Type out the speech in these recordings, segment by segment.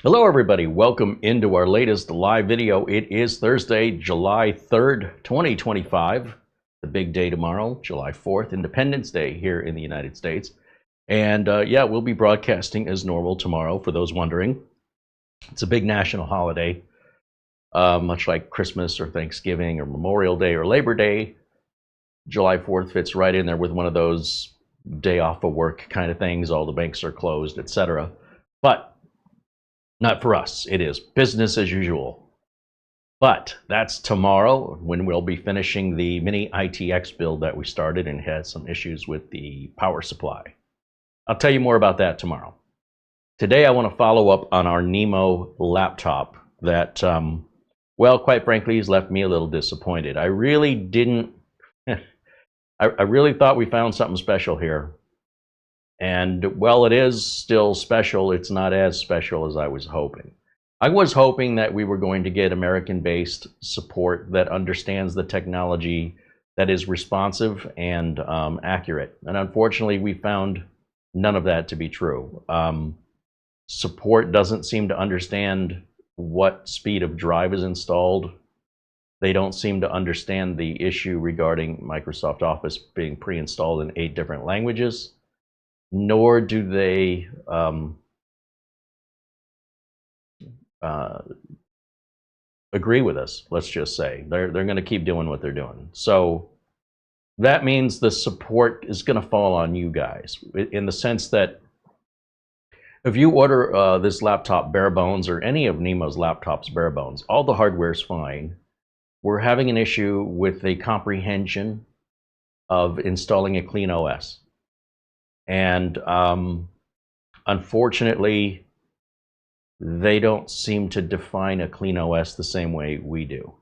Hello everybody, welcome into our latest live video. It is Thursday, July 3rd, 2025, the big day tomorrow, July 4th, Independence Day here in the United States. And yeah, we'll be broadcasting as normal tomorrow, for those wondering. It's a big national holiday, much like Christmas or Thanksgiving or Memorial Day or Labor Day. July 4th fits right in there with one of those day off of work kind of things. All the banks are closed, etc. But not for us. It is business as usual. But that's tomorrow when we'll be finishing the mini ITX build that we started and had some issues with the power supply. I'll tell you more about that tomorrow. Today I want to follow up on our Nimo laptop that, well, quite frankly, has left me a little disappointed. I really didn't, I really thought we found something special here. And while it is still special, it's not as special as I was hoping. I was hoping that we were going to get American-based support that understands the technology, that is responsive and accurate. And unfortunately, we found none of that to be true. Support doesn't seem to understand what speed of drive is installed. They don't seem to understand the issue regarding Microsoft Office being pre-installed in 8 different languages. Nor do they agree with us, let's just say. They're going to keep doing what they're doing. So that means the support is going to fall on you guys, in the sense that if you order this laptop bare bones, or any of Nimo's laptops bare bones, all the hardware is fine. We're having an issue with the comprehension of installing a clean OS. And unfortunately, they don't seem to define a clean OS the same way we do.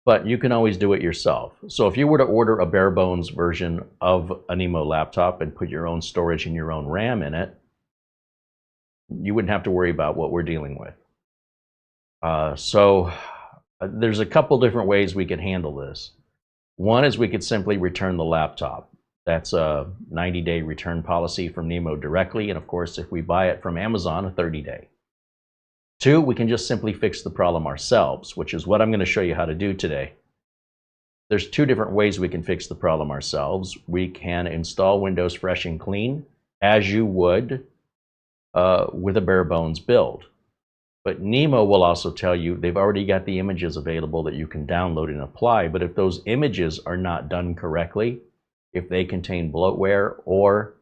But you can always do it yourself. So if you were to order a bare bones version of a Nimo laptop and put your own storage and your own RAM in it, you wouldn't have to worry about what we're dealing with. So there's a couple different ways we could handle this. One is we could simply return the laptop. That's a 90-day return policy from Nimo directly, and of course, if we buy it from Amazon, a 30-day. 2, we can just simply fix the problem ourselves, which is what I'm going to show you how to do today. There's 2 different ways we can fix the problem ourselves. We can install Windows Fresh and Clean, as you would with a bare bones build. But Nimo will also tell you they've already got the images available that you can download and apply, but if those images are not done correctly, if they contain bloatware, or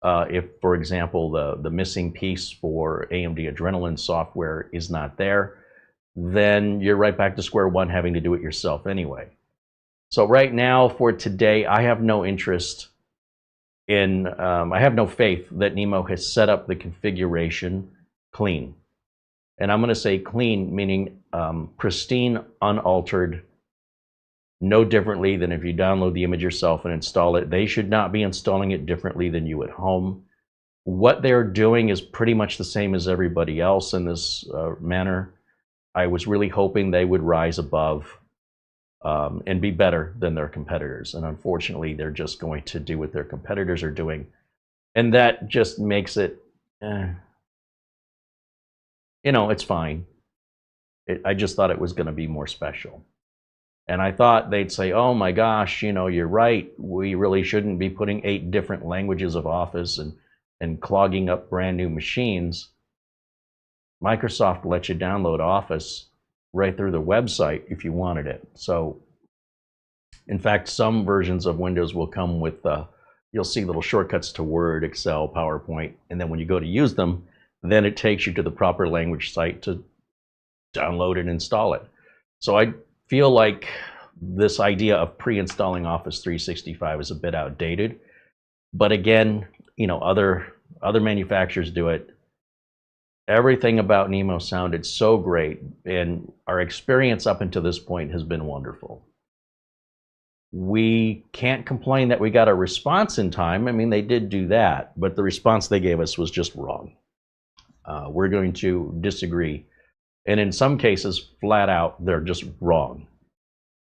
if, for example, the missing piece for AMD Adrenaline software is not there, then you're right back to square one, having to do it yourself anyway. So right now, for today, I have no interest in, I have no faith that Nimo has set up the configuration clean. And I'm going to say clean, meaning pristine, unaltered, no differently than if you download the image yourself and install it. They should not be installing it differently than you at home. What they're doing is pretty much the same as everybody else in this manner. I was really hoping they would rise above and be better than their competitors. And unfortunately, they're just going to do what their competitors are doing. And that just makes it, you know, it's fine. I just thought it was going to be more special. And I thought they'd say, oh my gosh, you know, you're right. We really shouldn't be putting 8 different languages of Office and clogging up brand new machines. Microsoft lets you download Office right through the website if you wanted it. So, in fact, some versions of Windows will come with, you'll see little shortcuts to Word, Excel, PowerPoint, and then when you go to use them, then it takes you to the proper language site to download and install it. So I feel like this idea of pre-installing Office 365 is a bit outdated, but again, you know, other manufacturers do it. Everything about Nimo sounded so great, and our experience up until this point has been wonderful. We can't complain that we got a response in time. I mean, they did do that, but the response they gave us was just wrong. We're going to disagree. And in some cases, flat out, they're just wrong.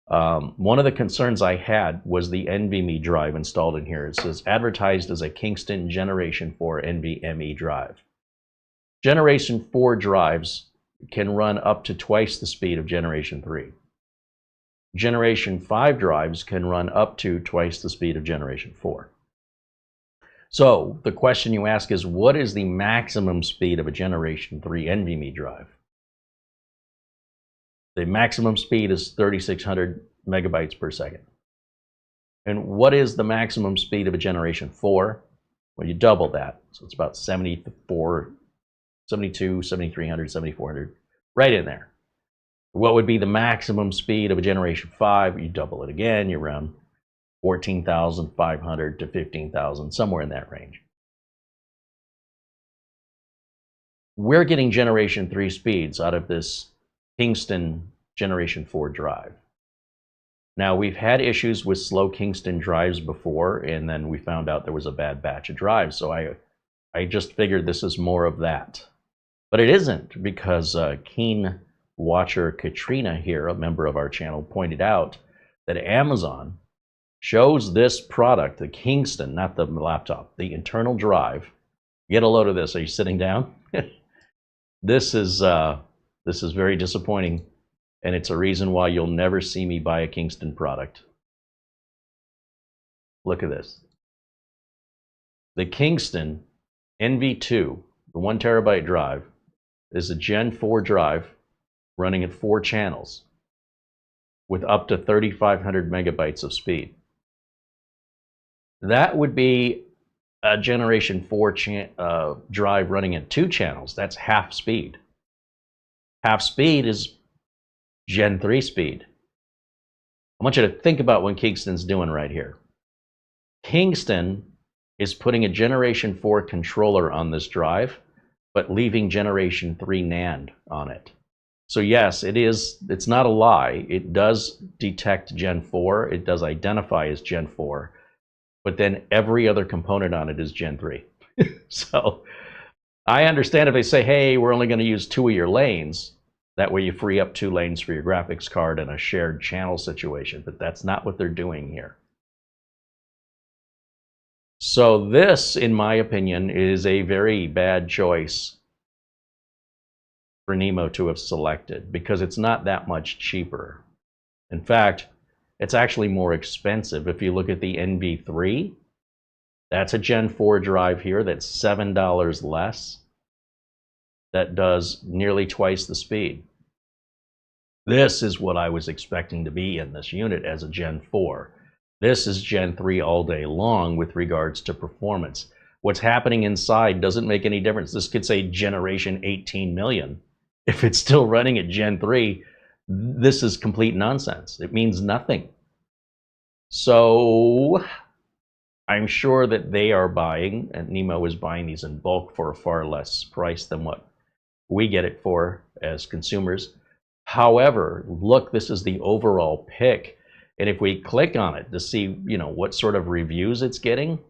One of the concerns I had was the NVMe drive installed in here. It says advertised as a Kingston Generation 4 NVMe drive. Generation 4 drives can run up to twice the speed of Generation 3. Generation 5 drives can run up to twice the speed of Generation 4. So the question you ask is, what is the maximum speed of a Generation 3 NVMe drive? The maximum speed is 3,600 megabytes per second. And what is the maximum speed of a Generation 4? Well, you double that. So it's about 72, 7,300, 7,400, right in there. What would be the maximum speed of a Generation 5? You double it again, you're around 14,500 to 15,000, somewhere in that range. We're getting Generation 3 speeds out of this Kingston Generation 4 drive. Now, we've had issues with slow Kingston drives before, and then we found out there was a bad batch of drives, so I just figured this is more of that. But it isn't, because keen watcher Katrina here, a member of our channel, pointed out that Amazon shows this product, the Kingston, not the laptop, the internal drive. Get a load of this. Are you sitting down? This is very disappointing, and it's a reason why you'll never see me buy a Kingston product. Look at this. The Kingston NV2, the 1 terabyte drive, is a Gen 4 drive running at 4 channels with up to 3,500 megabytes of speed. That would be a Generation 4 drive running at 2 channels. That's half speed. Half speed is Gen 3 speed. I want you to think about what Kingston's doing right here. Kingston is putting a Generation 4 controller on this drive, but leaving Generation 3 NAND on it. So yes, it's not a lie. It does detect Gen 4. It does identify as Gen 4. But then every other component on it is Gen 3. So I understand if they say, hey, we're only going to use 2 of your lanes. That way you free up 2 lanes for your graphics card in a shared channel situation. But that's not what they're doing here. So this, in my opinion, is a very bad choice for Nimo to have selected, because it's not that much cheaper. In fact, it's actually more expensive. If you look at the NV3, that's a Gen 4 drive here that's $7 less. That does nearly twice the speed. This is what I was expecting to be in this unit as a Gen 4. This is Gen 3 all day long with regards to performance. What's happening inside doesn't make any difference. This could say Generation 18 million. If it's still running at Gen 3, this is complete nonsense. It means nothing. So I'm sure that they are buying, and Nimo is buying these in bulk for a far less price than what we get it for as consumers. However, look, this is the overall pick. And if we click on it to see, what sort of reviews it's getting,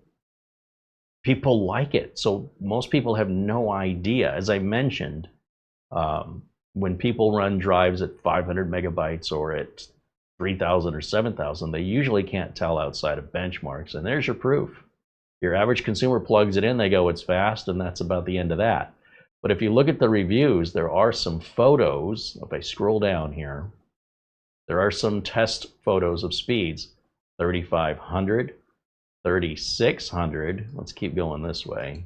people like it. So most people have no idea. As I mentioned, when people run drives at 500 megabytes or at 3,000 or 7,000, they usually can't tell outside of benchmarks. And there's your proof. Your average consumer plugs it in, they go, it's fast, and that's about the end of that. But if you look at the reviews, there are some photos. If I scroll down here, there are some test photos of speeds. 3,500, 3,600. Let's keep going this way.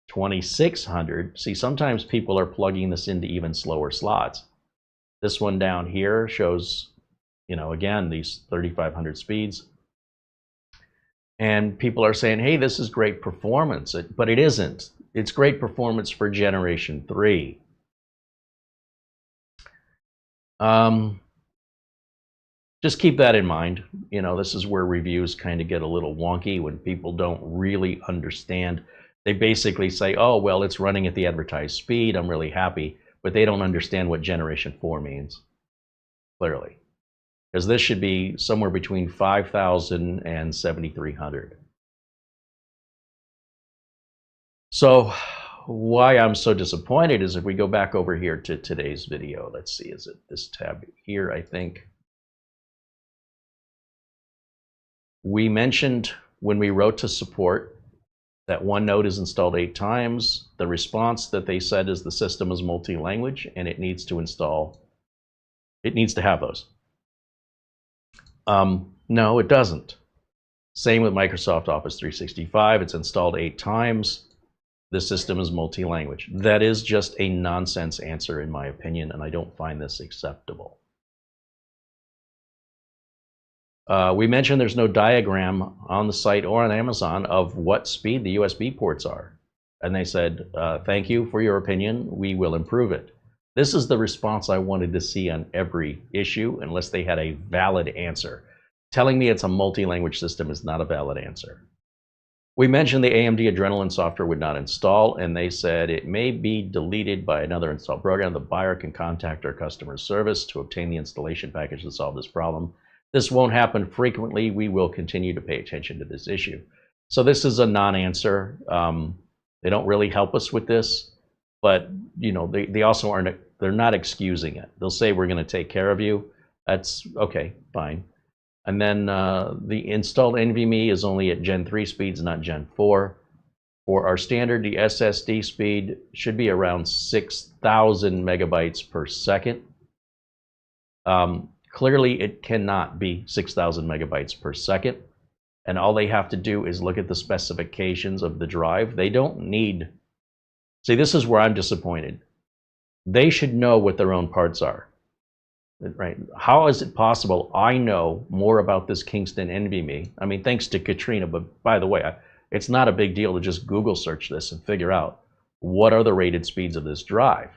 2,600. See, sometimes people are plugging this into even slower slots. This one down here shows, again, these 3,500 speeds. And people are saying, hey, this is great performance. But it isn't. It's great performance for Generation 3. Just keep that in mind. This is where reviews kind of get a little wonky when people don't really understand. They basically say, oh, well, it's running at the advertised speed. I'm really happy. But they don't understand what Generation 4 means, clearly. Because this should be somewhere between 5,000 and 7,300. So why I'm so disappointed is if we go back over here to today's video. Let's see, is it this tab here, I think? We mentioned when we wrote to support that OneNote is installed 8 times. The response that they said is the system is multi-language and it needs to have those. No, it doesn't. Same with Microsoft Office 365. It's installed 8 times. The system is multi-language. That is just a nonsense answer in my opinion, and I don't find this acceptable. We mentioned there's no diagram on the site or on Amazon of what speed the USB ports are. And they said, thank you for your opinion. We will improve it. This is the response I wanted to see on every issue, unless they had a valid answer. Telling me it's a multi-language system is not a valid answer. We mentioned the AMD Adrenaline software would not install, and they said it may be deleted by another install program. The buyer can contact our customer service to obtain the installation package to solve this problem. This won't happen frequently. We will continue to pay attention to this issue. So this is a non-answer. They don't really help us with this, but you know, they also aren't, they're not excusing it. They'll say we're going to take care of you. That's okay, fine. And then the installed NVMe is only at Gen 3 speeds, not Gen 4. For our standard, the SSD speed should be around 6,000 megabytes per second. Clearly, it cannot be 6,000 megabytes per second. And all they have to do is look at the specifications of the drive. They don't need... See, this is where I'm disappointed. They should know what their own parts are. Right? How is it possible I know more about this Kingston NVMe? I mean, thanks to Katrina, but by the way, it's not a big deal to just Google search this and figure out what are the rated speeds of this drive.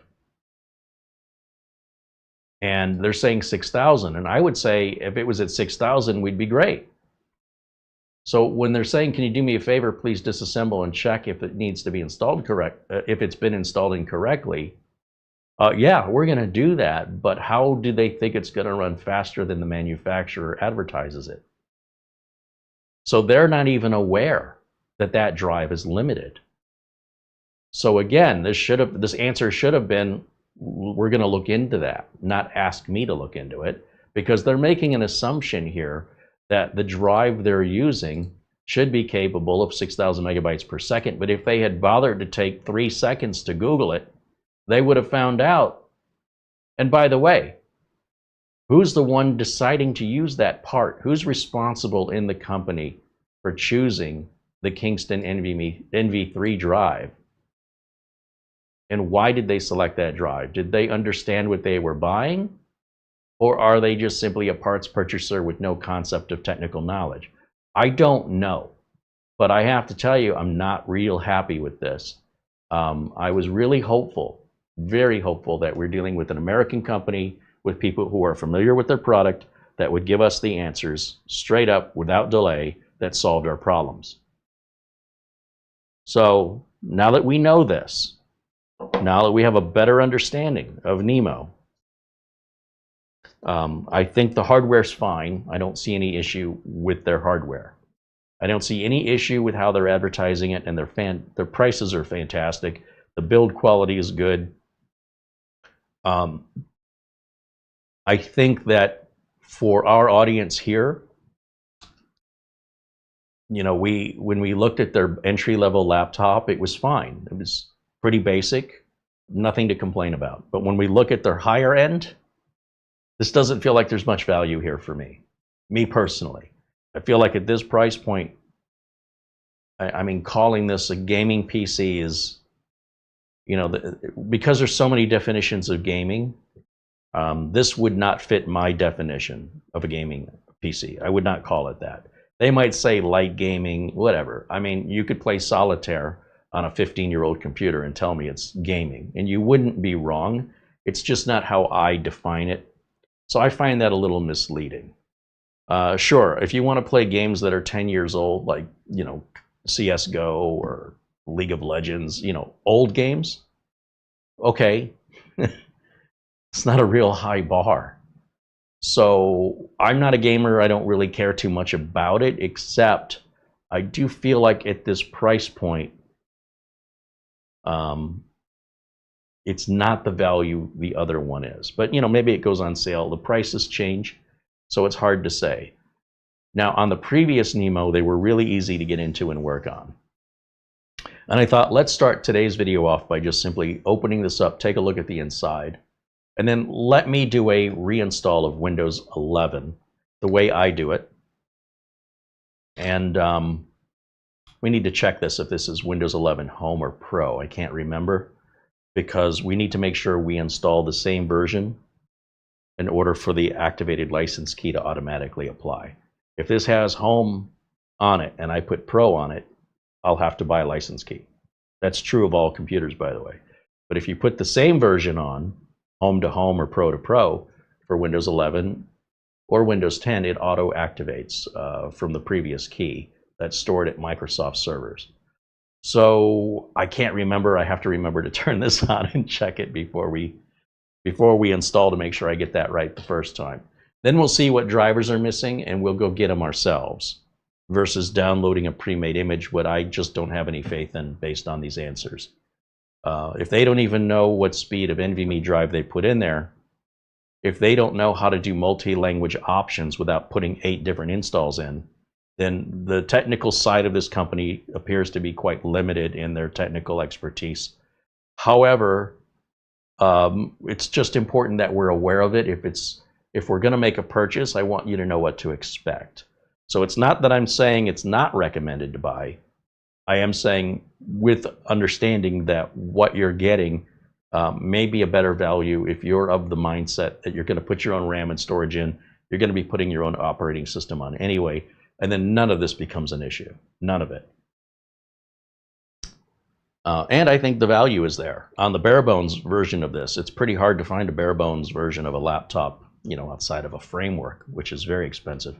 And they're saying 6,000, and I would say if it was at 6,000, we'd be great. So when they're saying, can you do me a favor, please disassemble and check if it needs to be installed if it's been installed incorrectly, yeah, we're going to do that, but how do they think it's going to run faster than the manufacturer advertises it? So they're not even aware that that drive is limited. So again, this answer should have been, we're going to look into that, not ask me to look into it, because they're making an assumption here that the drive they're using should be capable of 6,000 megabytes per second. But if they had bothered to take 3 seconds to Google it, they would have found out. And by the way, who's the one deciding to use that part? Who's responsible in the company for choosing the Kingston NV3 drive? And why did they select that drive? Did they understand what they were buying? Or are they just simply a parts purchaser with no concept of technical knowledge? I don't know. But I have to tell you, I'm not real happy with this. I was really hopeful, very hopeful, that we're dealing with an American company with people who are familiar with their product that would give us the answers straight up without delay that solved our problems. So now that we know this, now that we have a better understanding of Nimo, I think the hardware's fine. I don't see any issue with their hardware. I don't see any issue with how they're advertising it, and their prices are fantastic. The build quality is good. I think that for our audience here, you know, when we looked at their entry-level laptop, it was fine. It was pretty basic, nothing to complain about. But when we look at their higher end, this doesn't feel like there's much value here for me personally. I feel like at this price point, I mean, calling this a gaming PC is, you know, because there's so many definitions of gaming, this would not fit my definition of a gaming PC. I would not call it that. They might say light gaming, whatever. I mean, you could play solitaire on a 15-year-old computer and tell me it's gaming, and you wouldn't be wrong. It's just not how I define it. So I find that a little misleading. Sure, if you want to play games that are 10 years old, like, you know, CSGO or League of Legends, you know, old games, okay. It's not a real high bar. So I'm not a gamer. I don't really care too much about it, except I do feel like at this price point, it's not the value the other one is. But, you know, maybe it goes on sale. The prices change, so it's hard to say. Now, on the previous Nimo, they were really easy to get into and work on. And I thought, let's start today's video off by just simply opening this up, take a look at the inside, and then let me do a reinstall of Windows 11 the way I do it. And we need to check this if this is Windows 11 Home or Pro. I can't remember, because we need to make sure we install the same version in order for the activated license key to automatically apply. If this has Home on it and I put Pro on it, I'll have to buy a license key. That's true of all computers, by the way. But if you put the same version on, Home to Home or Pro to Pro, for Windows 11 or Windows 10, it auto activates from the previous key that's stored at Microsoft servers. So I can't remember. I have to remember to turn this on and check it before we install to make sure I get that right the first time. Then we'll see what drivers are missing and we'll go get them ourselves, versus downloading a pre-made image, what I just don't have any faith in based on these answers. If they don't even know what speed of NVMe drive they put in there, if they don't know how to do multi-language options without putting 8 different installs in, then the technical side of this company appears to be quite limited in their technical expertise. However, it's just important that we're aware of it. If we're going to make a purchase, I want you to know what to expect. So it's not that I'm saying it's not recommended to buy. I am saying with understanding that what you're getting may be a better value if you're of the mindset that you're going to put your own RAM and storage in. You're going to be putting your own operating system on anyway, and then none of this becomes an issue. None of it. And I think the value is there. On the bare bones version of this, it's pretty hard to find a bare bones version of a laptop, outside of a framework, which is very expensive.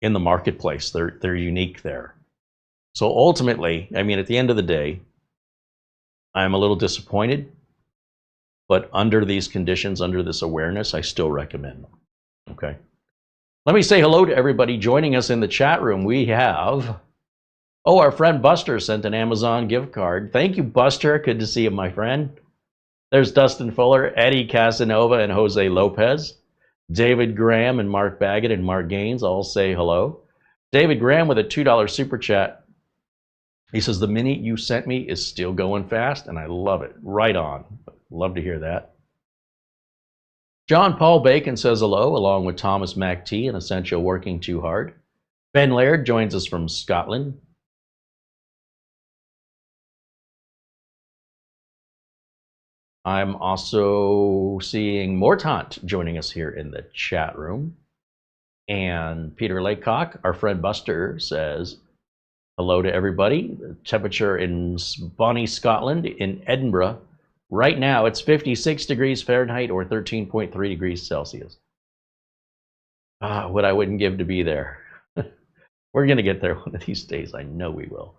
In the marketplace, they're unique there. So ultimately, I mean, at the end of the day, I'm a little disappointed, but under these conditions, under this awareness, I still recommend them. Okay. Let me say hello to everybody joining us in the chat room. We have, our friend Buster sent an Amazon gift card. Thank you, Buster. Good to see you, my friend. There's Dustin Fuller, Eddie Casanova, and Jose Lopez. David Graham and Mark Baggett and Mark Gaines all say hello. David Graham with a $2 super chat. He says, the mini you sent me is still going fast, and I love it. Right on. Love to hear that. John Paul Bacon says hello, along with Thomas MacT and Essential Working Too Hard. Ben Laird joins us from Scotland. I'm also seeing Mortant joining us here in the chat room. And Peter Laycock, our friend Buster, says hello to everybody. The temperature in Bonnie, Scotland, in Edinburgh, right now it's 56 degrees Fahrenheit or 13.3 degrees Celsius. What I wouldn't give to be there. We're going to get there one of these days. I know we will.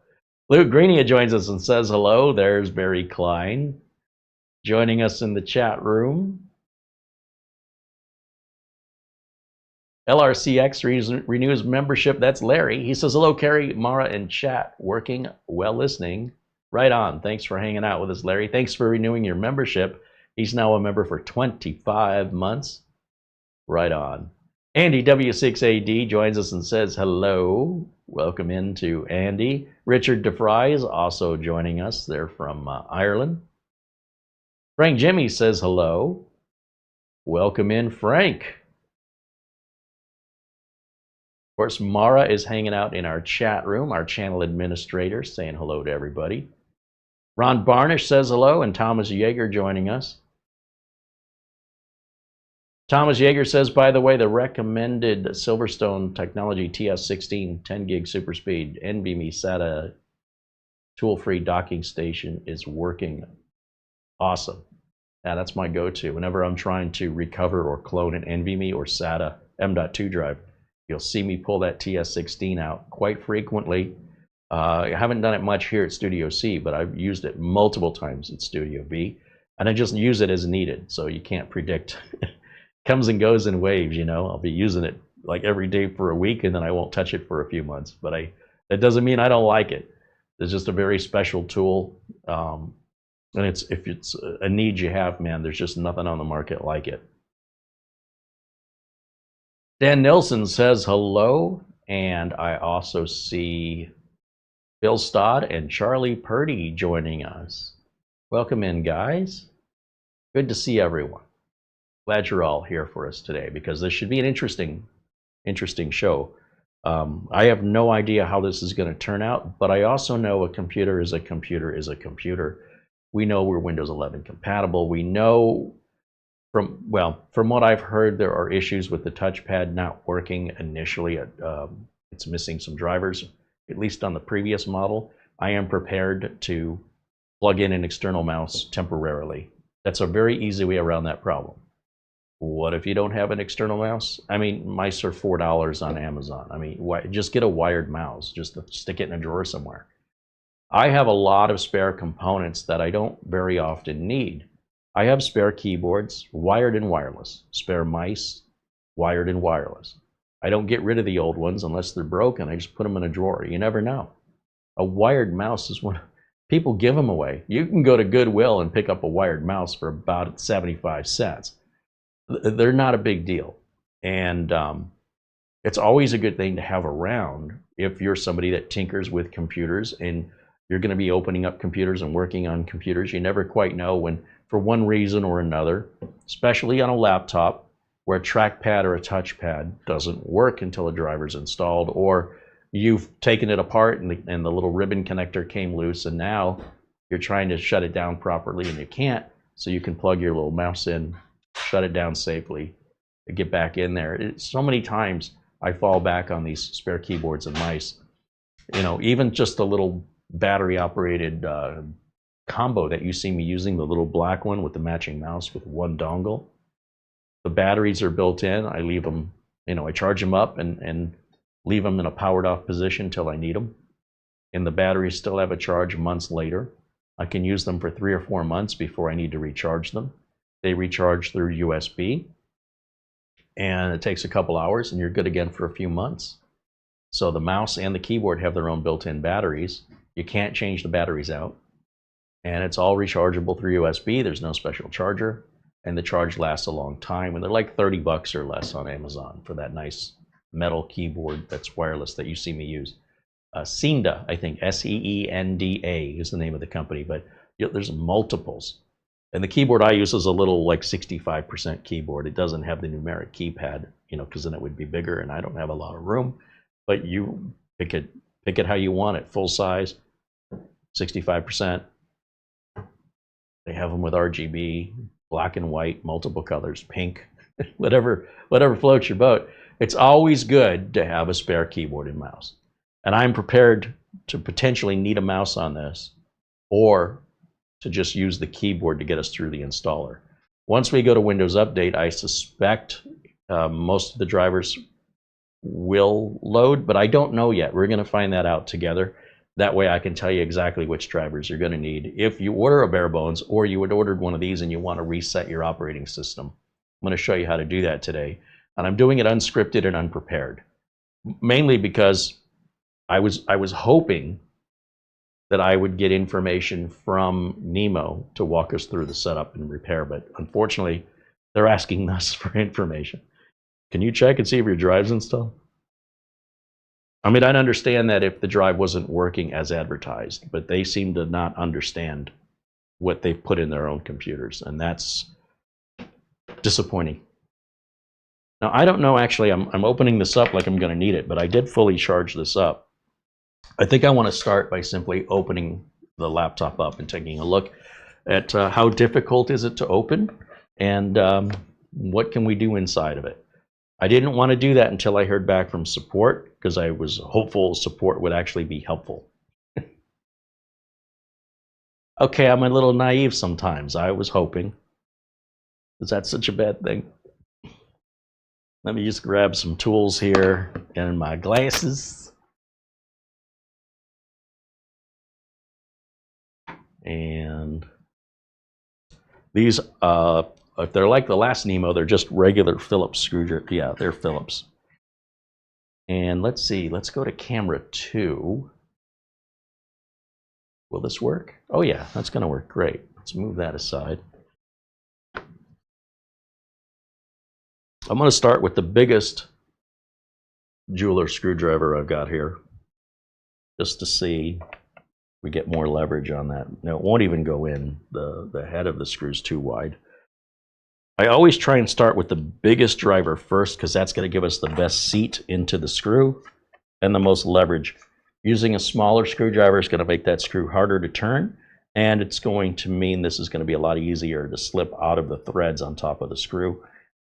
Luke Greenia joins us and says hello. There's Barry Klein joining us in the chat room. LRCX renews membership. That's Larry. He says, hello, Carey, Mara, and chat. Working well listening. Right on. Thanks for hanging out with us, Larry. Thanks for renewing your membership. He's now a member for 25 months. Right on. Andy W6AD joins us and says hello. Welcome in to Andy. Richard DeFry is also joining us. They're from Ireland. Frank Jimmy says hello. Welcome in, Frank. Of course, Mara is hanging out in our chat room, our channel administrator, saying hello to everybody. Ron Barnish says hello, and Thomas Yeager joining us. Thomas Yeager says, by the way, the recommended Silverstone Technology TS16 10 gig super speed NVMe SATA tool-free docking station is working. Awesome. Yeah, that's my go-to. Whenever I'm trying to recover or clone an NVMe or SATA M.2 drive, you'll see me pull that TS16 out quite frequently. I haven't done it much here at Studio C, but I've used it multiple times at Studio B, and I just use it as needed, so you can't predict. Comes and goes in waves, I'll be using it like every day for a week, and then I won't touch it for a few months. But that doesn't mean I don't like it. It's just a very special tool. And if it's a need you have, man, there's just nothing on the market like it. Dan Nilsson says hello, and I also see Bill Stott and Charlie Purdy joining us. Welcome in, guys. Good to see everyone. Glad you're all here for us today because this should be an interesting show. I have no idea how this is going to turn out, but I also know a computer is a computer is a computer. We know we're Windows 11 compatible. We know from what I've heard, there are issues with the touchpad not working initially. It's missing some drivers, at least on the previous model. I am prepared to plug in an external mouse temporarily. That's a very easy way around that problem. What if you don't have an external mouse? I mean, mice are $4 on Amazon. I mean, just get a wired mouse, just to stick it in a drawer somewhere. I have a lot of spare components that I don't very often need. I have spare keyboards, wired and wireless, spare mice, wired and wireless. I don't get rid of the old ones unless they're broken. I just put them in a drawer. You never know. A wired mouse is one. People give them away. You can go to Goodwill and pick up a wired mouse for about 75 cents. They're not a big deal. And it's always a good thing to have around if you're somebody that tinkers with computers and you're going to be opening up computers and working on computers. You never quite know when, for one reason or another, especially on a laptop where a trackpad or a touchpad doesn't work until a driver's installed, or you've taken it apart and the little ribbon connector came loose and now you're trying to shut it down properly and you can't, so you can plug your little mouse in, shut it down safely, and get back in there. So many times I fall back on these spare keyboards and mice. You know, even just a little battery operated combo that you see me using, the little black one with the matching mouse with one dongle. The batteries are built in. I leave them, I charge them up and leave them in a powered off position till I need them. And the batteries still have a charge months later. I can use them for 3 or 4 months before I need to recharge them. They recharge through USB, and it takes a couple hours and you're good again for a few months. So the mouse and the keyboard have their own built-in batteries. You can't change the batteries out. And it's all rechargeable through USB. There's no special charger. And the charge lasts a long time. And they're like 30 bucks or less on Amazon for that nice metal keyboard that's wireless that you see me use. Seenda, I think, S-E-E-N-D-A is the name of the company. But there's multiples. And the keyboard I use is a little like 65% keyboard. It doesn't have the numeric keypad, because then it would be bigger and I don't have a lot of room. But you pick it how you want it. Full size, 65%. They have them with RGB, black and white, multiple colors, pink, whatever floats your boat. It's always good to have a spare keyboard and mouse. And I'm prepared to potentially need a mouse on this, or to just use the keyboard to get us through the installer. Once we go to Windows Update, I suspect most of the drivers will load, but I don't know yet. We're going to find that out together. That way I can tell you exactly which drivers you're going to need. If you order a bare bones, or you had ordered one of these and you want to reset your operating system, I'm going to show you how to do that today. And I'm doing it unscripted and unprepared, mainly because I was hoping that I would get information from Nimo to walk us through the setup and repair, but unfortunately, they're asking us for information. Can you check and see if your drive's installed? I mean, I'd understand that if the drive wasn't working as advertised, but they seem to not understand what they've put in their own computers, and that's disappointing. Now, I don't know, actually, I'm opening this up like I'm going to need it, but I did fully charge this up. I think I want to start by simply opening the laptop up and taking a look at how difficult is it to open, and what can we do inside of it. I didn't want to do that until I heard back from support, because I was hopeful support would actually be helpful. Okay, I'm a little naive sometimes. I was hoping. Is that such a bad thing? Let me just grab some tools here and my glasses. And these, if they're like the last Nimo, they're just regular Phillips screwdriver. Yeah, they're Phillips. And let's see, let's go to camera 2. Will this work? Oh yeah, that's going to work great. Let's move that aside. I'm going to start with the biggest jeweler screwdriver I've got here. just to see if we get more leverage on that. Now, it won't even go in. The head of the screw is too wide. I always try and start with the biggest driver first because that's going to give us the best seat into the screw and the most leverage. Using a smaller screwdriver is going to make that screw harder to turn, and it's going to mean this is going to be a lot easier to slip out of the threads on top of the screw.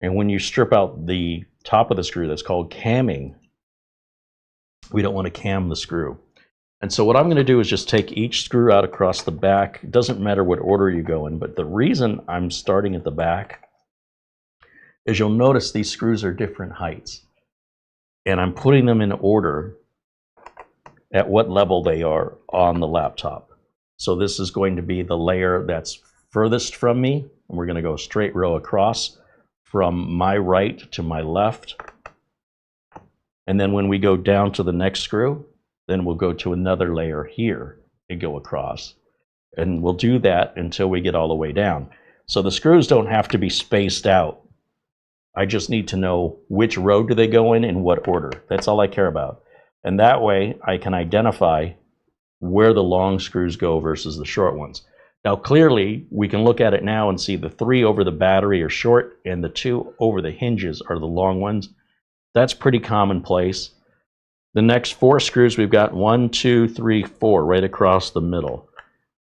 And when you strip out the top of the screw, that's called camming. We don't want to cam the screw. And so what I'm going to do is just take each screw out across the back. It doesn't matter what order you go in, but the reason I'm starting at the back is you'll notice these screws are different heights. And I'm putting them in order at what level they are on the laptop. So this is going to be the layer that's furthest from me, and we're going to go straight row across from my right to my left. And then when we go down to the next screw, then we'll go to another layer here and go across. And we'll do that until we get all the way down. So the screws don't have to be spaced out. I just need to know which row do they go in what order. That's all I care about. And that way I can identify where the long screws go versus the short ones. Now clearly we can look at it now and see the 3 over the battery are short and the 2 over the hinges are the long ones. That's pretty commonplace. The next 4 screws, we've got 1, 2, 3, 4 right across the middle.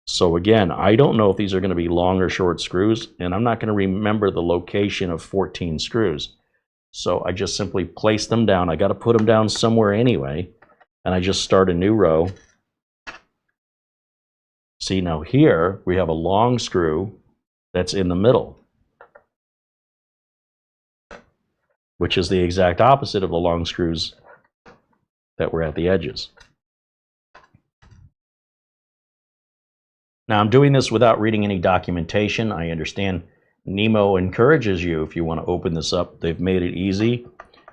So again, I don't know if these are going to be long or short screws, and I'm not going to remember the location of 14 screws. So I just simply place them down. I got to put them down somewhere anyway, and I just start a new row. See, now here we have a long screw that's in the middle, which is the exact opposite of the long screws that were at the edges. Now I'm doing this without reading any documentation. I understand Nimo encourages you, if you want to open this up, they've made it easy.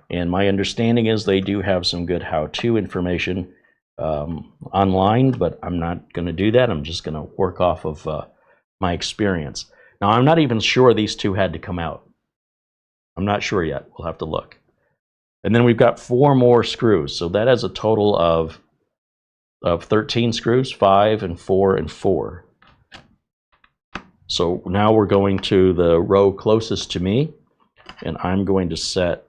And my understanding is they do have some good how-to information online, but I'm not going to do that. I'm just going to work off of my experience. Now I'm not even sure these 2 had to come out. I'm not sure yet. We'll have to look. And then we've got 4 more screws. So that has a total of 13 screws, 5 and 4 and 4. So now we're going to the row closest to me, and I'm going to set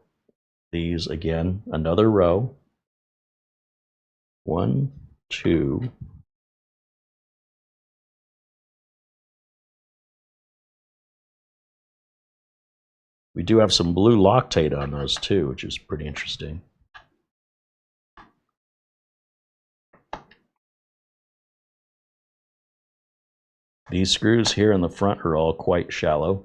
these again, another row. 1, 2. We do have some blue Loctite on those too, which is pretty interesting. These screws here in the front are all quite shallow.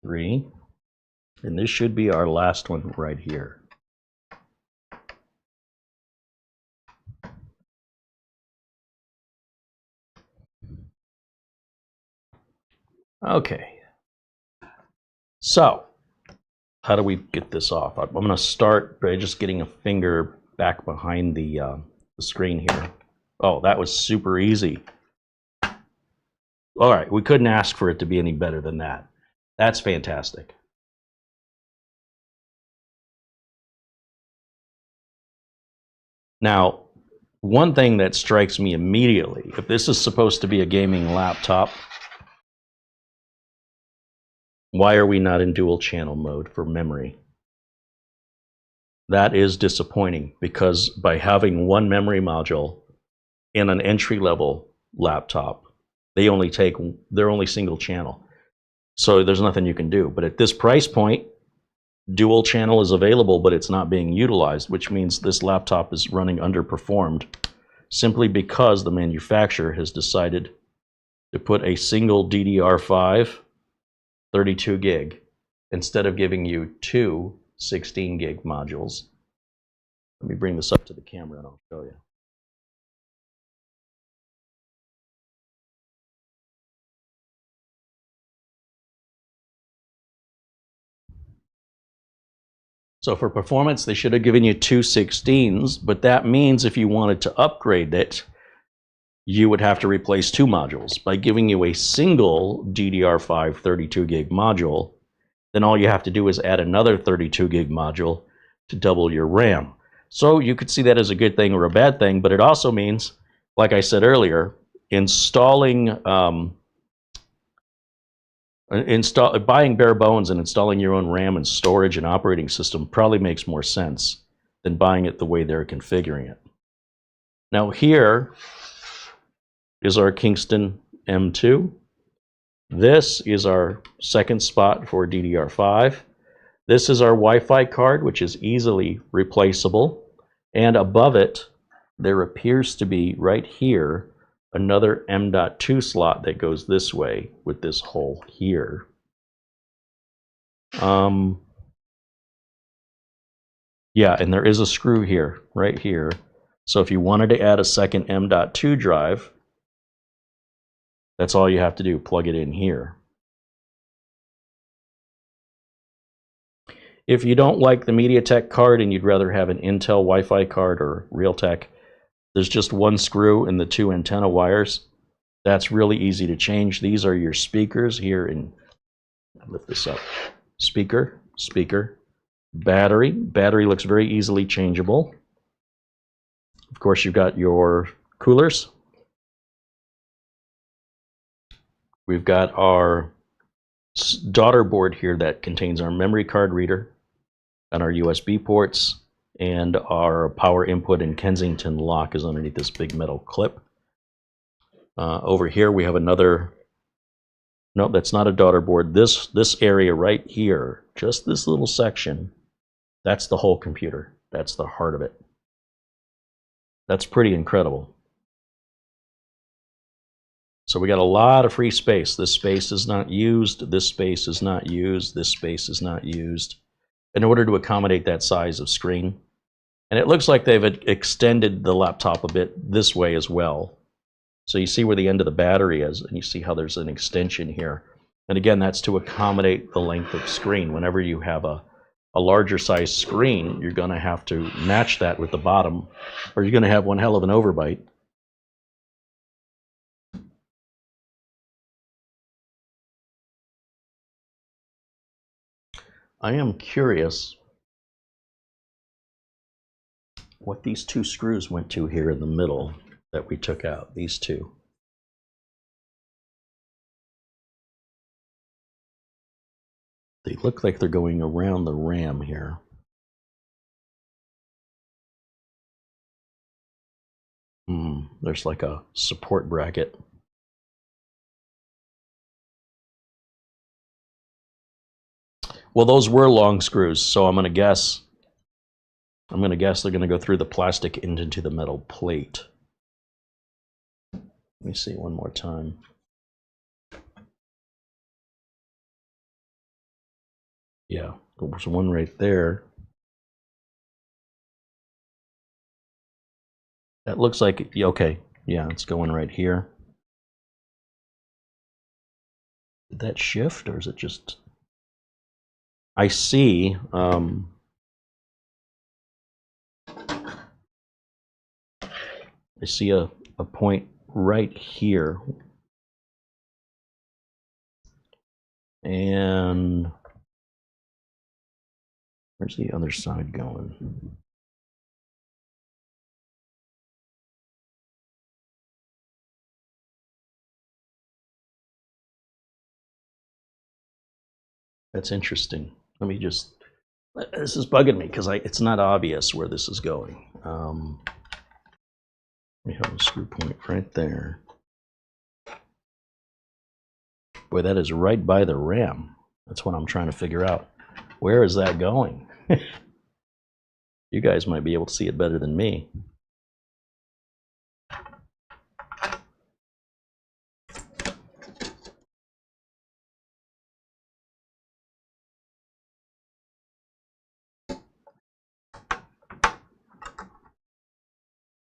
Three. And this should be our last one right here. Okay. So, how do we get this off? I'm going to start by just getting a finger back behind the screen here. Oh, that was super easy. All right, we couldn't ask for it to be any better than that. That's fantastic. Now, one thing that strikes me immediately, if this is supposed to be a gaming laptop, why are we not in dual channel mode for memory? That is disappointing, because by having one memory module in an entry-level laptop, they're only single channel. So there's nothing you can do. But at this price point, dual channel is available, but it's not being utilized, which means this laptop is running underperformed simply because the manufacturer has decided to put a single DDR5 32 gig instead of giving you two 16 gig modules. Let me bring this up to the camera and I'll show you. So for performance, they should have given you two 16s, but that means if you wanted to upgrade it, you would have to replace two modules. By giving you a single DDR5 32 gig module, then all you have to do is add another 32 gig module to double your RAM. So you could see that as a good thing or a bad thing, but it also means, like I said earlier, buying bare bones and installing your own RAM and storage and operating system probably makes more sense than buying it the way they're configuring it. Now here is our Kingston M2. This is our second spot for DDR5. This is our Wi-Fi card, which is easily replaceable. And above it, there appears to be, right here, another M.2 slot that goes this way with this hole here. Yeah, and there is a screw here, right here. So if you wanted to add a second M.2 drive, that's all you have to do, plug it in here. If you don't like the MediaTek card and you'd rather have an Intel Wi-Fi card or Realtek, there's just one screw and the two antenna wires. That's really easy to change. These are your speakers here in, I'll lift this up, speaker, battery. Battery looks very easily changeable. Of course, you've got your coolers. We've got our daughter board here that contains our memory card reader and our USB ports, and our power input and Kensington lock is underneath this big metal clip. Over here we have another, no, that's not a daughter board. This area right here, just this little section, that's the whole computer. That's the heart of it. That's pretty incredible. So we got a lot of free space. This space is not used, this space is not used, this space is not used, in order to accommodate that size of screen. And it looks like they've extended the laptop a bit this way as well. So you see where the end of the battery is, and you see how there's an extension here. And again, that's to accommodate the length of screen. Whenever you have a larger size screen, you're going to have to match that with the bottom, or you're going to have one hell of an overbite. I am curious what these two screws went to here in the middle that we took out, these two. They look like they're going around the RAM here. There's like a support bracket. Well, those were long screws, so I'm going to guess they're going to go through the plastic and into the metal plate. Let me see one more time. Yeah, there's one right there. That looks like, okay, yeah, it's going right here. Did that shift, or is it just... I see, I see a point right here. And where's the other side going? That's interesting. Let me just, this is bugging me because it's not obvious where this is going. We have a screw point right there. Boy, that is right by the RAM. That's what I'm trying to figure out. Where is that going? You guys might be able to see it better than me.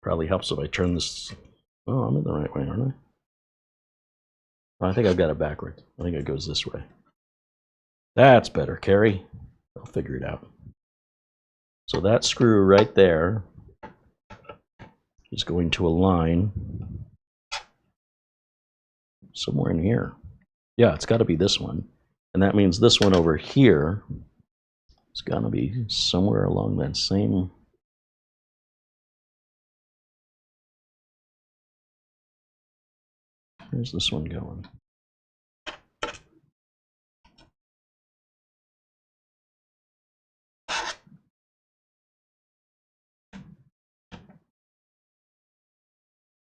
Probably helps if I turn this. Oh, I'm in the right way, aren't I? Oh, I think I've got it backwards. I think it goes this way. That's better, Carey. I'll figure it out. So that screw right there is going to align somewhere in here. Yeah, it's got to be this one. And that means this one over here is going to be somewhere along that same. Where's this one going?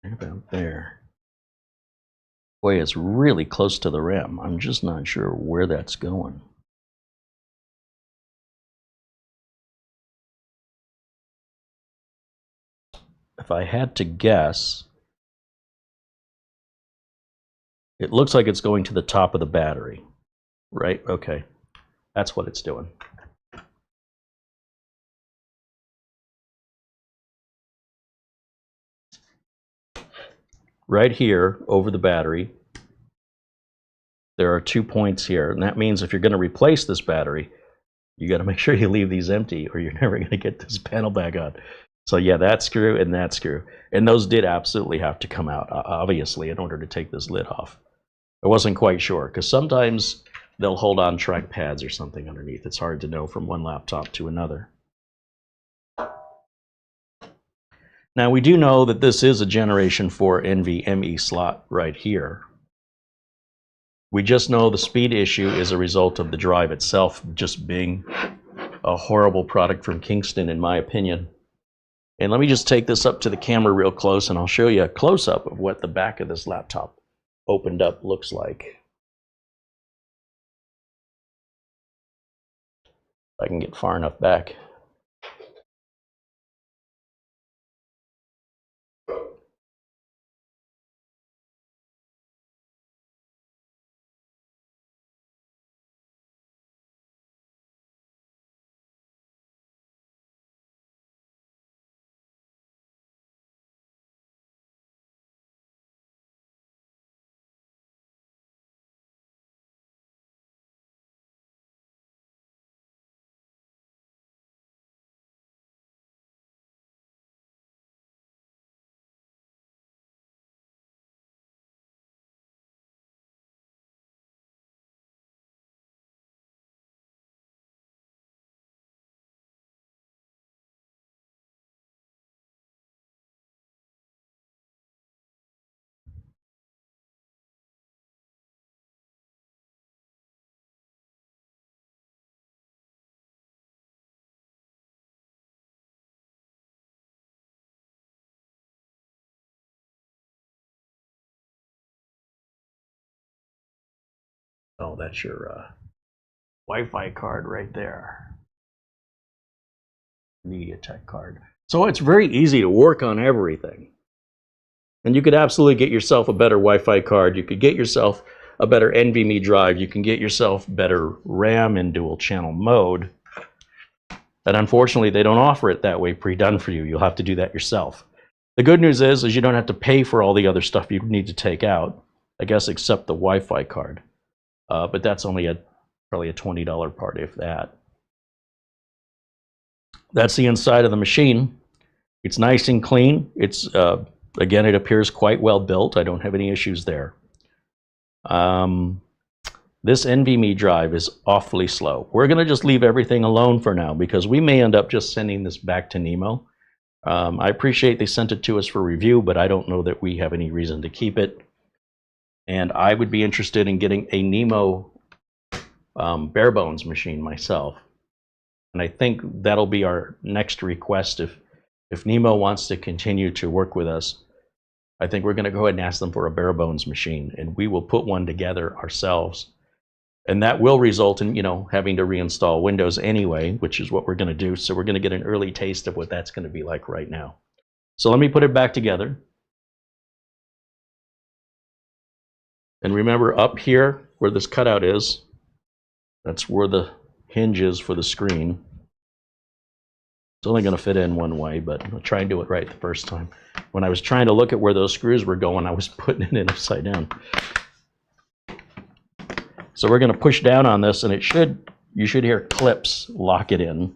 About there. Boy, it's really close to the rim. I'm just not sure where that's going. If I had to guess, it looks like it's going to the top of the battery, right? Okay, that's what it's doing. Right here over the battery, there are 2 points here, and that means if you're going to replace this battery, you got to make sure you leave these empty or you're never going to get this panel back on. So yeah, that screw and that screw, and those did absolutely have to come out, obviously, in order to take this lid off. I wasn't quite sure, because sometimes they'll hold on track pads or something underneath. It's hard to know from one laptop to another. Now, we do know that this is a Generation 4 NVMe slot right here. We just know the speed issue is a result of the drive itself just being a horrible product from Kingston, in my opinion. And let me just take this up to the camera real close, and I'll show you a close-up of what the back of this laptop opened up looks like. If I can get far enough back. Oh, that's your Wi-Fi card right there. MediaTek card. So it's very easy to work on everything. And you could absolutely get yourself a better Wi-Fi card. You could get yourself a better NVMe drive. You can get yourself better RAM in dual channel mode. And unfortunately, they don't offer it that way pre-done for you. You'll have to do that yourself. The good news is you don't have to pay for all the other stuff you need to take out, I guess, except the Wi-Fi card. But that's only probably a $20 part, if that. That's the inside of the machine. It's nice and clean. It's again, it appears quite well built. I don't have any issues there. This NVMe drive is awfully slow. We're going to just leave everything alone for now because we may end up just sending this back to Nimo. I appreciate they sent it to us for review, but I don't know that we have any reason to keep it. And I would be interested in getting a Nimo bare bones machine myself. And I think that'll be our next request. If Nimo wants to continue to work with us, I think we're going to go ahead and ask them for a bare bones machine, and we will put one together ourselves. And that will result in, having to reinstall Windows anyway, which is what we're going to do. So we're going to get an early taste of what that's going to be like right now. So let me put it back together. And remember, up here where this cutout is, that's where the hinge is for the screen. It's only going to fit in one way, but I'll try and do it right the first time. When I was trying to look at where those screws were going, I was putting it in upside down. So we're going to push down on this, and you should hear clips lock it in.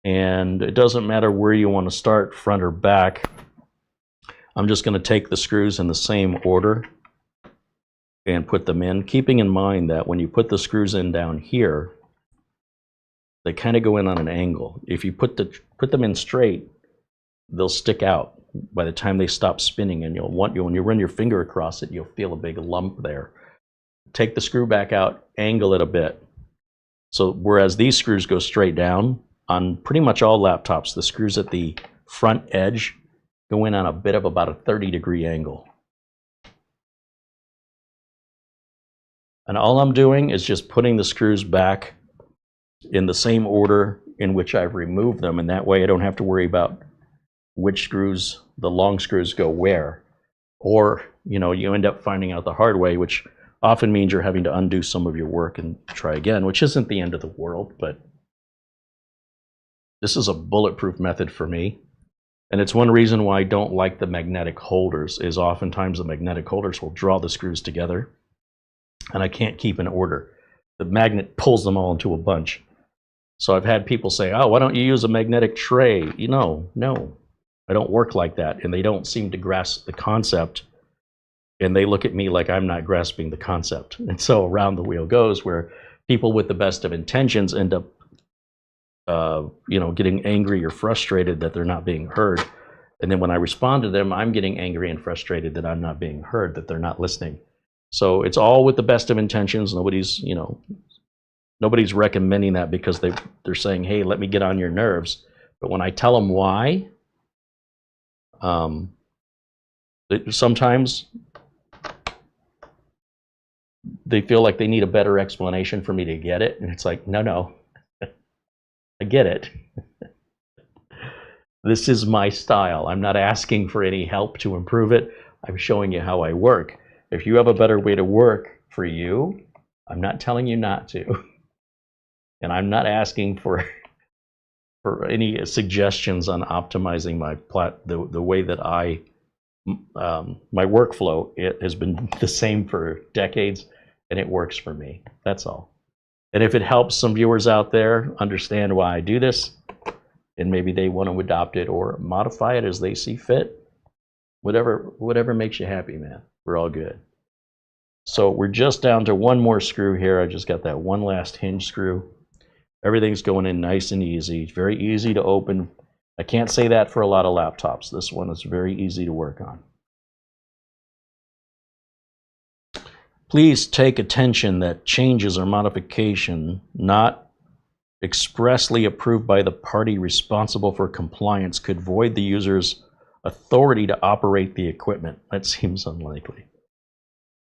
And it doesn't matter where you want to start, front or back. I'm just going to take the screws in the same order. and put them in, keeping in mind that when you put the screws in down here, they kind of go in on an angle. If you put them in straight, they'll stick out by the time they stop spinning, and when you run your finger across it, you'll feel a big lump there. Take the screw back out, angle it a bit. So whereas these screws go straight down, on pretty much all laptops, the screws at the front edge go in on a bit of about a 30-degree angle. And all I'm doing is just putting the screws back in the same order in which I've removed them, and that way I don't have to worry about which screws, the long screws, go where. Or, you end up finding out the hard way, which often means you're having to undo some of your work and try again, which isn't the end of the world, but this is a bulletproof method for me. And it's one reason why I don't like the magnetic holders, is oftentimes the magnetic holders will draw the screws together, and I can't keep in order. The magnet pulls them all into a bunch. So I've had people say, oh, why don't you use a magnetic tray? No, I don't work like that, and they don't seem to grasp the concept, and they look at me like I'm not grasping the concept. And so around the wheel goes, where people with the best of intentions end up getting angry or frustrated that they're not being heard. And then when I respond to them, I'm getting angry and frustrated that I'm not being heard, that they're not listening. So it's all with the best of intentions. Nobody's recommending that because they're saying, hey, let me get on your nerves. But when I tell them why, sometimes they feel like they need a better explanation for me to get it. And it's like, no, I get it. This is my style. I'm not asking for any help to improve it. I'm showing you how I work. If you have a better way to work for you, I'm not telling you not to. And I'm not asking for any suggestions on optimizing the way that my workflow. It has been the same for decades, and it works for me. That's all. And if it helps some viewers out there understand why I do this, and maybe they want to adopt it or modify it as they see fit, whatever makes you happy, man. We're all good. So we're just down to one more screw here. I just got that one last hinge screw. Everything's going in nice and easy. It's very easy to open. I can't say that for a lot of laptops. This one is very easy to work on. Please take attention that changes or modification not expressly approved by the party responsible for compliance could void the user's authority to operate the equipment. That seems unlikely.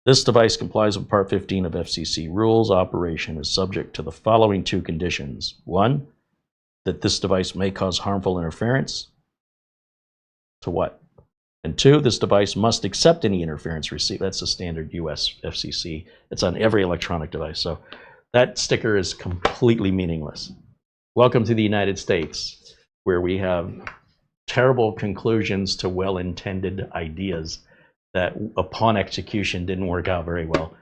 This device complies with Part 15 of FCC rules. Operation is subject to the following two conditions. 1, that this device may cause harmful interference. To what? And 2, this device must accept any interference received. That's the standard US FCC. It's on every electronic device. So that sticker is completely meaningless. Welcome to the United States, where we have terrible conclusions to well-intended ideas that upon execution didn't work out very well.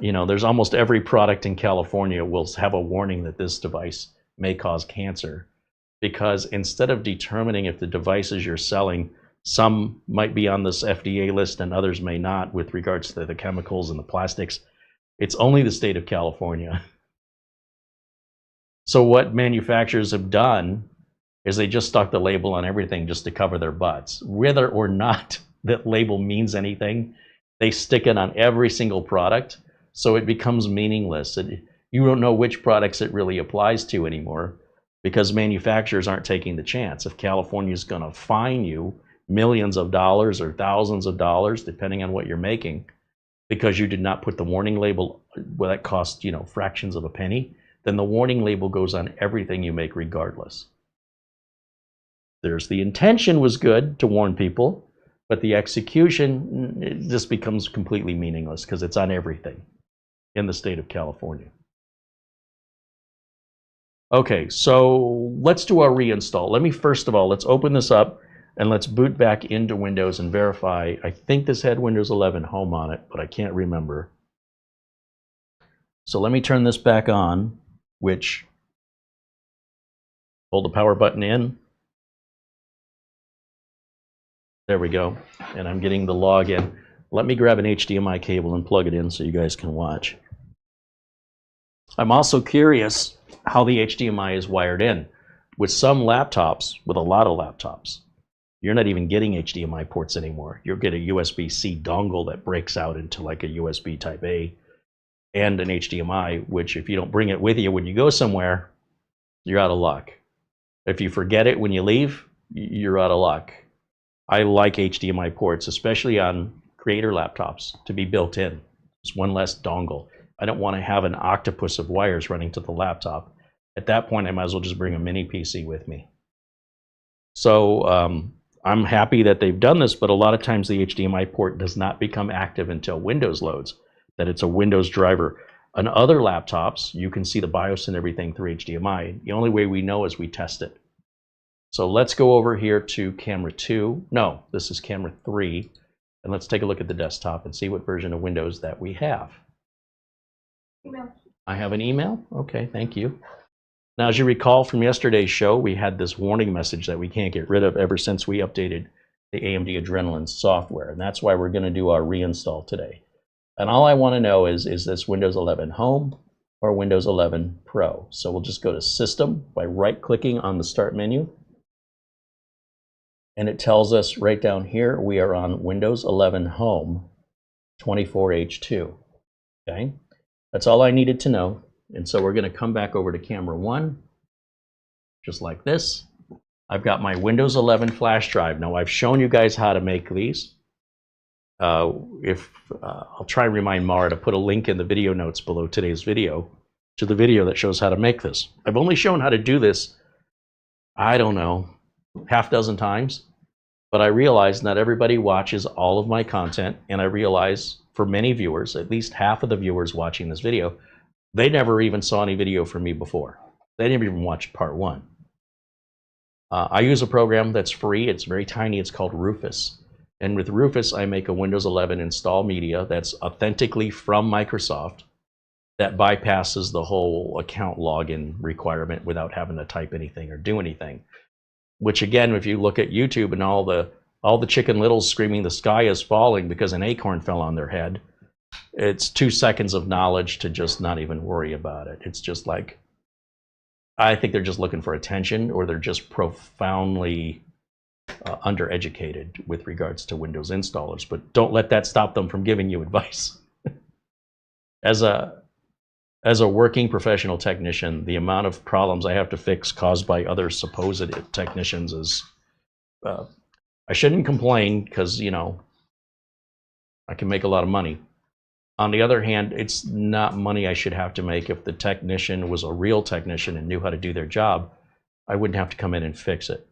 There's almost every product in California will have a warning that this device may cause cancer, because instead of determining if the devices you're selling, some might be on this FDA list and others may not with regards to the chemicals and the plastics, it's only the state of California. So what manufacturers have done is they just stuck the label on everything just to cover their butts. Whether or not that label means anything, they stick it on every single product, so it becomes meaningless. You don't know which products it really applies to anymore, because manufacturers aren't taking the chance. If California is going to fine you millions of dollars or thousands of dollars, depending on what you're making, because you did not put the warning label, well, that costs fractions of a penny, then the warning label goes on everything you make regardless. The intention was good to warn people, but the execution, it just becomes completely meaningless because it's on everything in the state of California. Okay, so let's do our reinstall. First of all, let's open this up and let's boot back into Windows and verify. I think this had Windows 11 Home on it, but I can't remember. So let me turn this back on, which, hold the power button in. There we go. And I'm getting the login. Let me grab an HDMI cable and plug it in so you guys can watch. I'm also curious how the HDMI is wired in. With some laptops, with a lot of laptops, you're not even getting HDMI ports anymore. You'll get a USB-C dongle that breaks out into like a USB type A and an HDMI, which if you don't bring it with you when you go somewhere, you're out of luck. If you forget it when you leave, you're out of luck. I like HDMI ports, especially on creator laptops, to be built in. It's one less dongle. I don't want to have an octopus of wires running to the laptop. At that point, I might as well just bring a mini PC with me. So I'm happy that they've done this, but a lot of times the HDMI port does not become active until Windows loads, that it's a Windows driver. On other laptops, you can see the BIOS and everything through HDMI. The only way we know is we test it. So let's go over here to camera 2. No, this is camera 3. And let's take a look at the desktop and see what version of Windows that we have. Email. I have an email? Okay, thank you. Now, as you recall from yesterday's show, we had this warning message that we can't get rid of ever since we updated the AMD Adrenaline software. And that's why we're going to do our reinstall today. And all I want to know is this Windows 11 Home or Windows 11 Pro? So we'll just go to System by right-clicking on the Start menu. And it tells us right down here, we are on Windows 11 Home 24H2. Okay, that's all I needed to know. And so we're going to come back over to camera 1, just like this. I've got my Windows 11 flash drive. Now, I've shown you guys how to make these. I'll try and remind Mara to put a link in the video notes below today's video to the video that shows how to make this. I've only shown how to do this, I don't know, half dozen times. But I realize not everybody watches all of my content, and I realize for many viewers, at least half of the viewers watching this video, they never even saw any video from me before. They never even watched part 1. I use a program that's free. It's very tiny. It's called Rufus. And with Rufus, I make a Windows 11 install media that's authentically from Microsoft that bypasses the whole account login requirement without having to type anything or do anything. Which again, if you look at YouTube and all the chicken littles screaming the sky is falling because an acorn fell on their head, it's 2 seconds of knowledge to just not even worry about it. It's just like, I think they're just looking for attention, or they're just profoundly undereducated with regards to Windows installers. But don't let that stop them from giving you advice. As a working professional technician, the amount of problems I have to fix caused by other supposed technicians is, I shouldn't complain because, you know, I can make a lot of money. On the other hand, it's not money I should have to make. If the technician was a real technician and knew how to do their job, I wouldn't have to come in and fix it.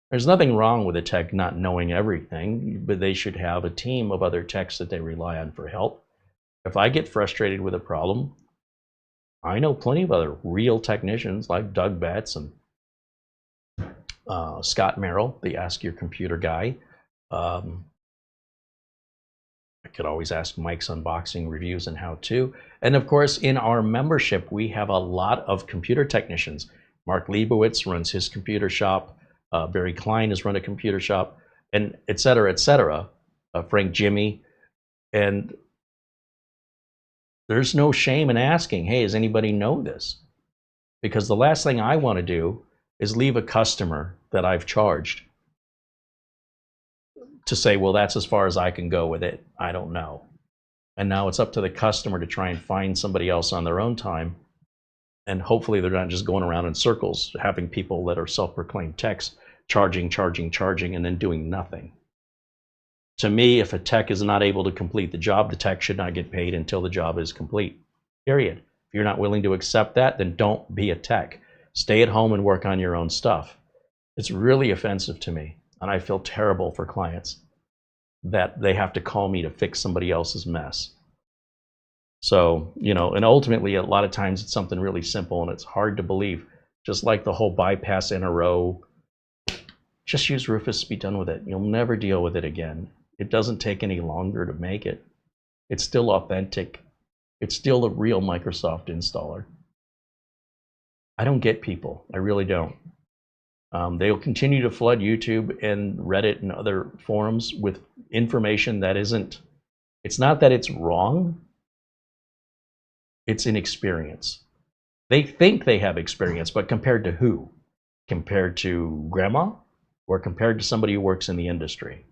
There's nothing wrong with a tech not knowing everything, but they should have a team of other techs that they rely on for help. If I get frustrated with a problem, I know plenty of other real technicians like Doug Betts and Scott Merrill, the Ask Your Computer guy. I could always ask Mike's unboxing reviews and how to. And of course, in our membership, we have a lot of computer technicians. Mark Leibowitz runs his computer shop. Barry Klein has run a computer shop, and et cetera, et cetera. Frank Jimmy. And there's no shame in asking, hey, does anybody know this? Because the last thing I want to do is leave a customer that I've charged to say, well, that's as far as I can go with it. I don't know. And now it's up to the customer to try and find somebody else on their own time. And hopefully they're not just going around in circles, having people that are self-proclaimed techs charging, and then doing nothing. To me, if a tech is not able to complete the job, the tech should not get paid until the job is complete, period. If you're not willing to accept that, then don't be a tech. Stay at home and work on your own stuff. It's really offensive to me, and I feel terrible for clients that they have to call me to fix somebody else's mess. So, you know, and ultimately, a lot of times it's something really simple, and it's hard to believe. Just like the whole bypass NRO, just use Rufus, be done with it. You'll never deal with it again. It doesn't take any longer to make it. It's still authentic. It's still a real Microsoft installer. I don't get people. I really don't. They'll continue to flood YouTube and Reddit and other forums with information that isn't It's not that it's wrong, it's inexperience. They think they have experience, but compared to who? Compared to grandma or compared to somebody who works in the industry?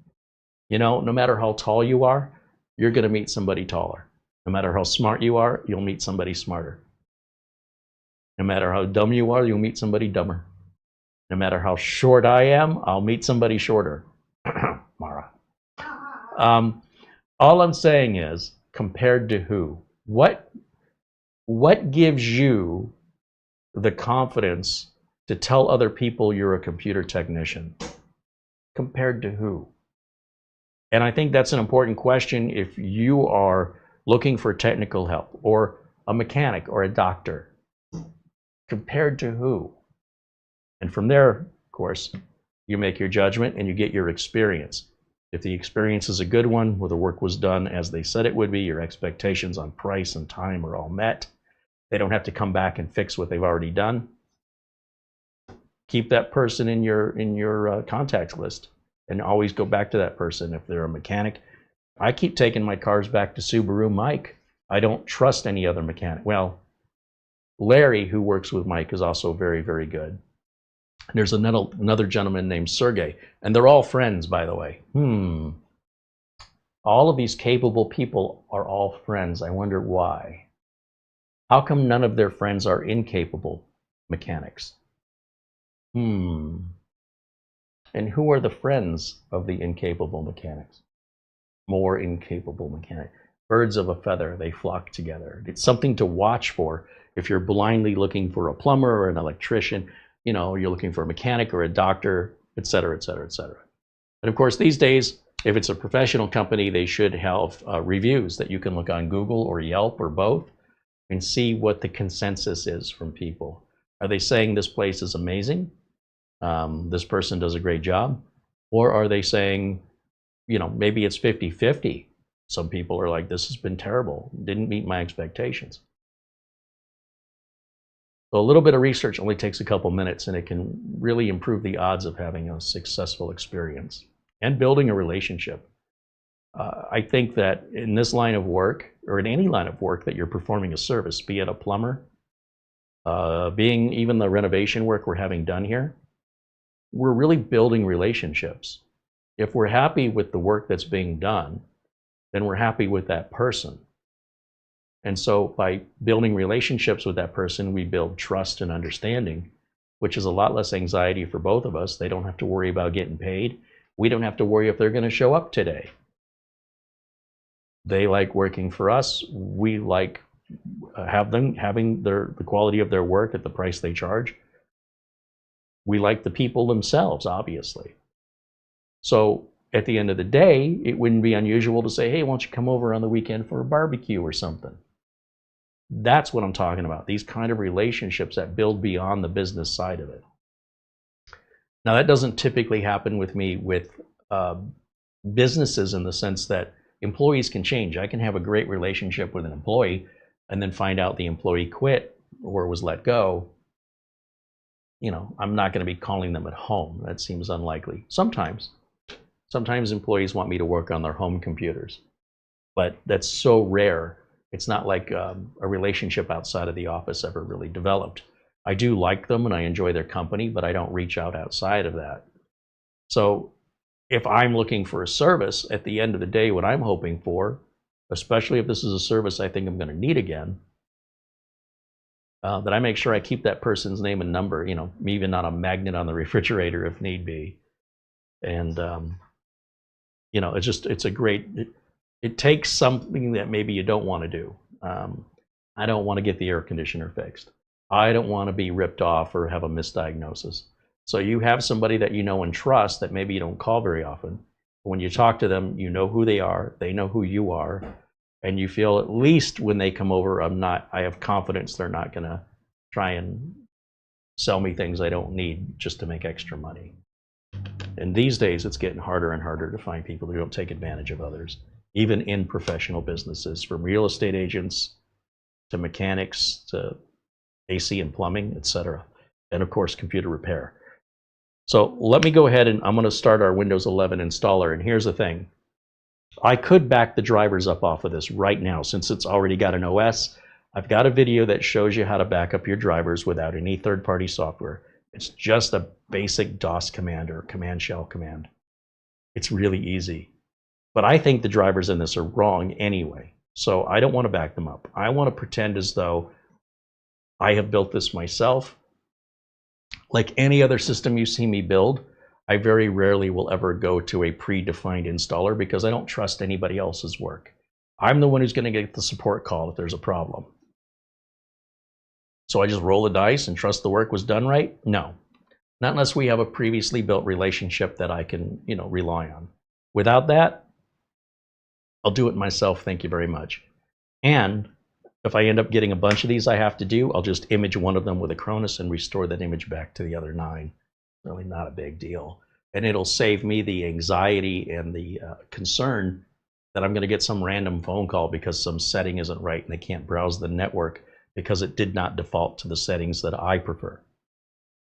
You know, no matter how tall you are, you're going to meet somebody taller. No matter how smart you are, you'll meet somebody smarter. No matter how dumb you are, you'll meet somebody dumber. No matter how short I am, I'll meet somebody shorter. Mara. All I'm saying is, compared to who? What gives you the confidence to tell other people you're a computer technician? Compared to who? And I think that's an important question if you are looking for technical help, or a mechanic or a doctor. Compared to who? And from there, of course, you make your judgment and you get your experience. If the experience is a good one, where the work was done as they said it would be, your expectations on price and time are all met, they don't have to come back and fix what they've already done, keep that person in your contacts list and always go back to that person. If they're a mechanic, I keep taking my cars back to Subaru Mike. I don't trust any other mechanic. Well, Larry, who works with Mike, is also very, very good. There's another gentleman named Sergey, and they're all friends, by the way. All of these capable people are all friends. I wonder why. How come none of their friends are incapable mechanics? And who are the friends of the incapable mechanics? More incapable mechanics. Birds of a feather, they flock together. It's something to watch for if you're blindly looking for a plumber or an electrician. You know, you're looking for a mechanic or a doctor, et cetera, et cetera, et cetera. And of course, these days, if it's a professional company, they should have reviews that you can look on Google or Yelp or both and see what the consensus is from people. Are they saying this place is amazing? This person does a great job? Or are they saying, you know, maybe it's 50-50. Some people are like, this has been terrible, didn't meet my expectations. So a little bit of research only takes a couple minutes, and it can really improve the odds of having a successful experience and building a relationship. I think that in this line of work, or in any line of work that you're performing a service, be it a plumber, being even the renovation work we're having done here, we're really building relationships. If we're happy with the work that's being done, then we're happy with that person. And so by building relationships with that person, we build trust and understanding, which is a lot less anxiety for both of us. They don't have to worry about getting paid. We don't have to worry if they're going to show up today. They like working for us. We like having the quality of their work at the price they charge. We like the people themselves, obviously. So at the end of the day, it wouldn't be unusual to say, hey, why don't you come over on the weekend for a barbecue or something? That's what I'm talking about, these kind of relationships that build beyond the business side of it. Now, that doesn't typically happen with me with businesses, in the sense that employees can change. I can have a great relationship with an employee and then find out the employee quit or was let go. You know, I'm not going to be calling them at home. That seems unlikely. Sometimes employees want me to work on their home computers, but that's so rare. It's not like a relationship outside of the office ever really developed. I do like them and I enjoy their company, but I don't reach out outside of that. So if I'm looking for a service, at the end of the day, what I'm hoping for, especially if this is a service I think I'm going to need again, that I make sure I keep that person's name and number, you know, even on a magnet on the refrigerator if need be. And, you know, it's a great, it takes something that maybe you don't want to do. I don't want to get the air conditioner fixed. I don't want to be ripped off or have a misdiagnosis. So you have somebody that you know and trust that maybe you don't call very often. When you talk to them, you know who they are, they know who you are, and you feel at least when they come over, I have confidence they're not going to try and sell me things I don't need just to make extra money. And these days, it's getting harder and harder to find people who don't take advantage of others, even in professional businesses, from real estate agents to mechanics to AC and plumbing, etc. And of course, computer repair. So let me go ahead and I'm going to start our Windows 11 installer. And here's the thing. I could back the drivers up off of this right now since it's already got an OS. I've got a video that shows you how to back up your drivers without any third-party software. It's just a basic DOS command or command shell command. It's really easy. But I think the drivers in this are wrong anyway. So I don't want to back them up. I want to pretend as though I have built this myself. Like any other system you see me build, I very rarely will ever go to a predefined installer because I don't trust anybody else's work. I'm the one who's going to get the support call if there's a problem. So I just roll the dice and trust the work was done right? No, not unless we have a previously built relationship that I can, rely on. Without that, I'll do it myself, thank you very much. And if I end up getting a bunch of these I have to do, I'll just image one of them with Acronis and restore that image back to the other 9. Really not a big deal. And it'll save me the anxiety and the concern that I'm going to get some random phone call because some setting isn't right and they can't browse the network because it did not default to the settings that I prefer.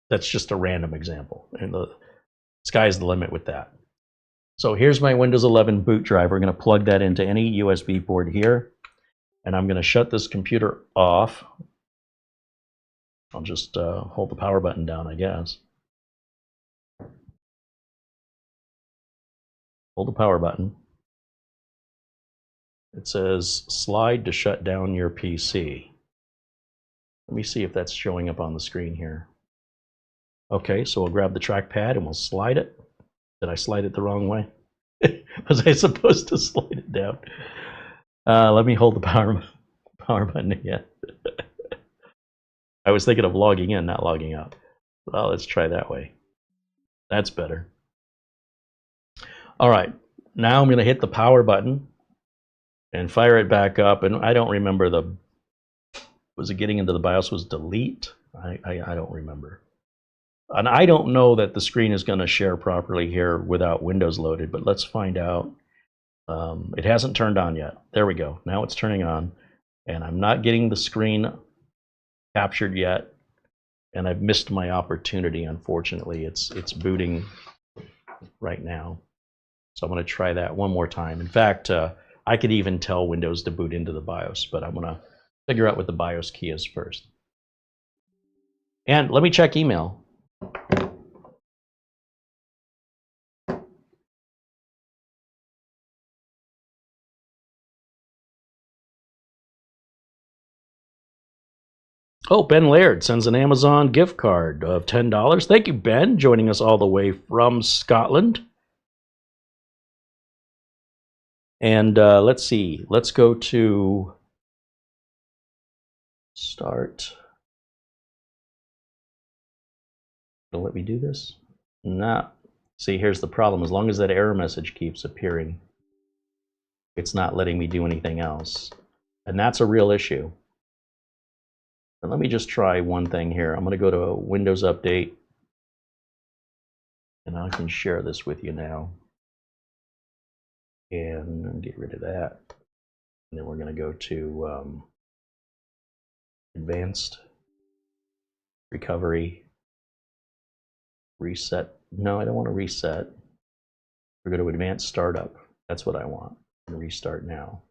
That's just a random example. And the sky's the limit with that. So here's my Windows 11 boot driver. I'm going to plug that into any USB port here. And I'm going to shut this computer off. I'll just hold the power button down, I guess. Hold the power button. It says slide to shut down your PC. Let me see if that's showing up on the screen here. Okay, so we'll grab the trackpad and we'll slide it. Did I slide it the wrong way? Was I supposed to slide it down? Let me hold the power button again. I was thinking of logging in, not logging out. Well, let's try that way. That's better. All right, now I'm going to hit the power button and fire it back up. And I don't remember was it getting into the BIOS was delete? I don't remember. And I don't know that the screen is going to share properly here without Windows loaded, but let's find out. It hasn't turned on yet. There we go. Now it's turning on. And I'm not getting the screen captured yet. And I've missed my opportunity, unfortunately. It's booting right now. So I'm going to try that one more time. In fact, I could even tell Windows to boot into the BIOS, but I'm going to figure out what the BIOS key is first. And let me check email. Oh, Ben Laird sends an Amazon gift card of $10. Thank you, Ben, joining us all the way from Scotland. And let's see. Let's go to start. Don't let me do this. Nah. See, here's the problem. As long as that error message keeps appearing, it's not letting me do anything else. And that's a real issue. And let me just try one thing here. I'm going to go to Windows Update. And I can share this with you now. And get rid of that. And then we're going to go to Advanced Recovery. Reset. No, I don't want to reset. We're going to Advanced Startup. That's what I want. And restart now.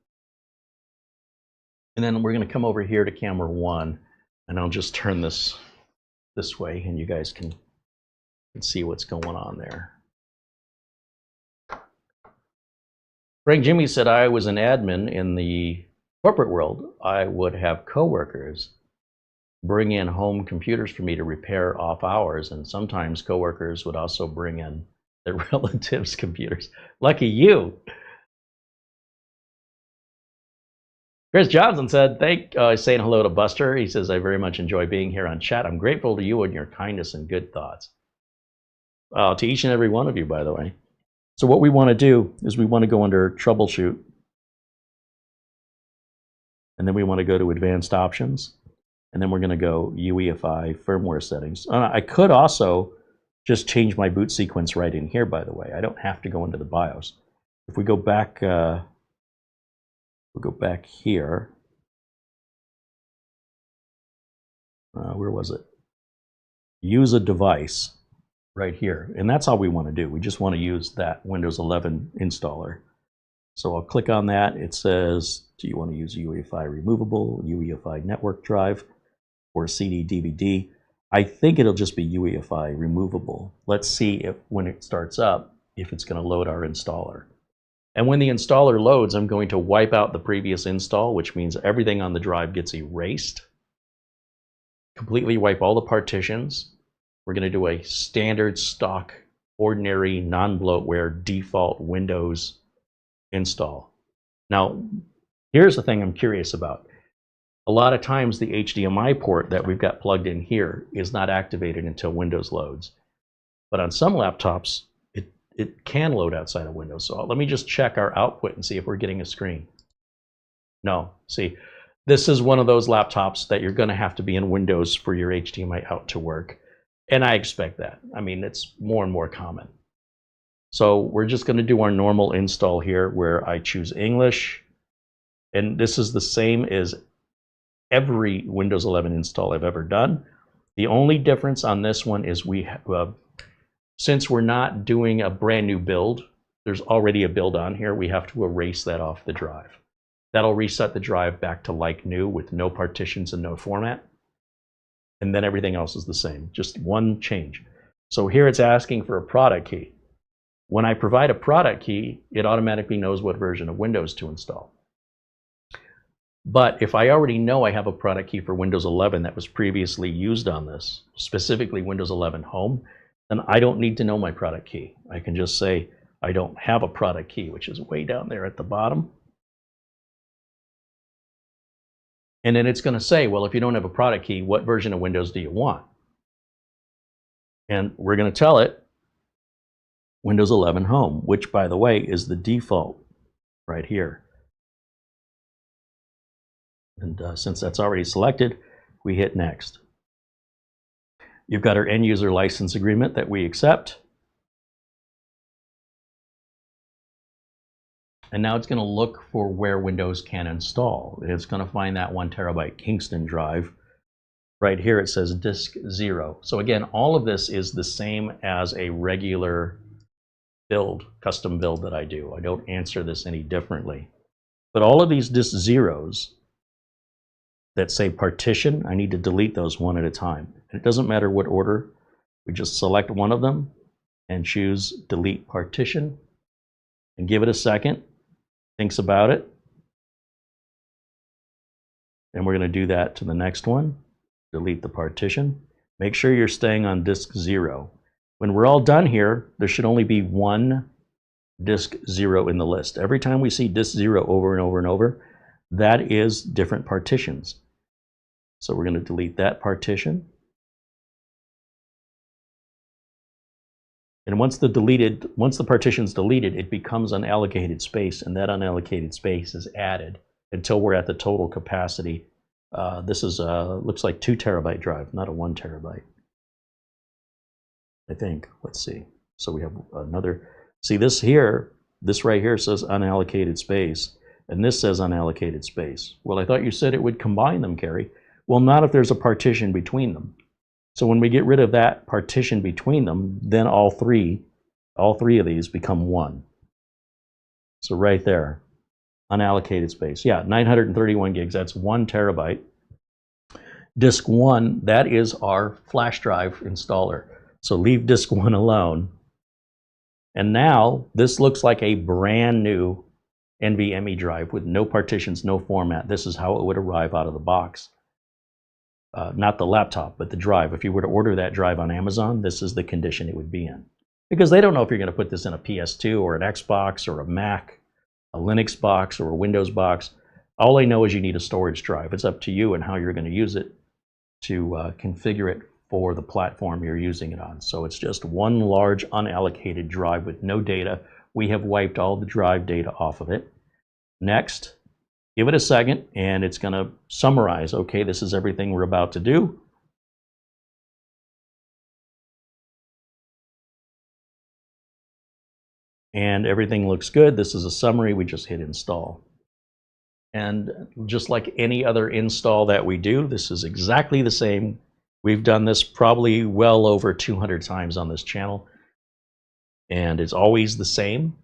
And then we're going to come over here to camera 1. And I'll just turn this way, and you guys can see what's going on there. Frank Jimmy said, I was an admin in the corporate world. I would have coworkers bring in home computers for me to repair off hours, and sometimes coworkers would also bring in their relatives' computers. Lucky you. Chris Johnson said, saying hello to Buster. He says, I very much enjoy being here on chat. I'm grateful to you and your kindness and good thoughts. To each and every one of you, by the way. So what we want to do is we want to go under Troubleshoot. And then we want to go to Advanced Options. And then we're going to go UEFI Firmware Settings. I could also just change my boot sequence right in here, by the way. I don't have to go into the BIOS. If we go back... we'll go back here. Where was it? Use a device right here. And that's all we want to do. We just want to use that Windows 11 installer. So I'll click on that. It says, do you want to use UEFI removable, UEFI network drive, or CD DVD? I think it'll just be UEFI removable. Let's see if when it starts up, if it's going to load our installer. And when the installer loads, I'm going to wipe out the previous install, which means everything on the drive gets erased. Completely wipe all the partitions. We're going to do a standard stock, ordinary, non-bloatware, default Windows install. Now, here's the thing I'm curious about. A lot of times the HDMI port that we've got plugged in here is not activated until Windows loads. But on some laptops, it can load outside of Windows. So let me just check our output and see if we're getting a screen. No, see, this is one of those laptops that you're going to have to be in Windows for your HDMI out to work. And I expect that. I mean, it's more and more common. So we're just going to do our normal install here where I choose English. And this is the same as every Windows 11 install I've ever done. The only difference on this one is we have, since we're not doing a brand new build, there's already a build on here, we have to erase that off the drive. That'll reset the drive back to like new with no partitions and no format. And then everything else is the same, just one change. So here it's asking for a product key. When I provide a product key, it automatically knows what version of Windows to install. But if I already know I have a product key for Windows 11 that was previously used on this, specifically Windows 11 Home, then I don't need to know my product key. I can just say I don't have a product key, which is way down there at the bottom. And then it's going to say, well, if you don't have a product key, what version of Windows do you want? And we're going to tell it Windows 11 Home, which, by the way, is the default right here. And since that's already selected, we hit Next. You've got our end user license agreement that we accept. And now it's going to look for where Windows can install. It's going to find that 1 terabyte Kingston drive. Right here it says disk 0. So again, all of this is the same as a regular build, custom build that I do. I don't answer this any differently. But all of these disk zeros that say partition, I need to delete those one at a time. And it doesn't matter what order. We just select one of them and choose delete partition and give it a second. Thinks about it. And we're going to do that to the next one. Delete the partition. Make sure you're staying on disk 0. When we're all done here, there should only be one disk 0 in the list. Every time we see disk 0 over and over and over, that is different partitions. So we're going to delete that partition. And once the partition's deleted, it becomes unallocated space, and that unallocated space is added until we're at the total capacity. This is looks like 2 terabyte drive, not a 1 terabyte. I think. Let's see. So we have another. See this here. This right here says unallocated space, and this says unallocated space. Well, I thought you said it would combine them, Carey. Well, not if there's a partition between them. So when we get rid of that partition between them, then all three of these become one. So right there, unallocated space. Yeah, 931 gigs, that's 1 terabyte. Disk 1, that is our flash drive installer. So leave disk 1 alone. And now this looks like a brand new NVMe drive with no partitions, no format. This is how it would arrive out of the box. Not the laptop, but the drive. If you were to order that drive on Amazon, this is the condition it would be in. Because they don't know if you're going to put this in a PS2 or an Xbox or a Mac, a Linux box or a Windows box. All they know is you need a storage drive. It's up to you and how you're going to use it to configure it for the platform you're using it on. So it's just one large unallocated drive with no data. We have wiped all the drive data off of it. Next. Give it a second, and it's going to summarize. Okay, this is everything we're about to do. And everything looks good. This is a summary. We just hit install. And just like any other install that we do, this is exactly the same. We've done this probably well over 200 times on this channel. And it's always the same.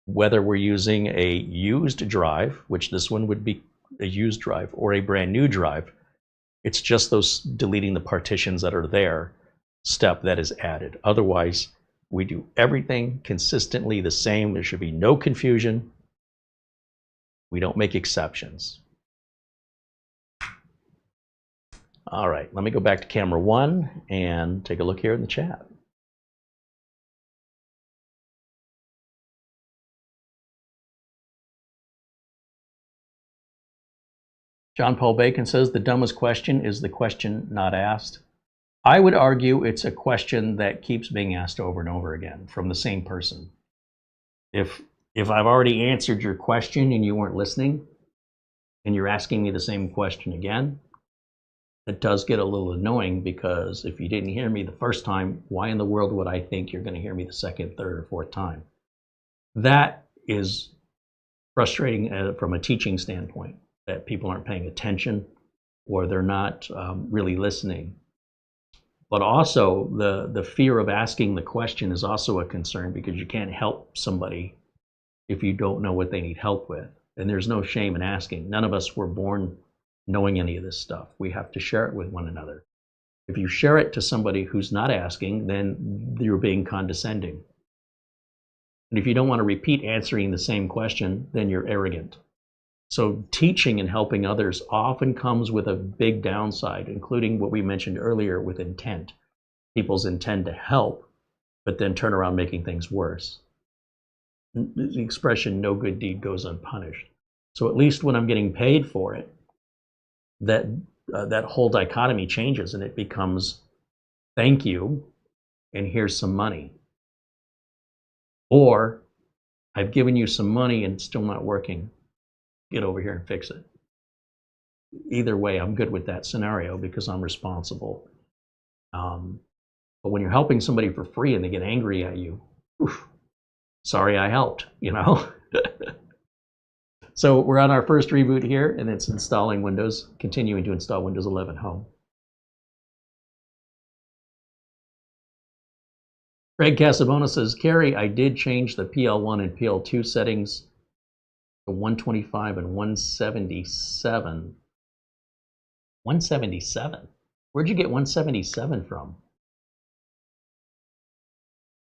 whether we're using a used drive, which this one would be a used drive, or a brand new drive. It's just those deleting the partitions that are there step that is added. Otherwise, we do everything consistently the same. There should be no confusion. We don't make exceptions. All right, let me go back to camera one and take a look here in the chat. John Paul Bacon says the dumbest question is the question not asked. I would argue it's a question that keeps being asked over and over again from the same person. If I've already answered your question and you weren't listening, and you're asking me the same question again, it does get a little annoying, because if you didn't hear me the first time, why in the world would I think you're going to hear me the second, third, or fourth time? That is frustrating from a teaching standpoint, that people aren't paying attention or they're not really listening. But also the fear of asking the question is also a concern, because you can't help somebody if you don't know what they need help with. And there's no shame in asking. None of us were born knowing any of this stuff. We have to share it with one another. If you share it to somebody who's not asking, then you're being condescending. And if you don't want to repeat answering the same question, then you're arrogant. So teaching and helping others often comes with a big downside, including what we mentioned earlier with intent. People's intend to help, but then turn around making things worse. The expression, no good deed goes unpunished. So at least when I'm getting paid for it, that whole dichotomy changes, and it becomes, thank you, and here's some money. Or, I've given you some money and it's still not working. Get over here and fix it. Either way, I'm good with that scenario because I'm responsible. But when you're helping somebody for free and they get angry at you, oof, sorry I helped, you know? So we're on our first reboot here, and it's installing Windows, continuing to install Windows 11 Home. Greg Casabona says, Carey, I did change the PL1 and PL2 settings to 125 and 177. 177? Where'd you get 177 from?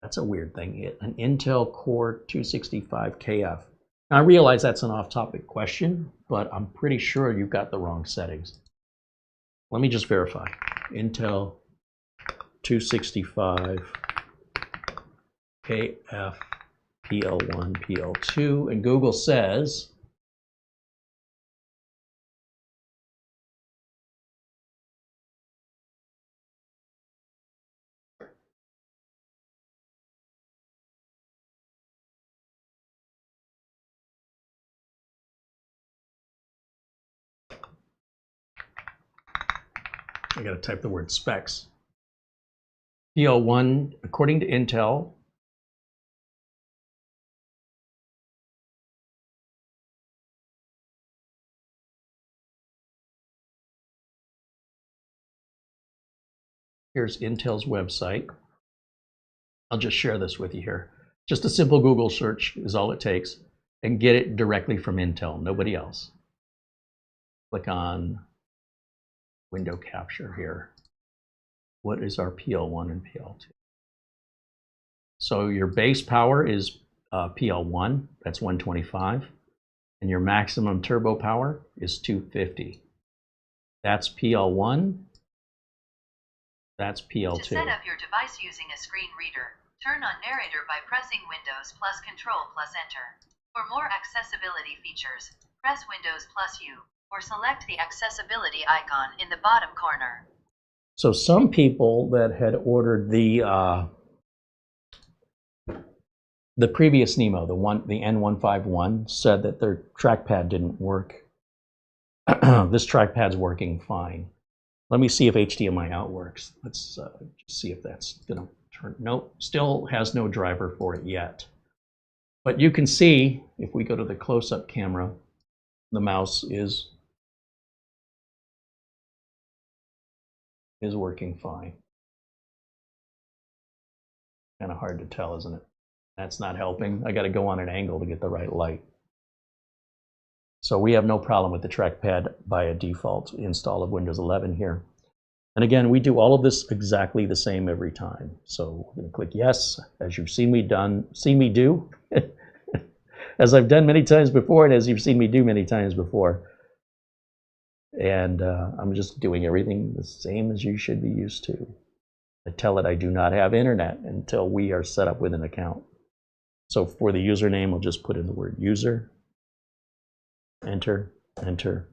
That's a weird thing. An Intel Core 265KF. Now, I realize that's an off-topic question, but I'm pretty sure you've got the wrong settings. Let me just verify. Intel 265 KF PL1 PL2, and Google says I got to type the word specs. PL1, according to Intel, here's Intel's website. I'll just share this with you here. Just a simple Google search is all it takes, and get it directly from Intel, nobody else. Click on window capture here. What is our PL1 and PL2? So your base power is PL1, that's 125, and your maximum turbo power is 250. That's PL1, that's PL2. To set up your device using a screen reader, turn on narrator by pressing Windows plus Control plus Enter. For more accessibility features, press Windows plus U, or select the accessibility icon in the bottom corner. So some people that had ordered the previous Nimo, the N151, said that their trackpad didn't work. This trackpad's working fine. Let me see if HDMI out works. Let's just see if that's gonna turn. Nope, still has no driver for it yet. But you can see, if we go to the close-up camera, the mouse is working fine. Kind of hard to tell, isn't it? That's not helping. I got to go on an angle to get the right light. So we have no problem with the trackpad by a default install of Windows 11 here. And again, we do all of this exactly the same every time. So I'm going to click yes, as you've seen me do, as I've done many times before, and as you've seen me do many times before. And I'm just doing everything the same as you should be used to. I tell it I do not have internet until we are set up with an account. So for the username, I'll just put in the word user, enter, enter.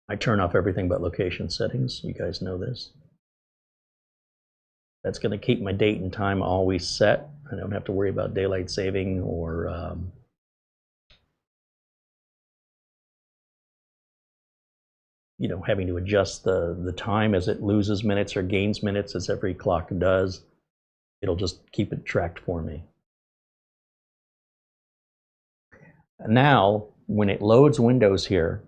I turn off everything but location settings. You guys know this. That's going to keep my date and time always set. I don't have to worry about daylight saving or having to adjust the time as it loses minutes or gains minutes, as every clock does. It'll just keep it tracked for me. Now, when it loads Windows here,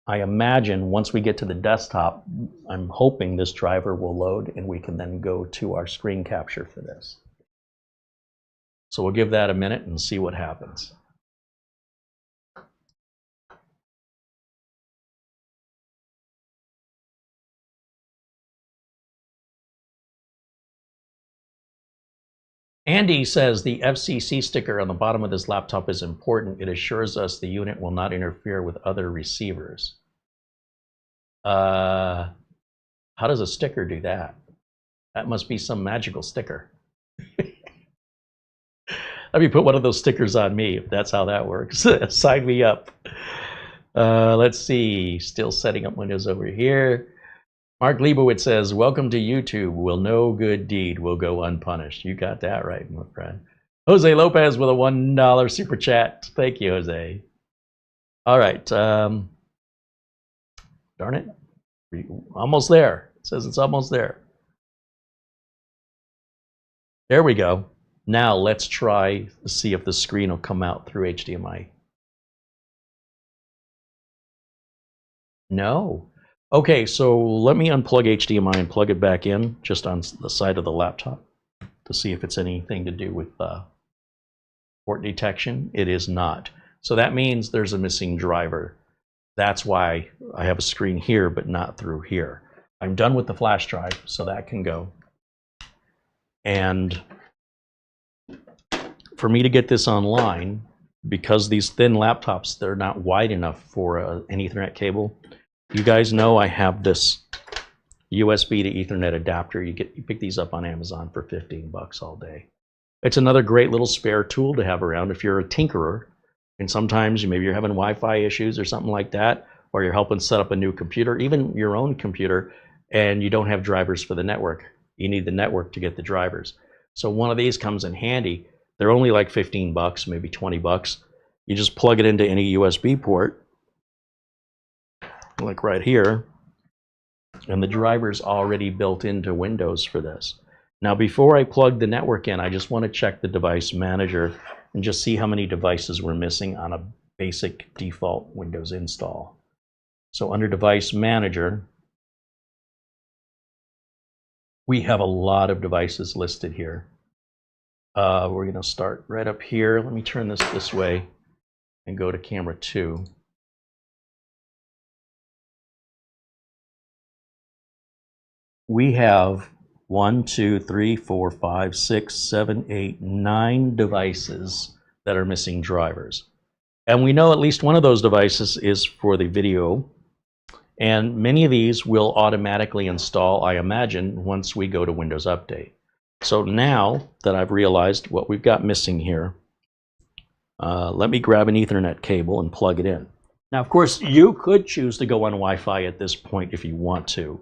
I imagine once we get to the desktop, I'm hoping this driver will load and we can then go to our screen capture for this. So we'll give that a minute and see what happens. Andy says the FCC sticker on the bottom of this laptop is important. It assures us the unit will not interfere with other receivers. How does a sticker do that? That must be some magical sticker. Let me put one of those stickers on me if that's how that works. Sign me up. Let's see. Still setting up Windows over here. Mark Leibowitz says, welcome to YouTube. Will no good deed will go unpunished. You got that right, my friend. Jose Lopez with a $1 super chat. Thank you, Jose. All right. Darn it. Almost there. It says it's almost there. There we go. Now let's try to see if the screen will come out through HDMI. No. Okay, so let me unplug HDMI and plug it back in just on the side of the laptop to see if it's anything to do with port detection. It is not. So that means there's a missing driver. That's why I have a screen here, but not through here. I'm done with the flash drive, so that can go. And for me to get this online, because these thin laptops, they're not wide enough for an Ethernet cable. You guys know I have this USB to Ethernet adapter. You pick these up on Amazon for 15 bucks all day. It's another great little spare tool to have around if you're a tinkerer, and sometimes maybe you're having Wi-Fi issues or something like that, or you're helping set up a new computer, even your own computer, and you don't have drivers for the network. You need the network to get the drivers. So one of these comes in handy. They're only like 15 bucks, maybe 20 bucks. You just plug it into any USB port, like right here, and the driver's already built into Windows for this. Now, before I plug the network in, I just want to check the device manager and just see how many devices we're missing on a basic default Windows install. So under device manager, we have a lot of devices listed here. We're going to start right up here. Let me turn this way and go to camera 2. We have 1, 2, 3, 4, 5, 6, 7, 8, 9 devices that are missing drivers. And we know at least one of those devices is for the video. And many of these will automatically install, I imagine, once we go to Windows Update. So now that I've realized what we've got missing here, let me grab an Ethernet cable and plug it in. Now, of course, you could choose to go on Wi-Fi at this point if you want to.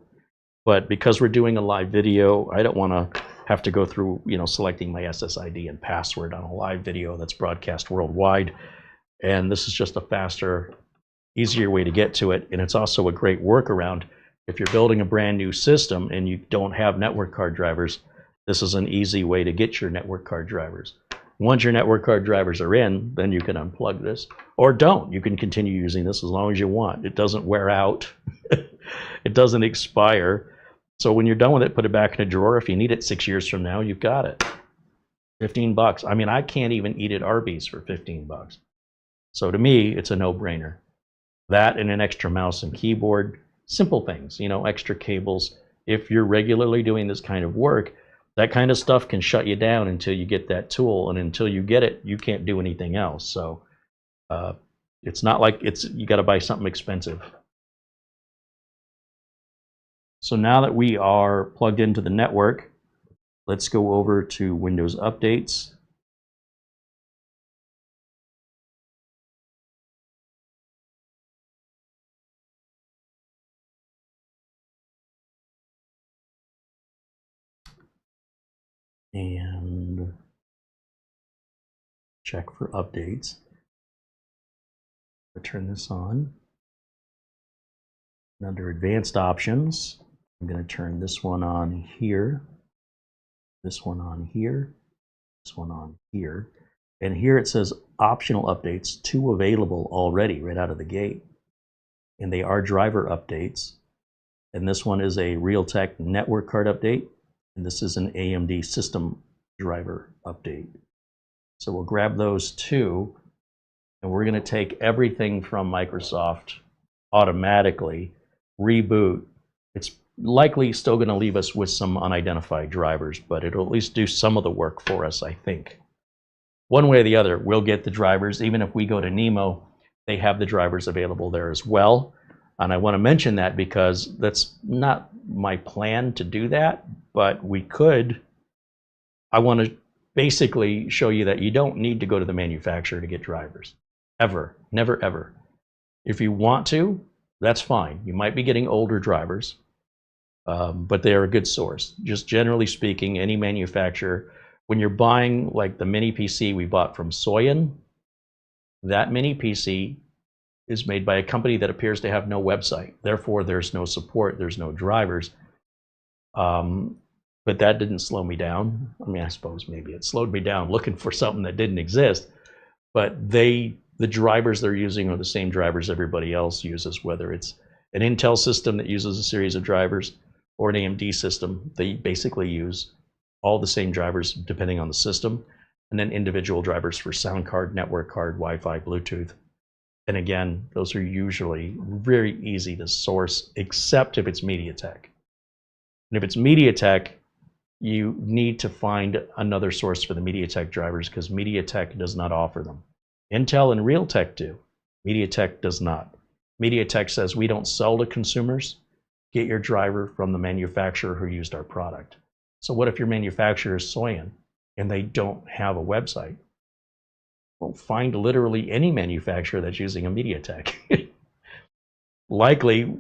But because we're doing a live video, I don't want to have to go through, selecting my SSID and password on a live video that's broadcast worldwide. And this is just a faster, easier way to get to it. And it's also a great workaround. If you're building a brand new system and you don't have network card drivers, this is an easy way to get your network card drivers. Once your network card drivers are in, then you can unplug this. Or don't. You can continue using this as long as you want. It doesn't wear out. It doesn't expire. So when you're done with it, put it back in a drawer. If you need it 6 years from now, you've got it. 15 bucks. I mean, I can't even eat at Arby's for 15 bucks. So to me, it's a no-brainer. That and an extra mouse and keyboard, simple things, you know, extra cables. If you're regularly doing this kind of work, that kind of stuff can shut you down until you get that tool, and until you get it, you can't do anything else. So it's not like you got to buy something expensive. So now that we are plugged into the network, let's go over to Windows Updates. And check for updates. I'll turn this on. And under Advanced Options, I'm going to turn this one on here, this one on here, this one on here. And here it says optional updates, 2 available already right out of the gate. And they are driver updates. And this one is a Realtek network card update. And this is an AMD system driver update. So we'll grab those 2, and we're going to take everything from Microsoft automatically, reboot. It's likely still going to leave us with some unidentified drivers, but it'll at least do some of the work for us, I think. One way or the other, we'll get the drivers. Even if we go to Nimo, they have the drivers available there as well. And I want to mention that because that's not my plan to do that, but we could. I want to basically show you that you don't need to go to the manufacturer to get drivers. Ever. Never, ever. If you want to, that's fine. You might be getting older drivers, but they're a good source. Just generally speaking, any manufacturer, when you're buying like the mini PC we bought from Soyan, that mini PC is made by a company that appears to have no website. Therefore, there's no support, there's no drivers. But that didn't slow me down. I mean, I suppose maybe it slowed me down looking for something that didn't exist. But the drivers they're using are the same drivers everybody else uses, whether it's an Intel system that uses a series of drivers or an AMD system. They basically use all the same drivers depending on the system, and then individual drivers for sound card, network card, Wi-Fi, Bluetooth. And again, those are usually very easy to source, except if it's MediaTek. And if it's MediaTek, you need to find another source for the MediaTek drivers because MediaTek does not offer them. Intel and Realtek do. MediaTek does not. MediaTek says we don't sell to consumers. Get your driver from the manufacturer who used our product. So what if your manufacturer is Soyan and they don't have a website? Well, find literally any manufacturer that's using a MediaTek. Likely,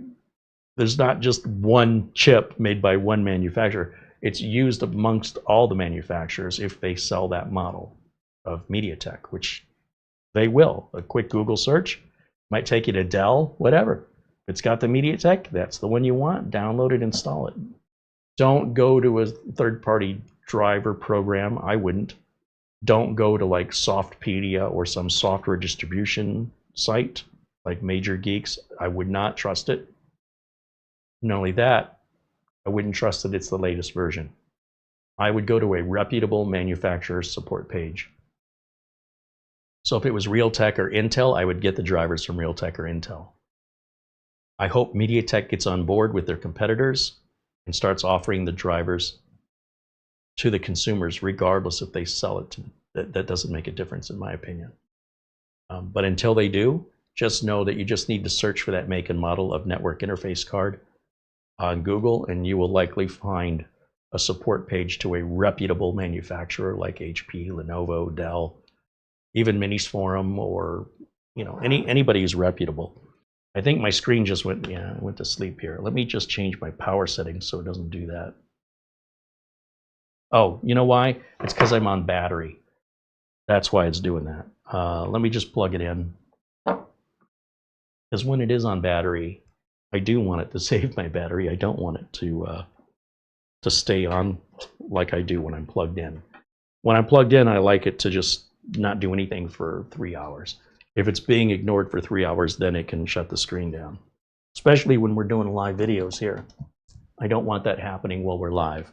there's not just one chip made by one manufacturer. It's used amongst all the manufacturers if they sell that model of MediaTek, which they will. A quick Google search might take you to Dell, whatever. If it's got the MediaTek, that's the one you want. Download it, install it. Don't go to a third-party driver program. I wouldn't. Don't go to like Softpedia or some software distribution site like Major Geeks. I would not trust it. Not only that, I wouldn't trust that it's the latest version. I would go to a reputable manufacturer's support page. So if it was Realtek or Intel, I would get the drivers from Realtek or Intel. I hope MediaTek gets on board with their competitors and starts offering the drivers to the consumers, regardless if they sell it to them. That doesn't make a difference in my opinion. But until they do, just know that you just need to search for that make and model of network interface card on Google, and you will likely find a support page to a reputable manufacturer like HP, Lenovo, Dell, even Minis Forum, or anybody who's reputable. I think my screen just went to sleep here. Let me just change my power settings so it doesn't do that. Oh, you know why? It's because I'm on battery. That's why it's doing that. Let me just plug it in. Because when it is on battery, I do want it to save my battery. I don't want it to stay on like I do when I'm plugged in. When I'm plugged in, I like it to just not do anything for 3 hours. If it's being ignored for 3 hours, then it can shut the screen down. Especially when we're doing live videos here. I don't want that happening while we're live.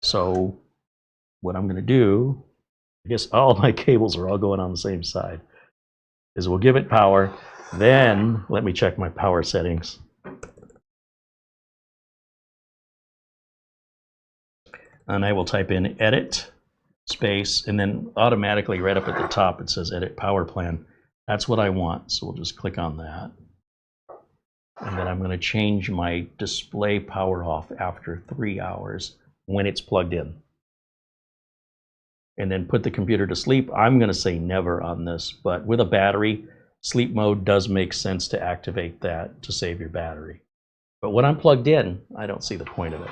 So what I'm going to do, I guess all my cables are all going on the same side, is we'll give it power. Then let me check my power settings. And I will type in edit space, and then automatically right up at the top it says edit power plan. That's what I want, so we'll just click on that. And then I'm going to change my display power off after 3 hours when it's plugged in. And then put the computer to sleep. I'm going to say never on this, but with a battery, sleep mode does make sense to activate that to save your battery. But when I'm plugged in, I don't see the point of it.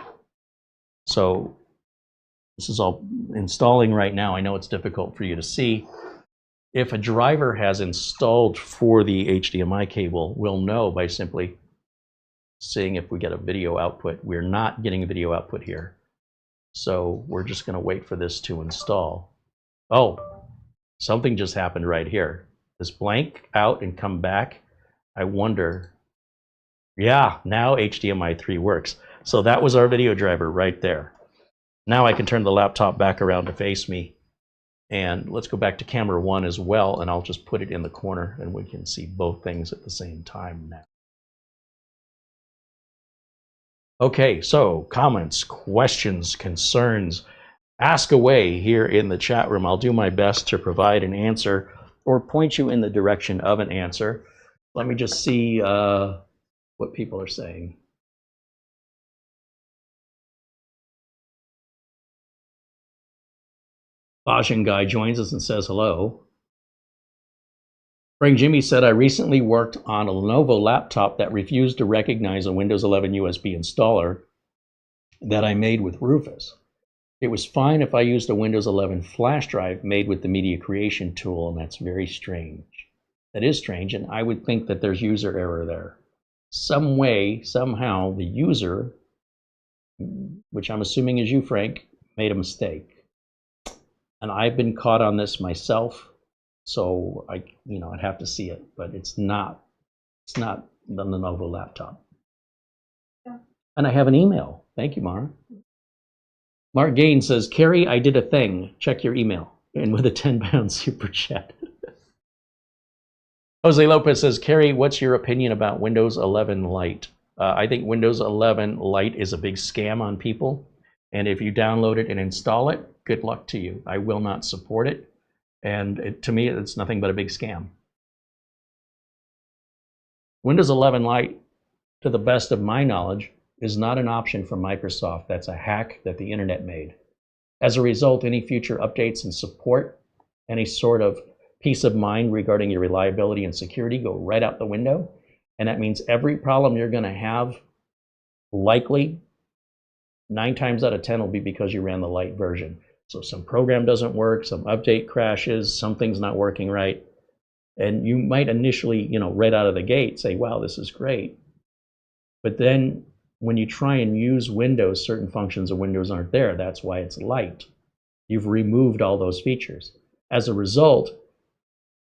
So this is all installing right now. I know it's difficult for you to see. If a driver has installed for the HDMI cable, we'll know by simply seeing if we get a video output. We're not getting a video output here. So we're just going to wait for this to install. Oh, something just happened right here. This blank out and come back. I wonder, yeah, now HDMI 3 works. So that was our video driver right there. Now I can turn the laptop back around to face me. And let's go back to camera 1 as well, and I'll just put it in the corner and we can see both things at the same time now. Okay, so comments, questions, concerns, ask away here in the chat room. I'll do my best to provide an answer or point you in the direction of an answer. Let me just see what people are saying. Bajin Guy joins us and says hello. Frank Jimmy said, I recently worked on a Lenovo laptop that refused to recognize a Windows 11 USB installer that I made with Rufus. It was fine if I used a Windows 11 flash drive made with the media creation tool, and that's very strange. That is strange, and I would think that there's user error there. Some way, somehow, the user, which I'm assuming is you, Frank, made a mistake. And I've been caught on this myself. So I'd have to see it, but it's not the Lenovo laptop. Yeah. And I have an email. Thank you, Mara. Mark Gaines says, Carey, I did a thing. Check your email. And with a 10-pound super chat. Jose Lopez says, Carey, what's your opinion about Windows 11 Lite? I think Windows 11 Lite is a big scam on people. And if you download it and install it, good luck to you. I will not support it. And to me, it's nothing but a big scam. Windows 11 Lite, to the best of my knowledge, is not an option from Microsoft. That's a hack that the internet made. As a result, any future updates and support, any sort of peace of mind regarding your reliability and security go right out the window. And that means every problem you're going to have, likely 9 times out of 10 will be because you ran the Lite version. So some program doesn't work, some update crashes, something's not working right. And you might initially, right out of the gate say, wow, this is great. But then when you try and use Windows, certain functions of Windows aren't there. That's why it's Lite. You've removed all those features. As a result,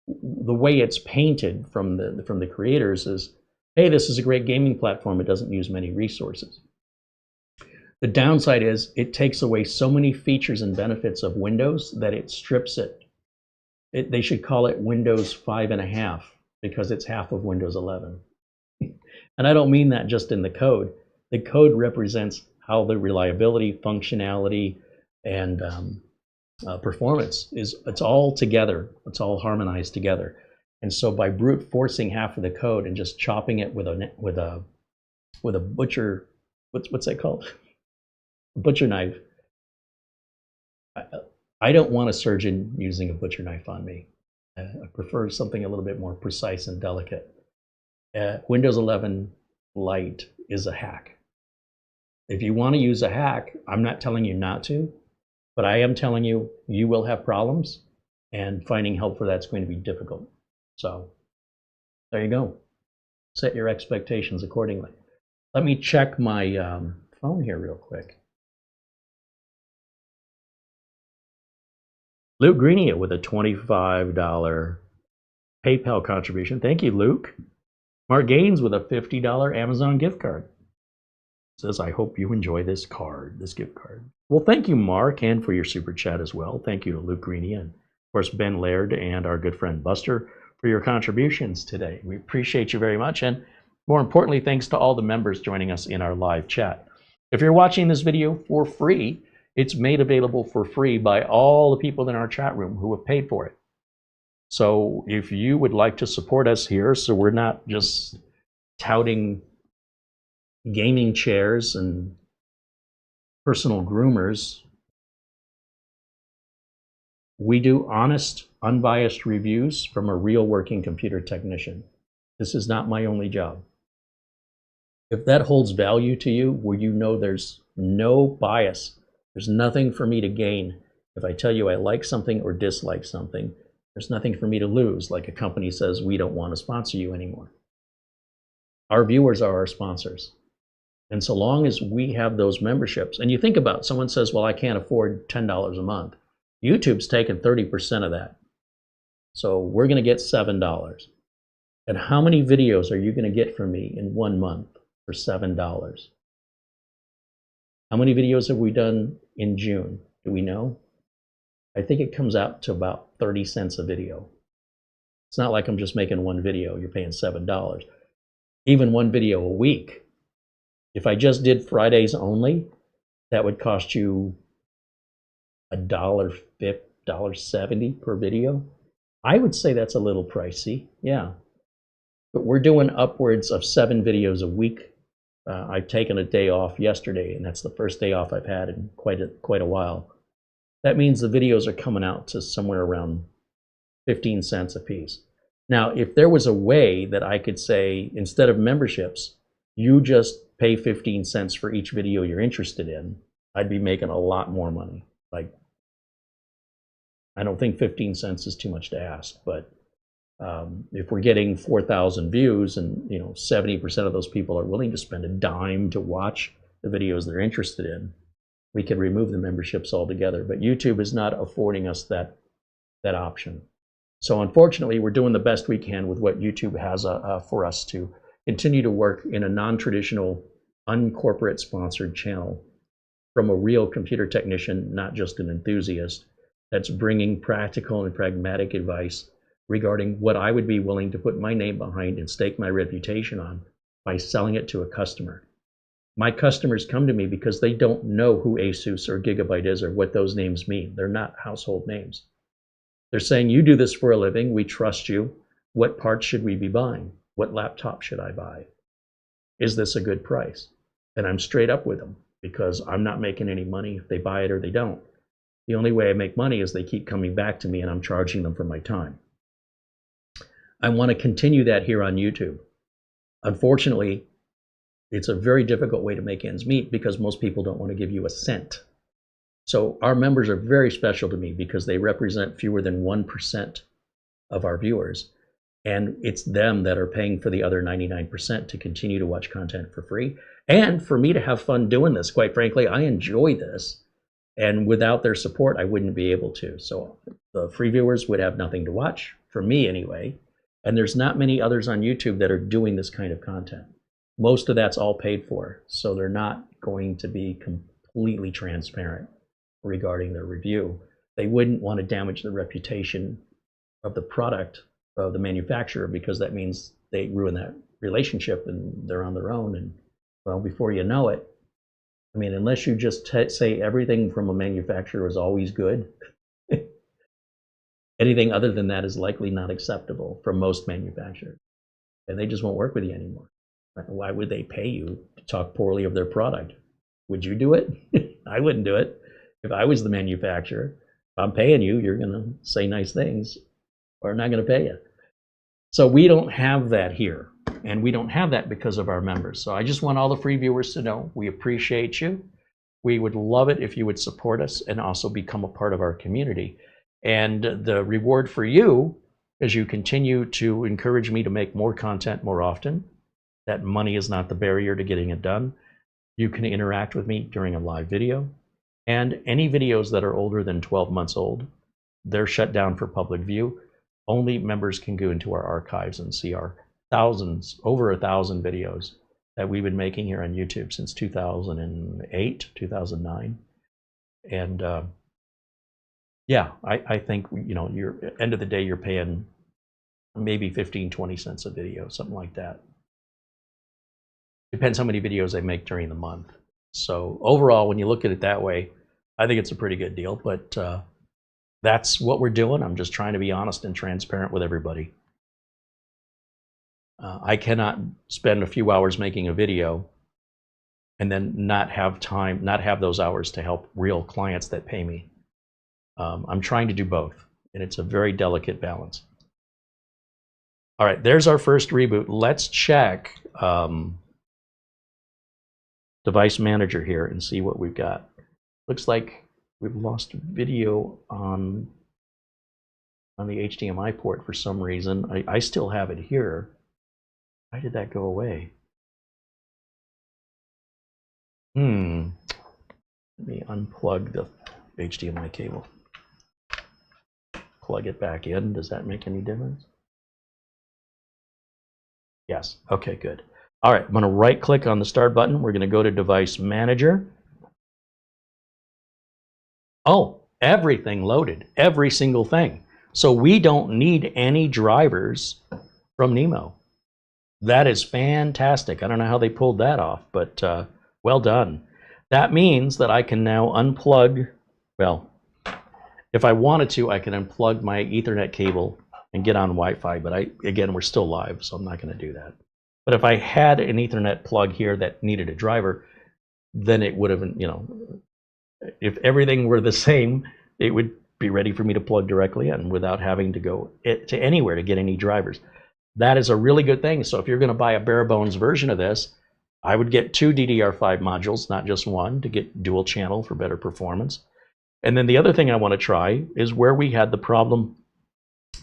the way it's painted from the creators is, hey, this is a great gaming platform. It doesn't use many resources. The downside is it takes away so many features and benefits of Windows that it strips it. They should call it Windows 5.5 because it's half of Windows 11. And I don't mean that just in the code. The code represents how the reliability, functionality, and performance is. It's all together. It's all harmonized together. And so by brute forcing half of the code and just chopping it with a butcher, what's that called? Butcher knife. I don't want a surgeon using a butcher knife on me. I prefer something a little bit more precise and delicate. Windows 11 Lite is a hack. If you want to use a hack, I'm not telling you not to, but I am telling you, you will have problems, and finding help for that's going to be difficult. So there you go. Set your expectations accordingly. Let me check my phone here real quick. Luke Greenia with a $25 PayPal contribution. Thank you, Luke. Mark Gaines with a $50 Amazon gift card. Says, I hope you enjoy this card, this gift card. Well, thank you, Mark, and for your super chat as well. Thank you to Luke Greeny and, of course, Ben Laird and our good friend Buster for your contributions today. We appreciate you very much. And more importantly, thanks to all the members joining us in our live chat. If you're watching this video for free, it's made available for free by all the people in our chat room who have paid for it. So if you would like to support us here, so we're not just touting gaming chairs and personal groomers, we do honest, unbiased reviews from a real working computer technician. This is not my only job. If that holds value to you, where you know there's no bias, there's nothing for me to gain. If I tell you I like something or dislike something, there's nothing for me to lose, like a company says we don't want to sponsor you anymore. Our viewers are our sponsors. And so long as we have those memberships, and you think about it, someone says, well, I can't afford $10 a month. YouTube's taken 30% of that. So we're going to get $7. And how many videos are you going to get from me in 1 month for $7? How many videos have we done in June? Do we know? I think it comes out to about 30 cents a video. It's not like I'm just making one video, you're paying $7. Even one video a week. If I just did Fridays only, that would cost you $1.50, $1.70 per video. I would say that's a little pricey, yeah. But we're doing upwards of 7 videos a week. I've taken a day off yesterday, and that's the first day off I've had in quite a while. That means the videos are coming out to somewhere around 15 cents a piece. Now, if there was a way that I could say, instead of memberships, you just pay 15 cents for each video you're interested in, I'd be making a lot more money. Like, I don't think 15 cents is too much to ask, but if we're getting 4,000 views and 70% of those people are willing to spend a dime to watch the videos they're interested in, we could remove the memberships altogether. But YouTube is not affording us that option. So unfortunately, we're doing the best we can with what YouTube has for us to continue to work in a non-traditional, uncorporate sponsored channel from a real computer technician, not just an enthusiast, that's bringing practical and pragmatic advice regarding what I would be willing to put my name behind and stake my reputation on by selling it to a customer. My customers come to me because they don't know who Asus or Gigabyte is or what those names mean. They're not household names. They're saying, you do this for a living, we trust you. What parts should we be buying? What laptop should I buy? Is this a good price? And I'm straight up with them because I'm not making any money if they buy it or they don't. The only way I make money is they keep coming back to me and I'm charging them for my time. I want to continue that here on YouTube. Unfortunately, it's a very difficult way to make ends meet because most people don't want to give you a cent. So our members are very special to me because they represent fewer than 1% of our viewers. And it's them that are paying for the other 99% to continue to watch content for free. And for me to have fun doing this, quite frankly, I enjoy this. And without their support, I wouldn't be able to. So the free viewers would have nothing to watch, for me anyway. And there's not many others on YouTube that are doing this kind of content. Most of that's all paid for. So they're not going to be completely transparent regarding their review. They wouldn't want to damage the reputation of the product of the manufacturer because that means they ruin that relationship and they're on their own. And well, before you know it, I mean, unless you just say everything from a manufacturer is always good, anything other than that is likely not acceptable from most manufacturers. And they just won't work with you anymore. Why would they pay you to talk poorly of their product? Would you do it? I wouldn't do it. If I was the manufacturer, if I'm paying you, you're going to say nice things or I'm not going to pay you. So we don't have that here. And we don't have that because of our members. So I just want all the free viewers to know we appreciate you. We would love it if you would support us and also become a part of our community. And the reward for you is you continue to encourage me to make more content more often. That money is not the barrier to getting it done. You can interact with me during a live video. And any videos that are older than 12 months old, they're shut down for public view. Only members can go into our archives and see our over 1,000 videos that we've been making here on YouTube since 2008, 2009. And yeah, I think, you know, you're end of the day, you're paying maybe 15, 20 cents a video, something like that. Depends how many videos I make during the month. So overall, when you look at it that way, I think it's a pretty good deal, but that's what we're doing. I'm just trying to be honest and transparent with everybody. I cannot spend a few hours making a video and then not have time, not have those hours to help real clients that pay me. I'm trying to do both, and it's a very delicate balance. All right, there's our first reboot. Let's check Device Manager here and see what we've got. Looks like we've lost video on the HDMI port for some reason. I still have it here. Why did that go away? Let me unplug the HDMI cable. Plug it back in. Does that make any difference? Yes. Okay, good. All right, I'm going to right-click on the Start button. We're going to go to Device Manager. Oh, everything loaded. Every single thing. So we don't need any drivers from Nimo. That is fantastic. I don't know how they pulled that off, but well done. That means that I can now unplug, well, if I wanted to, I can unplug my Ethernet cable and get on Wi-Fi, but again, we're still live, so I'm not going to do that. But if I had an Ethernet plug here that needed a driver, then it would have been, you know, if everything were the same, it would be ready for me to plug directly in without having to go to anywhere to get any drivers. That is a really good thing. So if you're going to buy a bare bones version of this, I would get 2 DDR5 modules, not just one, to get dual channel for better performance. And then the other thing I want to try is where we had the problem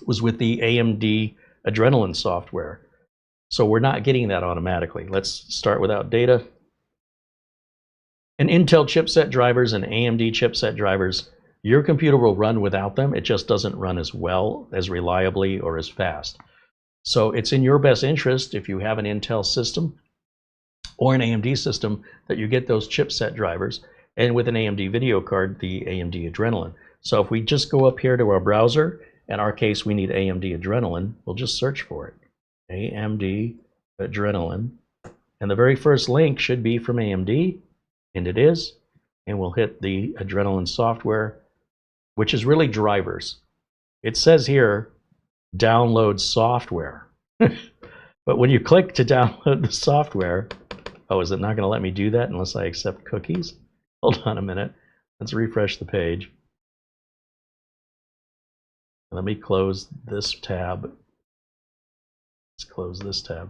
was with the AMD Adrenaline software. So we're not getting that automatically. Let's start without data. And Intel chipset drivers and AMD chipset drivers, your computer will run without them. It just doesn't run as well, as reliably, or as fast. So it's in your best interest, if you have an Intel system or an AMD system, that you get those chipset drivers, and with an AMD video card, the AMD Adrenaline. So if we just go up here to our browser, in our case we need AMD Adrenaline, we'll just search for it. AMD Adrenaline. And the very first link should be from AMD, and it is. And we'll hit the Adrenaline software, which is really drivers. It says here, download software. But when you click to download the software, oh, is it not going to let me do that unless I accept cookies? Hold on a minute. Let's refresh the page. Let me close this tab. Let's close this tab.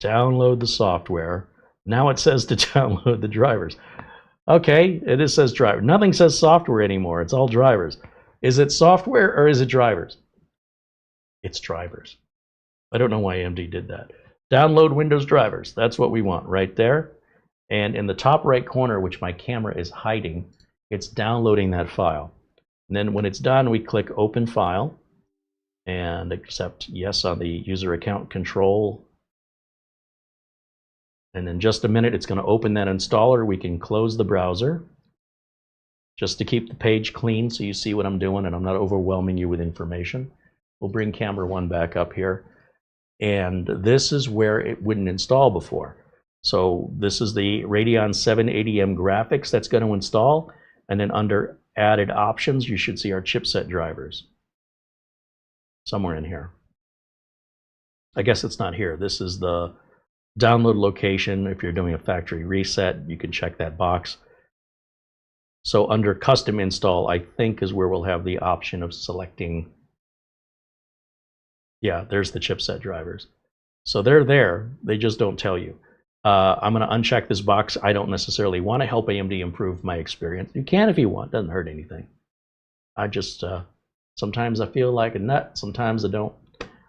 Download the software. Now it says to download the drivers. Okay, it just says driver. Nothing says software anymore. It's all drivers. Is it software or is it drivers? It's drivers. I don't know why AMD did that. Download Windows drivers. That's what we want right there. And in the top right corner, which my camera is hiding, it's downloading that file. And then when it's done, we click Open File and accept yes on the user account control. And in just a minute, it's going to open that installer. We can close the browser just to keep the page clean so you see what I'm doing and I'm not overwhelming you with information. We'll bring camera 1 back up here. And this is where it wouldn't install before. So this is the Radeon 780M graphics that's going to install. And then under added options, you should see our chipset drivers. Somewhere in here. I guess it's not here. This is the download location. If you're doing a factory reset, you can check that box. So under custom install, I think is where we'll have the option of selecting. Yeah, there's the chipset drivers. So they're there. They just don't tell you. I'm going to uncheck this box. I don't necessarily want to help AMD improve my experience. You can if you want. Doesn't hurt anything. I just, sometimes I feel like a nut. Sometimes I don't.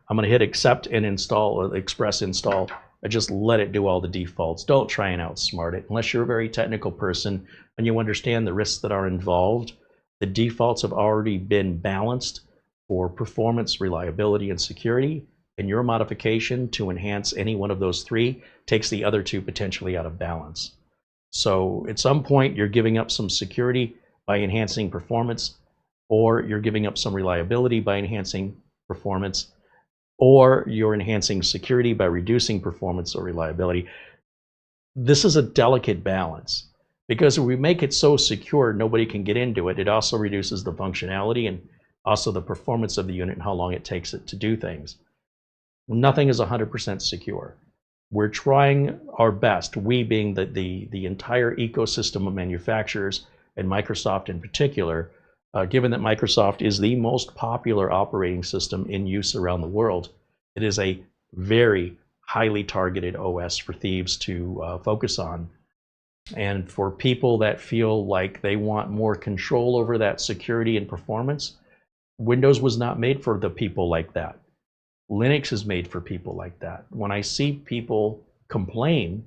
I'm going to hit accept and install, or express install. I just let it do all the defaults. Don't try and outsmart it. Unless you're a very technical person and you understand the risks that are involved, the defaults have already been balanced for performance, reliability, and security. and your modification to enhance any one of those three takes the other two potentially out of balance. So at some point, you're giving up some security by enhancing performance, or you're giving up some reliability by enhancing performance, or you're enhancing security by reducing performance or reliability. This is a delicate balance, because if we make it so secure nobody can get into it, it also reduces the functionality and also the performance of the unit and how long it takes it to do things. Nothing is 100% secure. We're trying our best, we being the entire ecosystem of manufacturers, and Microsoft in particular, given that Microsoft is the most popular operating system in use around the world. It is a very highly targeted OS for thieves to focus on. And for people that feel like they want more control over that security and performance, Windows was not made for the people like that. Linux is made for people like that. When I see people complain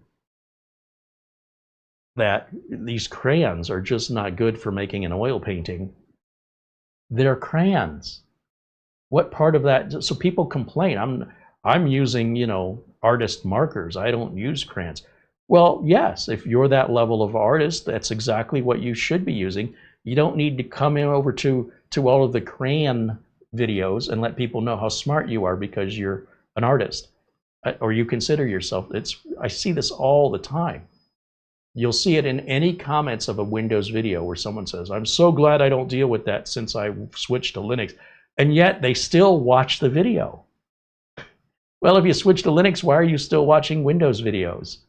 that these crayons are just not good for making an oil painting, they're crayons. What part of that? So people complain, I'm using, you know, artist markers. I don't use crayons. Well, yes, if you're that level of artist, that's exactly what you should be using. You don't need to come in over to all of the crayon videos and let people know how smart you are because you're an artist or you consider yourself. I see this all the time. You'll see it in any comments of a Windows video where someone says, I'm so glad I don't deal with that since I switched to Linux. And yet they still watch the video. Well, if you switch to Linux, why are you still watching Windows videos?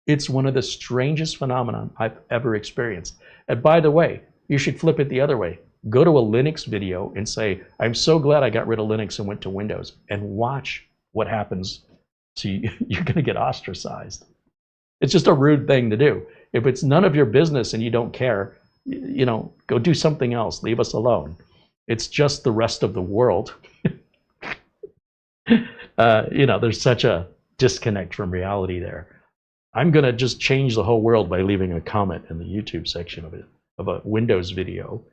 It's one of the strangest phenomena I've ever experienced. And by the way, you should flip it the other way. Go to a Linux video and say, I'm so glad I got rid of Linux and went to Windows, and watch what happens to you. You're going to get ostracized. It's just a rude thing to do. If it's none of your business and you don't care, you know, go do something else. Leave us alone. It's just the rest of the world. You know, there's such a disconnect from reality there. I'm going to just change the whole world by leaving a comment in the YouTube section of a Windows video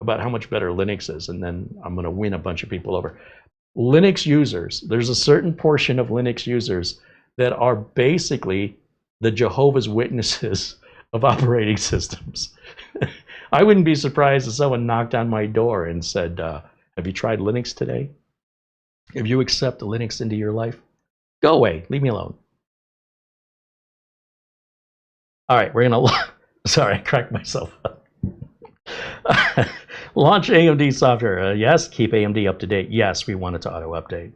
about how much better Linux is, and then I'm going to win a bunch of people over. Linux users, there's a certain portion of Linux users that are basically the Jehovah's Witnesses of operating systems. I wouldn't be surprised if someone knocked on my door and said, have you tried Linux today? If you accept Linux into your life, go away, leave me alone. All right, we're going to, sorry, I cracked myself up. Launch AMD software. Yes, keep AMD up to date. Yes, we want it to auto-update.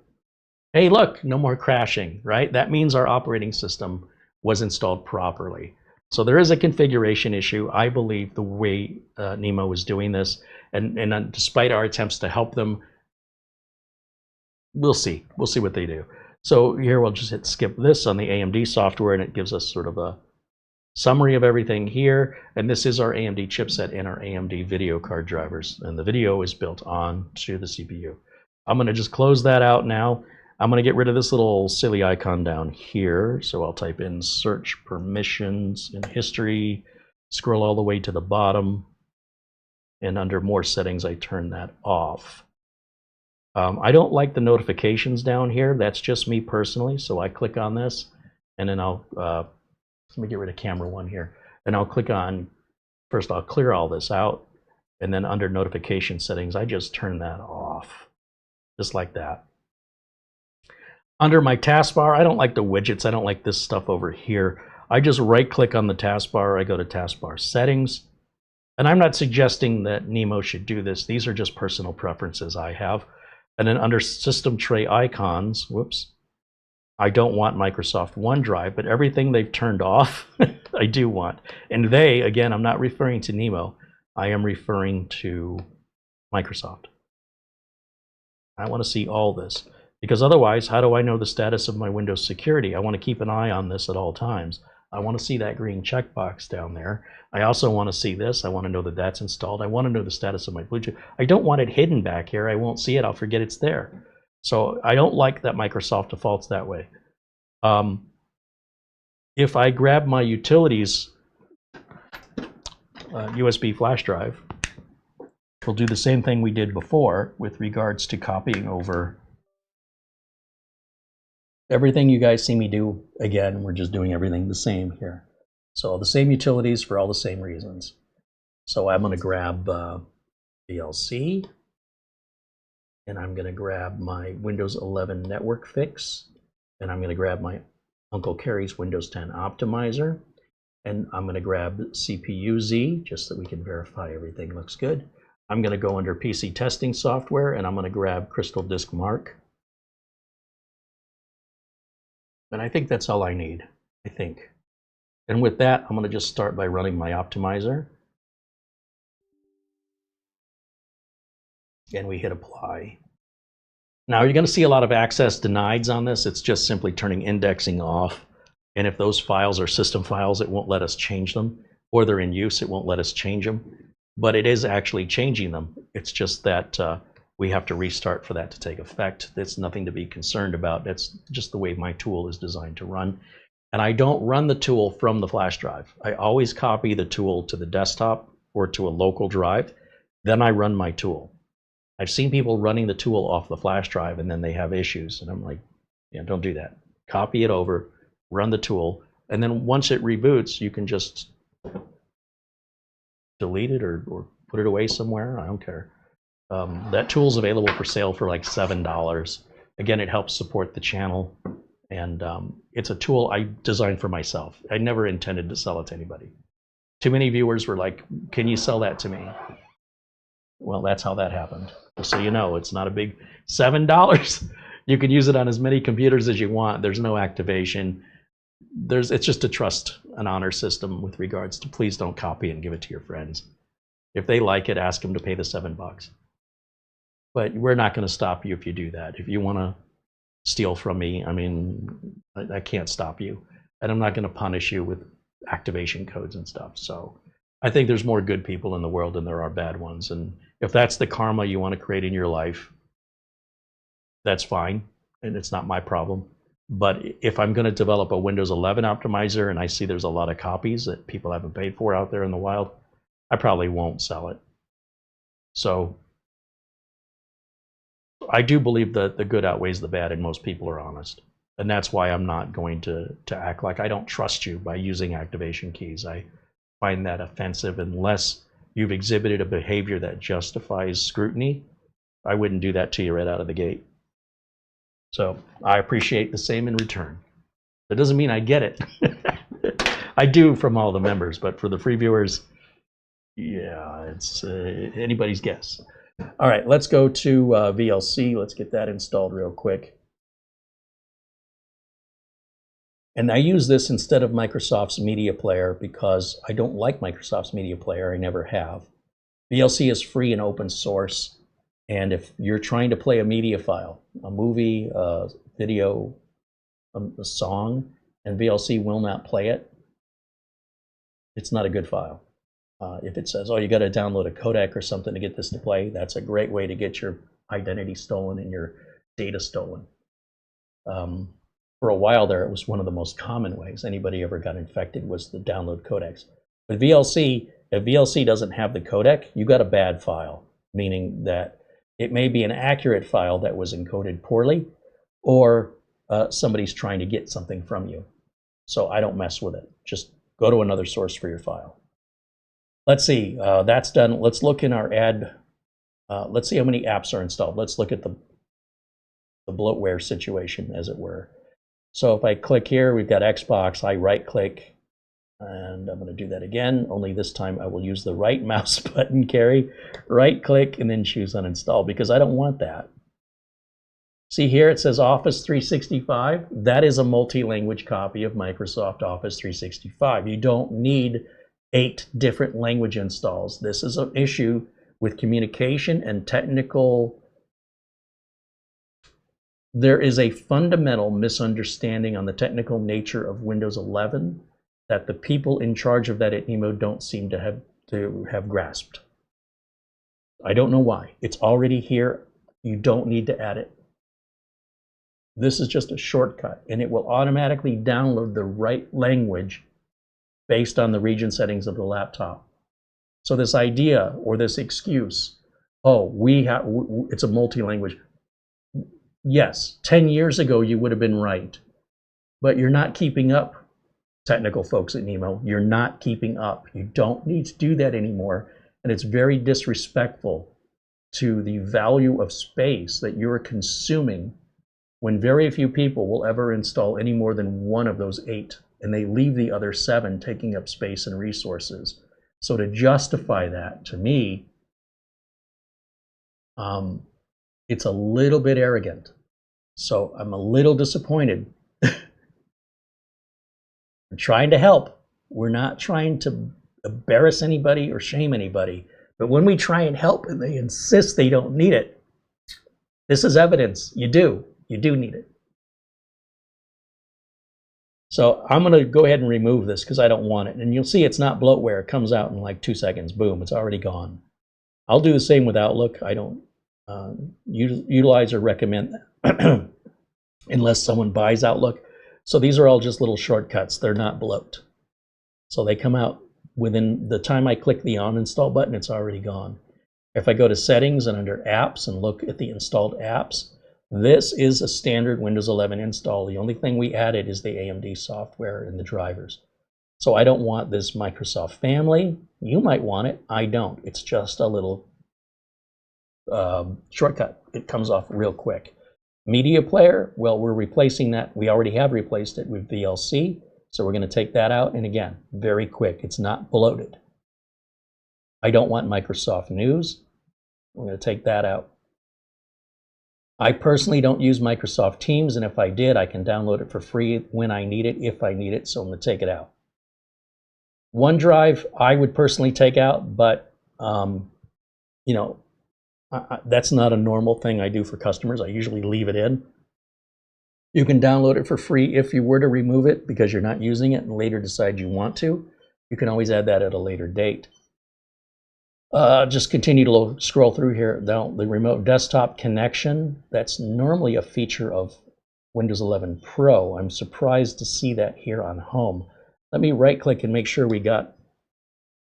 Hey, look, no more crashing, right? That means our operating system was installed properly. So there is a configuration issue. I believe the way Nimo is doing this, and despite our attempts to help them, we'll see. We'll see what they do. So here we'll just hit skip this on the AMD software, and it gives us sort of a summary of everything here. And this is our AMD chipset and our AMD video card drivers. And the video is built onto the CPU. I'm going to just close that out now. I'm going to get rid of this little silly icon down here. So I'll type in search permissions in history, scroll all the way to the bottom, and under more settings, I turn that off. I don't like the notifications down here. That's just me personally. So I click on this, and then I'll, let me get rid of camera one here. And I'll click on, first I'll clear all this out, and then under notification settings, I just turn that off, just like that. Under my taskbar, I don't like the widgets. I don't like this stuff over here. I just right click on the taskbar. I go to taskbar settings. And I'm not suggesting that Nimo should do this. These are just personal preferences I have. And then under system tray icons, whoops, I don't want Microsoft OneDrive, but everything they've turned off, I do want. And they, again, I'm not referring to Nimo. I am referring to Microsoft. I want to see all this. Because otherwise, how do I know the status of my Windows security? I want to keep an eye on this at all times. I want to see that green checkbox down there. I also want to see this. I want to know that that's installed. I want to know the status of my Bluetooth. I don't want it hidden back here. I won't see it. I'll forget it's there. So I don't like that Microsoft defaults that way. If I grab my utilities USB flash drive, we'll do the same thing we did before with regards to copying over everything you guys see me do, again, we're just doing everything the same here. So the same utilities for all the same reasons. So I'm going to grab VLC, and I'm going to grab my Windows 11 network fix, and I'm going to grab my Uncle Carey's Windows 10 optimizer, and I'm going to grab CPU-Z just so we can verify everything looks good. I'm going to go under PC testing software, and I'm going to grab Crystal Disk Mark. And I think that's all I need, I think. And with that, I'm going to just start by running my optimizer. And we hit apply. Now you're going to see a lot of access denied on this. It's just simply turning indexing off. And if those files are system files, it won't let us change them. Or they're in use, it won't let us change them. But it is actually changing them. It's just that we have to restart for that to take effect. That's nothing to be concerned about. That's just the way my tool is designed to run. And I don't run the tool from the flash drive. I always copy the tool to the desktop or to a local drive. Then I run my tool. I've seen people running the tool off the flash drive and then they have issues. And I'm like, yeah, don't do that. Copy it over, run the tool. And then once it reboots, you can just delete it or put it away somewhere. I don't care. That tool is available for sale for like $7. Again, it helps support the channel. And it's a tool I designed for myself. I never intended to sell it to anybody. Too many viewers were like, can you sell that to me? Well, that's how that happened. So you know, it's not a big $7. You can use it on as many computers as you want. There's no activation. It's just a trust and honor system with regards to please don't copy and give it to your friends. If they like it, ask them to pay the $7. But we're not going to stop you if you do that. If you want to steal from me, I mean, I can't stop you. And I'm not going to punish you with activation codes and stuff. So I think there's more good people in the world than there are bad ones. And if that's the karma you want to create in your life, that's fine. And it's not my problem. But if I'm going to develop a Windows 11 optimizer and I see there's a lot of copies that people haven't paid for out there in the wild, I probably won't sell it. So I do believe that the good outweighs the bad and most people are honest. And that's why I'm not going to act like I don't trust you by using activation keys. I find that offensive. Unless you've exhibited a behavior that justifies scrutiny, I wouldn't do that to you right out of the gate. So I appreciate the same in return. That doesn't mean I get it. I do from all the members, but for the free viewers, yeah, it's anybody's guess. All right, let's go to VLC. Let's get that installed real quick. And I use this instead of Microsoft's Media Player because I don't like Microsoft's Media Player. I never have. VLC is free and open source. And if you're trying to play a media file, a movie, a video, a song, and VLC will not play it, it's not a good file. If it says, oh, you got to download a codec or something to get this to play, that's a great way to get your identity stolen and your data stolen. For a while there, it was one of the most common ways anybody ever got infected was the download codecs. With VLC, if VLC doesn't have the codec, you got a bad file, meaning that it may be an accurate file that was encoded poorly, or somebody's trying to get something from you. So I don't mess with it. Just go to another source for your file. Let's see, that's done. Let's look in our add. Let's see how many apps are installed. Let's look at the bloatware situation, as it were. So if I click here, we've got Xbox. I right-click, and I'm going to do that again. Only this time I will use the right mouse button, Carey. Right-click and then choose uninstall because I don't want that. See here, it says Office 365. That is a multi-language copy of Microsoft Office 365. You don't need 8 different language installs. This is an issue with communication and technical. There is a fundamental misunderstanding on the technical nature of Windows 11 that the people in charge of that at Nimo don't seem to have grasped. I don't know why. It's already here. You don't need to add it. This is just a shortcut, and it will automatically download the right language based on the region settings of the laptop. So this idea or this excuse, oh, it's a multi-language. Yes, 10 years ago you would have been right, but you're not keeping up, technical folks at Nimo. You're not keeping up. You don't need to do that anymore, and it's very disrespectful to the value of space that you're consuming when very few people will ever install any more than one of those 8, and they leave the other 7 taking up space and resources. So to justify that, to me, it's a little bit arrogant. So I'm a little disappointed. We're trying to help. We're not trying to embarrass anybody or shame anybody. But when we try and help and they insist they don't need it, this is evidence. You do need it. So I'm going to go ahead and remove this because I don't want it. And you'll see it's not bloatware. It comes out in like 2 seconds. Boom, it's already gone. I'll do the same with Outlook. I don't utilize or recommend that unless someone buys Outlook. So these are all just little shortcuts. They're not bloat. So they come out within the time I click the uninstall button, it's already gone. If I go to settings and under apps and look at the installed apps, this is a standard Windows 11 install. The only thing we added is the AMD software and the drivers. So I don't want this Microsoft family. You might want it. I don't. It's just a little shortcut. It comes off real quick. Media player, well, we're replacing that. We already have replaced it with VLC. So we're going to take that out. And again, very quick. It's not bloated. I don't want Microsoft News. I'm going to take that out. I personally don't use Microsoft Teams, and if I did, I can download it for free when I need it, if I need it, so I'm going to take it out. OneDrive, I would personally take out, but you know, that's not a normal thing I do for customers. I usually leave it in. You can download it for free if you were to remove it because you're not using it and later decide you want to. You can always add that at a later date. Just continue to scroll through here. Now, the remote desktop connection, that's normally a feature of Windows 11 Pro. I'm surprised to see that here on Home. Let me right-click and make sure we got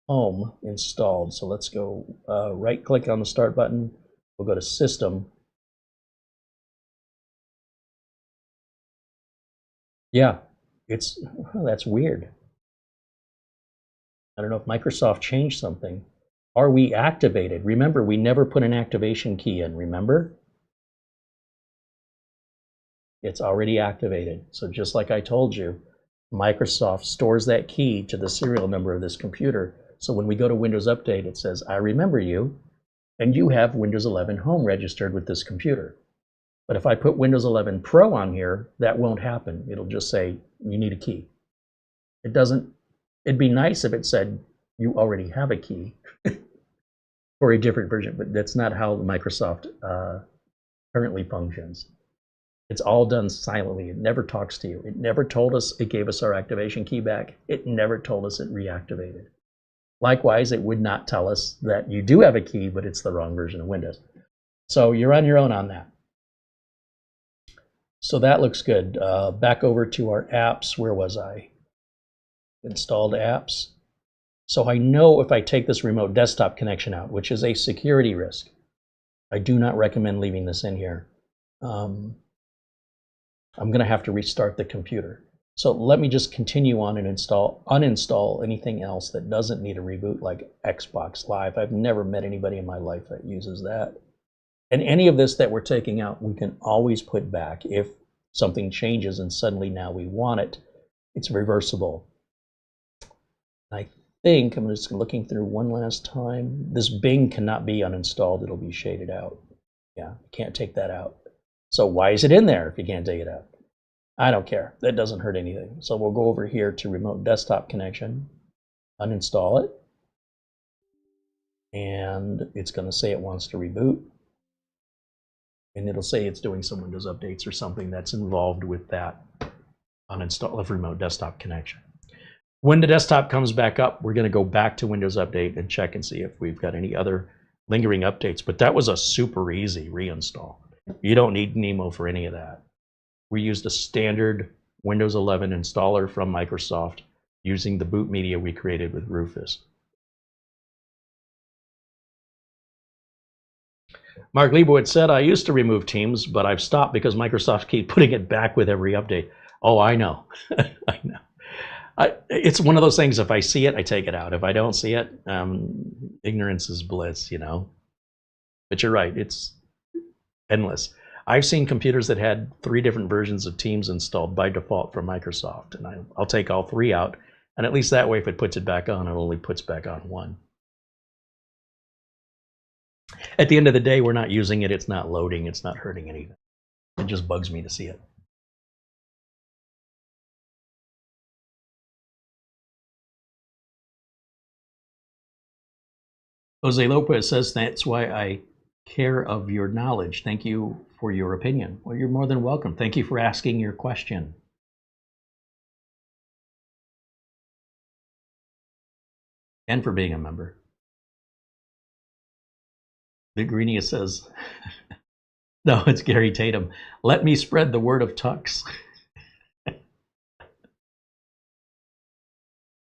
Home installed. So let's go right-click on the Start button. We'll go to System. Yeah, that's weird. I don't know if Microsoft changed something. Are we activated? Remember, we never put an activation key in, remember? It's already activated. So just like I told you, Microsoft stores that key to the serial number of this computer. So when we go to Windows Update, it says, I remember you, and you have Windows 11 Home registered with this computer. But if I put Windows 11 Pro on here, that won't happen. It'll just say, you need a key. It doesn't, it'd be nice if it said, you already have a key for a different version, but that's not how Microsoft currently functions. It's all done silently. It never talks to you. It never told us it gave us our activation key back. It never told us it reactivated. Likewise, it would not tell us that you do have a key, but it's the wrong version of Windows. So you're on your own on that. So that looks good. Back over to our apps. Where was I? Installed apps. So I know if I take this remote desktop connection out, which is a security risk, I do not recommend leaving this in here. I'm going to have to restart the computer. So let me just continue on and uninstall anything else that doesn't need a reboot, like Xbox Live. I've never met anybody in my life that uses that. And any of this that we're taking out, we can always put back. If something changes and suddenly now we want it, it's reversible. I think, I'm just looking through one last time, this Bing cannot be uninstalled. It'll be shaded out. Yeah, you can't take that out. So why is it in there if you can't take it out? I don't care. That doesn't hurt anything. So we'll go over here to remote desktop connection, uninstall it, and it's going to say it wants to reboot. And it'll say it's doing some Windows updates or something that's involved with that uninstall of remote desktop connection. When the desktop comes back up, we're going to go back to Windows Update and check and see if we've got any other lingering updates. But that was a super easy reinstall. You don't need Nimo for any of that. We used a standard Windows 11 installer from Microsoft using the boot media we created with Rufus. Mark Leibowitz said, I used to remove Teams, but I've stopped because Microsoft keeps putting it back with every update. Oh, I know. I know. It's one of those things, if I see it, I take it out. If I don't see it, ignorance is bliss, you know. But you're right, it's endless. I've seen computers that had 3 different versions of Teams installed by default from Microsoft, and I'll take all 3 out, and at least that way, if it puts it back on, it only puts back on 1. At the end of the day, we're not using it, it's not loading, it's not hurting anything. It just bugs me to see it. Jose Lopez says, that's why I care of your knowledge. Thank you for your opinion. Well, you're more than welcome. Thank you for asking your question. And for being a member. Big Greenia says, no, it's Gary Tatum. Let me spread the word of Tux.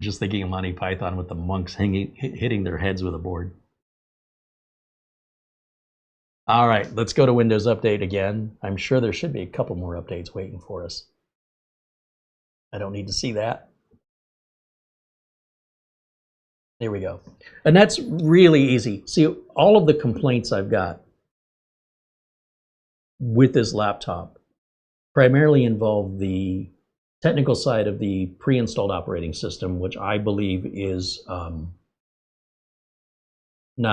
Just thinking of Monty Python with the monks hitting their heads with a board. All right, let's go to Windows Update again. I'm sure there should be a couple more updates waiting for us. I don't need to see that. There we go. And that's really easy. See, all of the complaints I've got with this laptop primarily involve the technical side of the pre-installed operating system, which I believe is not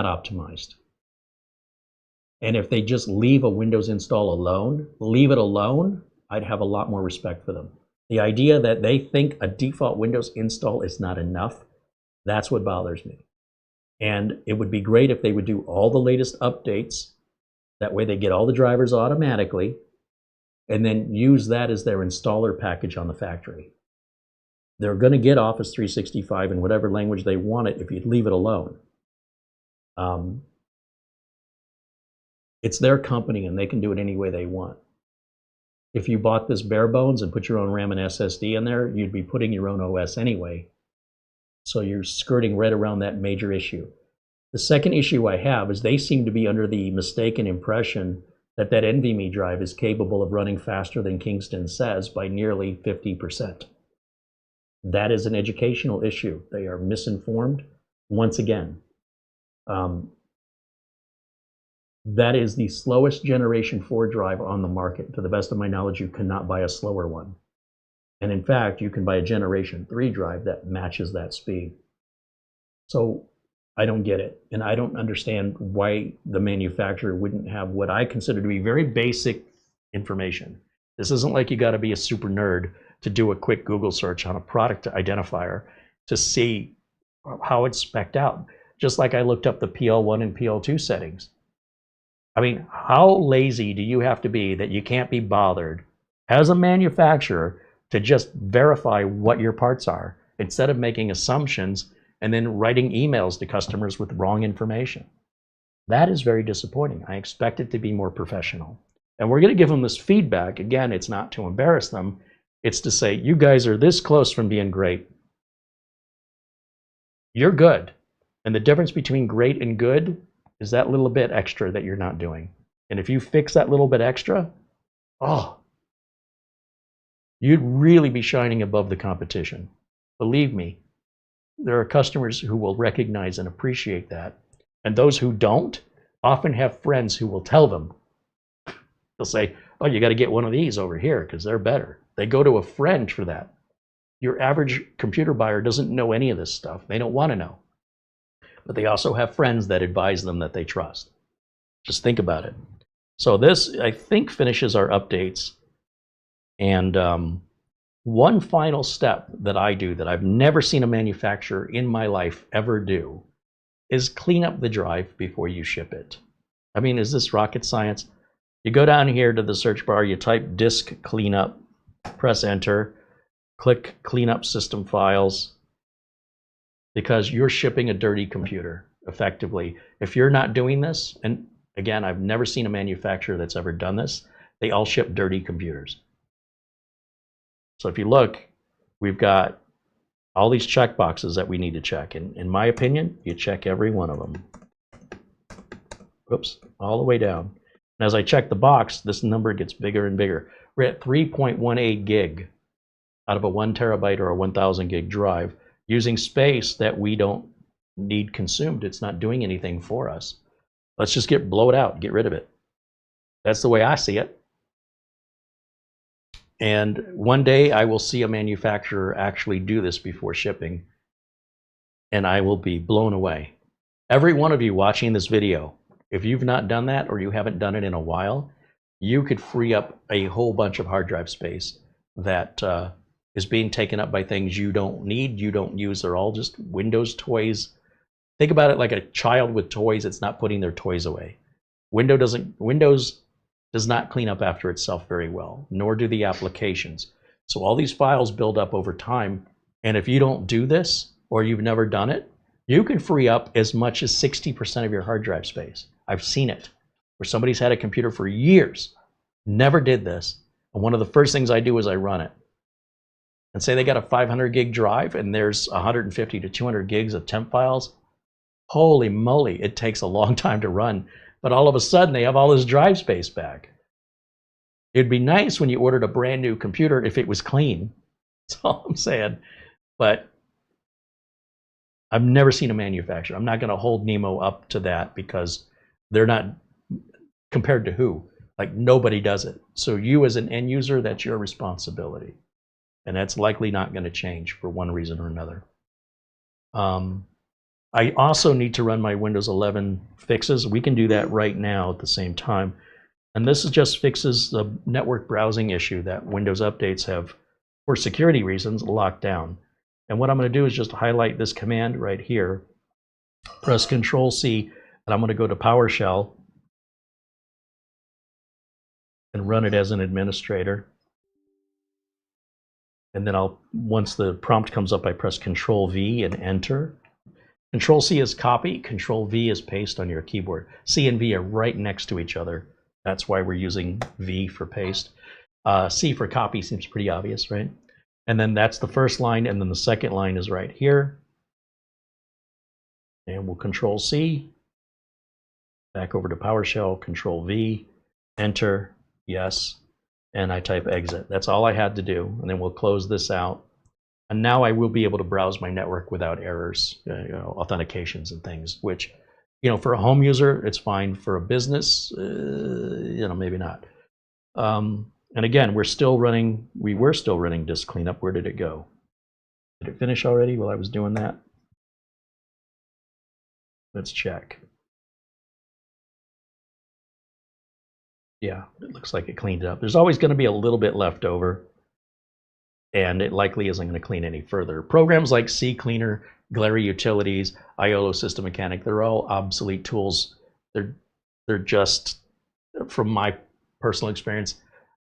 optimized. And if they just leave a Windows install alone, leave it alone, I'd have a lot more respect for them. The idea that they think a default Windows install is not enough, that's what bothers me. And it would be great if they would do all the latest updates. That way they get all the drivers automatically, and then use that as their installer package on the factory. They're going to get Office 365 in whatever language they want it if you leave it alone. It's their company and they can do it any way they want. If you bought this bare bones and put your own RAM and SSD in there, you'd be putting your own OS anyway. So you're skirting right around that major issue. The second issue I have is they seem to be under the mistaken impression that that NVMe drive is capable of running faster than Kingston says by nearly 50%. That is an educational issue. They are misinformed once again. That is the slowest Generation 4 drive on the market. To the best of my knowledge, you cannot buy a slower one. And in fact, you can buy a Generation 3 drive that matches that speed. So I don't get it. And I don't understand why the manufacturer wouldn't have what I consider to be very basic information. This isn't like you got to be a super nerd to do a quick Google search on a product identifier to see how it's spec'd out. Just like I looked up the PL1 and PL2 settings. I mean, how lazy do you have to be that you can't be bothered as a manufacturer to just verify what your parts are instead of making assumptions and then writing emails to customers with wrong information? That is very disappointing. I expect it to be more professional. And we're going to give them this feedback. Again, it's not to embarrass them. It's to say, you guys are this close from being great. You're good. And the difference between great and good is that little bit extra that you're not doing. And if you fix that little bit extra, oh, you'd really be shining above the competition. Believe me, there are customers who will recognize and appreciate that. And those who don't often have friends who will tell them. They'll say, oh, you got to get one of these over here because they're better. They go to a friend for that. Your average computer buyer doesn't know any of this stuff. They don't want to know. But they also have friends that advise them that they trust. Just think about it. So this, I think, finishes our updates. And one final step that I do that I've never seen a manufacturer in my life ever do is clean up the drive before you ship it. I mean, is this rocket science? You go down here to the search bar, you type disk cleanup, press enter, click clean up system files, because you're shipping a dirty computer effectively. If you're not doing this, and again, I've never seen a manufacturer that's ever done this, they all ship dirty computers. So if you look, we've got all these check boxes that we need to check. And in my opinion, you check every one of them. Whoops, all the way down. And as I check the box, this number gets bigger and bigger. We're at 3.18 gig out of a 1 terabyte or a 1000 gig drive, using space that we don't need consumed. It's not doing anything for us. Let's just blow it out, get rid of it. That's the way I see it. And one day I will see a manufacturer actually do this before shipping, and I will be blown away. Every one of you watching this video, if you've not done that or you haven't done it in a while, you could free up a whole bunch of hard drive space that is being taken up by things you don't need, you don't use. They're all just Windows toys. Think about it like a child with toys that's not putting their toys away. Windows does not clean up after itself very well, nor do the applications. So all these files build up over time, and if you don't do this or you've never done it, you can free up as much as 60% of your hard drive space. I've seen it, where somebody's had a computer for years, never did this, and one of the first things I do is I run it. And say they got a 500 gig drive and there's 150 to 200 gigs of temp files. Holy moly, it takes a long time to run, but all of a sudden they have all this drive space back. It'd be nice when you ordered a brand new computer if it was clean. That's all I'm saying. But I've never seen a manufacturer. I'm not going to hold Nimo up to that because they're not, compared to who? Like nobody does it. So you as an end user, that's your responsibility. And that's likely not going to change for one reason or another. I also need to run my Windows 11 fixes. We can do that right now at the same time. And this just fixes the network browsing issue that Windows updates have, for security reasons, locked down. And what I'm going to do is just highlight this command right here, press Control-C, and I'm going to go to PowerShell and run it as an administrator. And then once the prompt comes up, I press Control-V and Enter. Control-C is copy, Control-V is paste on your keyboard. C and V are right next to each other. That's why we're using V for paste. C for copy seems pretty obvious, right? And then that's the first line, and then the second line is right here. And we'll Control-C, back over to PowerShell, Control-V, Enter, yes, and I type exit. That's all I had to do, and then we'll close this out. And now I will be able to browse my network without errors, authentications and things, which, for a home user, it's fine. For a business, maybe not. And again, we were still running disk cleanup. Where did it go? Did it finish already while I was doing that? Let's check. Yeah, it looks like it cleaned it up. There's always going to be a little bit left over, and it likely isn't going to clean any further. Programs like CCleaner, Glary Utilities, IOLO System Mechanic, they're all obsolete tools. They're just, from my personal experience,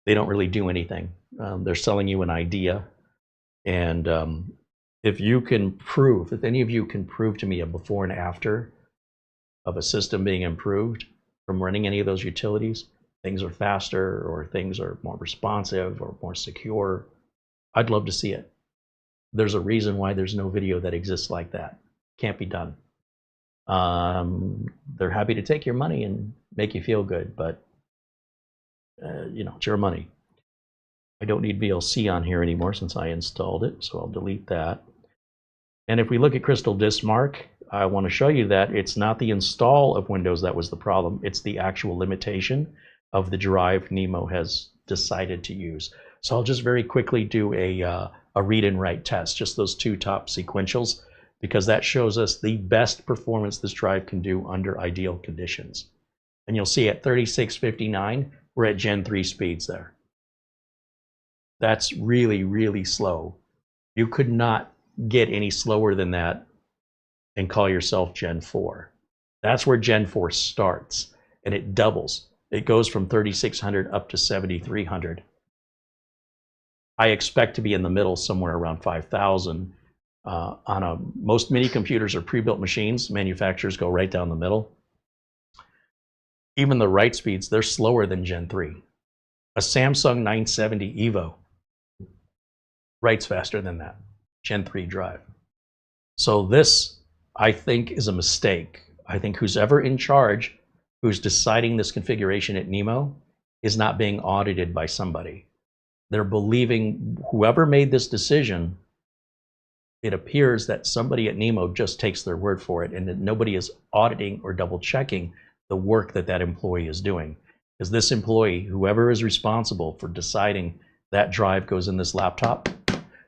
they don't really do anything. They're selling you an idea. And if any of you can prove to me a before and after of a system being improved from running any of those utilities, things are faster or things are more responsive or more secure, I'd love to see it. There's a reason why there's no video that exists like that. Can't be done. They're happy to take your money and make you feel good, but it's your money. I don't need VLC on here anymore since I installed it, so I'll delete that. And if we look at Crystal Disk Mark, I want to show you that it's not the install of Windows that was the problem. It's the actual limitation of the drive Nimo has decided to use. So I'll just very quickly do a read and write test, just those two top sequentials, because that shows us the best performance this drive can do under ideal conditions. And you'll see at 3659, we're at Gen 3 speeds there. That's really, really slow. You could not get any slower than that and call yourself Gen 4. That's where Gen 4 starts, and it doubles. It goes from 3600 up to 7300. I expect to be in the middle somewhere around 5000. Most mini computers are pre-built machines. Manufacturers go right down the middle. Even the write speeds, they're slower than Gen 3. A Samsung 970 EVO writes faster than that Gen 3 drive. So this, I think, is a mistake. I think who's ever in charge who's deciding this configuration at Nimo is not being audited by somebody. They're believing whoever made this decision, it appears that somebody at Nimo just takes their word for it and that nobody is auditing or double checking the work that that employee is doing. Because this employee, whoever is responsible for deciding that drive goes in this laptop,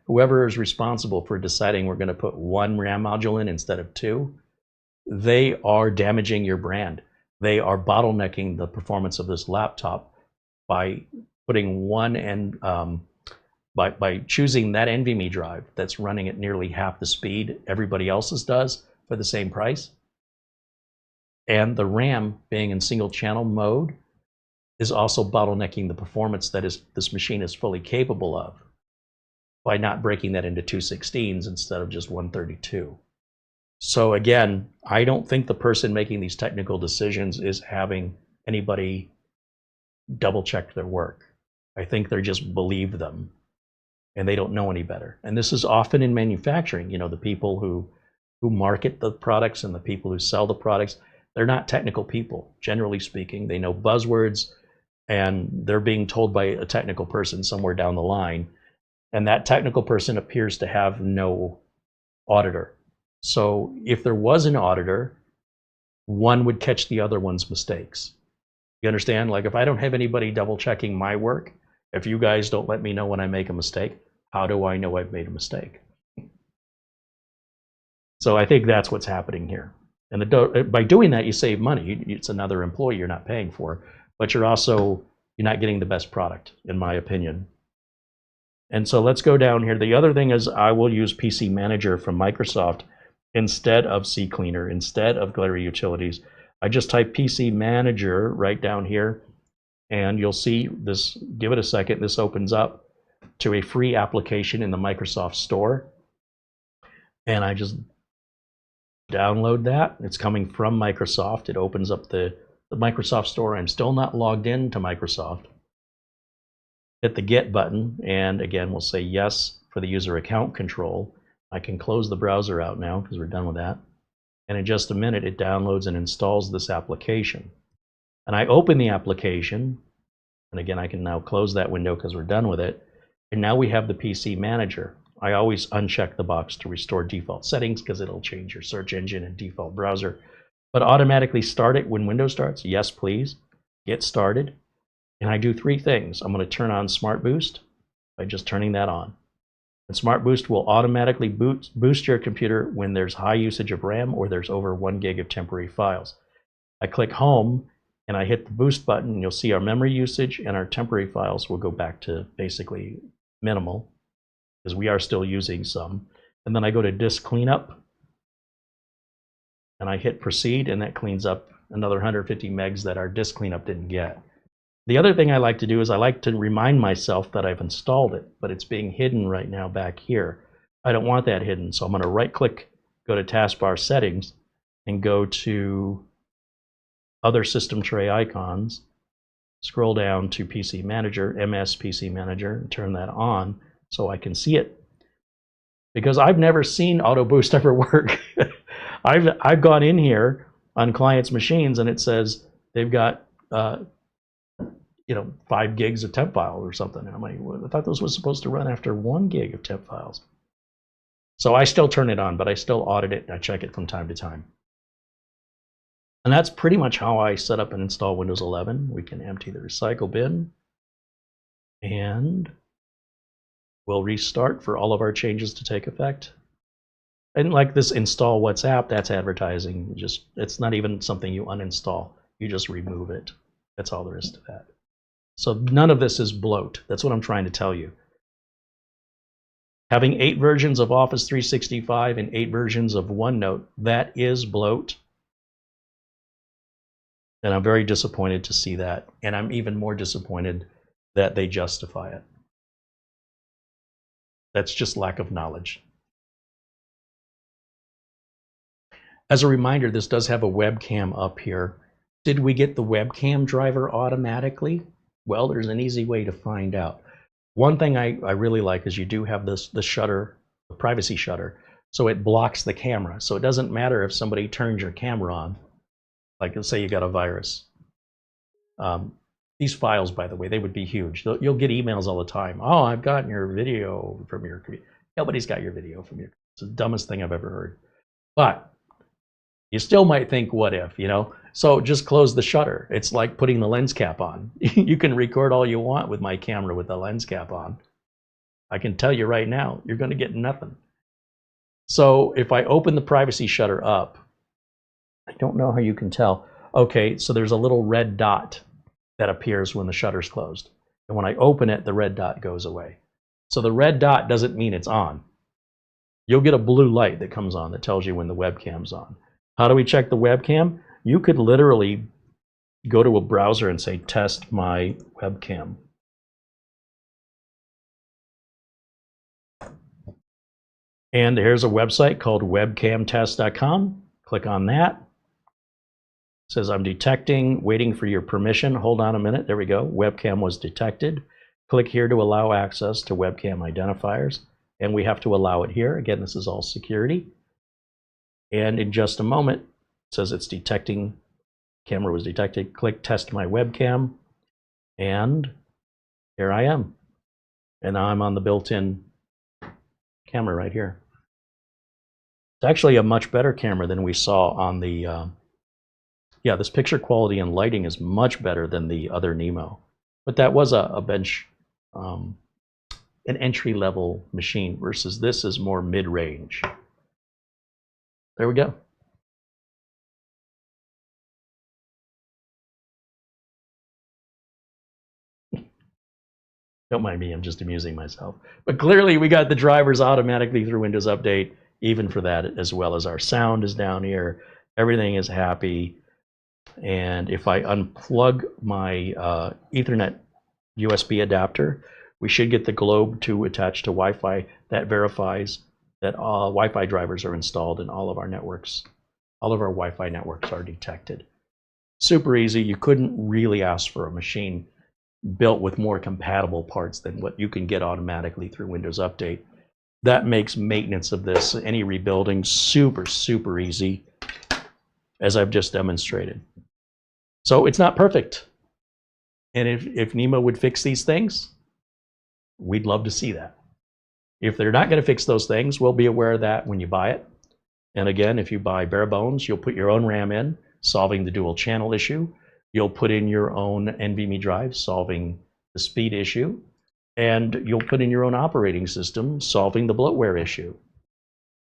whoever is responsible for deciding we're going to put one RAM module in instead of two, they are damaging your brand. They are bottlenecking the performance of this laptop by putting one and by choosing that NVMe drive that's running at nearly half the speed everybody else's does for the same price, and the RAM being in single channel mode is also bottlenecking the performance that this machine is fully capable of by not breaking that into 216s instead of just 132. So again, I don't think the person making these technical decisions is having anybody double check their work. I think they just believe them and they don't know any better. And this is often in manufacturing. You know, the people who market the products and the people who sell the products, they're not technical people, generally speaking. They know buzzwords and they're being told by a technical person somewhere down the line. And that technical person appears to have no auditor. So if there was an auditor, one would catch the other one's mistakes. You understand? Like if I don't have anybody double checking my work, if you guys don't let me know when I make a mistake, how do I know I've made a mistake? So I think that's what's happening here. And by doing that, you save money. It's another employee you're not paying for, but you're not getting the best product, in my opinion. And so let's go down here. The other thing is I will use PC Manager from Microsoft instead of CCleaner, instead of Glary Utilities. I just type PC Manager right down here, and you'll see this. Give it a second. This opens up to a free application in the Microsoft Store. And I just download that. It's coming from Microsoft. It opens up the Microsoft Store. I'm still not logged in to Microsoft. Hit the Get button, and again, we'll say yes for the user account control. I can close the browser out now because we're done with that. And in just a minute, it downloads and installs this application. And I open the application, and again, I can now close that window because we're done with it. And now we have the PC Manager. I always uncheck the box to restore default settings because it'll change your search engine and default browser. But automatically start it when Windows starts. Yes, please. Get started. And I do three things. I'm going to turn on Smart Boost by just turning that on. And Smart Boost will automatically boost your computer when there's high usage of RAM or there's over 1 gig of temporary files. I click Home and I hit the Boost button, and you'll see our memory usage and our temporary files will go back to basically minimal because we are still using some. And then I go to Disk Cleanup and I hit Proceed, and that cleans up another 150 megs that our disk cleanup didn't get. The other thing I like to do is I like to remind myself that I've installed it, but it's being hidden right now back here. I don't want that hidden, so I'm going to right-click, go to Taskbar Settings, and go to Other System Tray Icons. Scroll down to PC Manager, MS PC Manager, and turn that on so I can see it. Because I've never seen Auto Boost ever work. I've gone in here on clients' machines, and it says they've got 5 gigs of temp file or something. And I'm like, well, I thought this was supposed to run after 1 gig of temp files. So I still turn it on, but I still audit it and I check it from time to time. And that's pretty much how I set up and install Windows 11. We can empty the recycle bin and we'll restart for all of our changes to take effect. And like this install WhatsApp, that's advertising. It's not even something you uninstall. You just remove it. That's all there is to that. So none of this is bloat. That's what I'm trying to tell you. Having 8 versions of Office 365 and 8 versions of OneNote, that is bloat. And I'm very disappointed to see that. And I'm even more disappointed that they justify it. That's just lack of knowledge. As a reminder, this does have a webcam up here. Did we get the webcam driver automatically? Well, there's an easy way to find out. One thing I really like is you do have the shutter, the privacy shutter, so it blocks the camera. So it doesn't matter if somebody turns your camera on, Like let's say you got a virus. These files, by the way, they would be huge. You'll get emails all the time. Oh, I've gotten your video from your computer. Nobody's got your video from your computer. It's the dumbest thing I've ever heard. But you still might think, what if, you know? So just close the shutter. It's like putting the lens cap on. You can record all you want with my camera with the lens cap on. I can tell you right now, you're going to get nothing. So if I open the privacy shutter up, I don't know how you can tell. Okay, so there's a little red dot that appears when the shutter's closed. And when I open it, the red dot goes away. So the red dot doesn't mean it's on. You'll get a blue light that comes on that tells you when the webcam's on. How do we check the webcam? You could literally go to a browser and say, test my webcam. And here's a website called webcamtest.com. Click on that. It says, I'm detecting, waiting for your permission. Hold on a minute. There we go. Webcam was detected. Click here to allow access to webcam identifiers. And we have to allow it here. Again, this is all security. And in just a moment, it says it's detecting, camera was detected. Click test my webcam. And here I am. And now I'm on the built-in camera right here. It's actually a much better camera than we saw on the, yeah, this picture quality and lighting is much better than the other Nimo. But that was a bench, an entry-level machine versus this is more mid-range. There we go. Don't mind me, I'm just amusing myself. But clearly we got the drivers automatically through Windows Update, even for that, as well as our sound is down here. Everything is happy. And if I unplug my Ethernet USB adapter, we should get the globe to attach to Wi-Fi. That verifies that Wi-Fi drivers are installed in all of our networks. All of our Wi-Fi networks are detected. Super easy. You couldn't really ask for a machine built with more compatible parts than what you can get automatically through Windows Update. That makes maintenance of this, any rebuilding, super, super easy, as I've just demonstrated. So it's not perfect. And if Nimo would fix these things, we'd love to see that. If they're not going to fix those things, we'll be aware of that when you buy it. And again, if you buy bare bones, you'll put your own RAM in, solving the dual channel issue. You'll put in your own NVMe drive, solving the speed issue. And you'll put in your own operating system, solving the bloatware issue.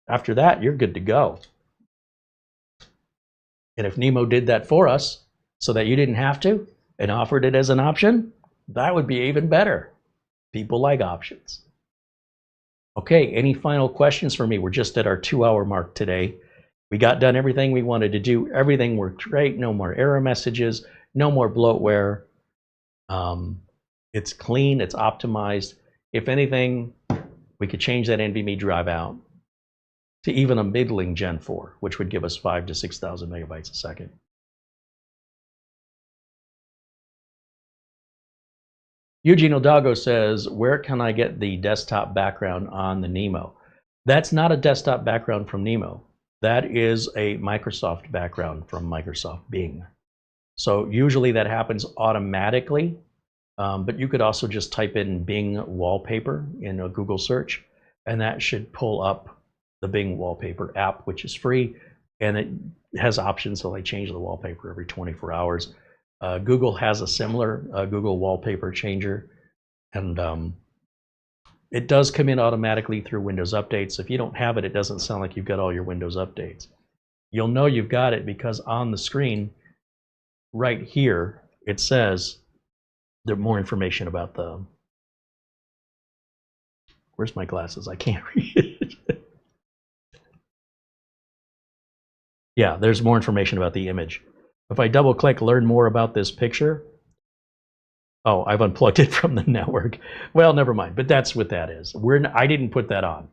After that, you're good to go. And if Nimo did that for us, so that you didn't have to, and offered it as an option, that would be even better. People like options. Okay, any final questions for me? We're just at our 2-hour mark today. We got done everything we wanted to do. Everything worked great. No more error messages. No more bloatware. It's clean. It's optimized. If anything, we could change that NVMe drive out to even a middling Gen 4, which would give us 5,000 to 6,000 megabytes a second. Eugene Odago says, where can I get the desktop background on the Nimo? That's not a desktop background from Nimo. That is a Microsoft background from Microsoft Bing. So usually that happens automatically, but you could also just type in Bing wallpaper in a Google search, and that should pull up the Bing wallpaper app, which is free, and it has options, so they change the wallpaper every 24 hours. Google has a similar Google wallpaper changer, and it does come in automatically through Windows updates. If you don't have it, it doesn't sound like you've got all your Windows updates. You'll know you've got it because on the screen right here, it says there's more information about the, where's my glasses? I can't read it. Yeah, there's more information about the image. If I double click learn more about this picture, oh, I've unplugged it from the network. Well, never mind, but that's what that is. I didn't put that on.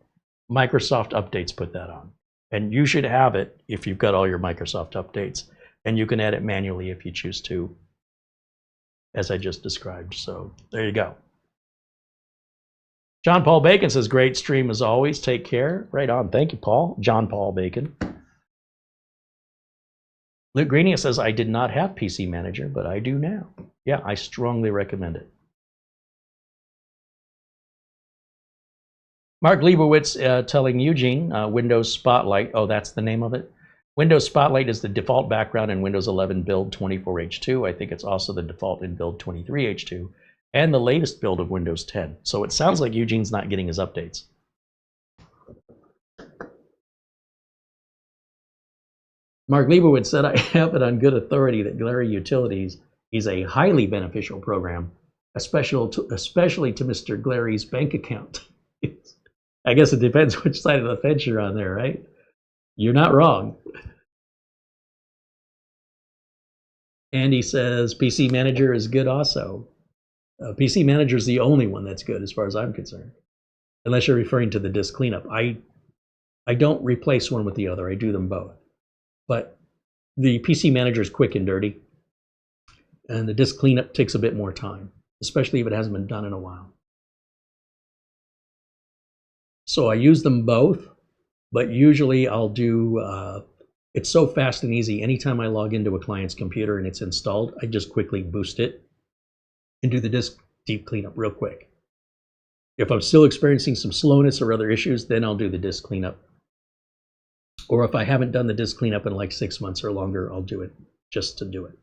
Microsoft Updates put that on. And you should have it if you've got all your Microsoft Updates. And you can add it manually if you choose to, as I just described. So there you go. John Paul Bacon says, great stream as always. Take care. Right on. Thank you, Paul. John Paul Bacon. Luke Greenia says, I did not have PC Manager, but I do now. Yeah, I strongly recommend it. Mark Leibowitz telling Eugene, Windows Spotlight, oh, that's the name of it. Windows Spotlight is the default background in Windows 11 build 24H2. I think it's also the default in build 23H2 and the latest build of Windows 10. So it sounds like Eugene's not getting his updates. Mark Leibowitz said, I have it on good authority that Glary Utilities is a highly beneficial program, especially to Mr. Glary's bank account. I guess it depends which side of the fence you're on there, right? You're not wrong. Andy says PC Manager is good also. PC Manager is the only one that's good as far as I'm concerned, unless you're referring to the disk cleanup. I don't replace one with the other. I do them both. But the PC Manager is quick and dirty, and the disk cleanup takes a bit more time, especially if it hasn't been done in a while. So I use them both, but usually I'll do, it's so fast and easy. Anytime I log into a client's computer and it's installed, I just quickly boost it and do the disk deep cleanup real quick. If I'm still experiencing some slowness or other issues, then I'll do the disk cleanup. Or if I haven't done the disk cleanup in like 6 months or longer, I'll do it just to do it.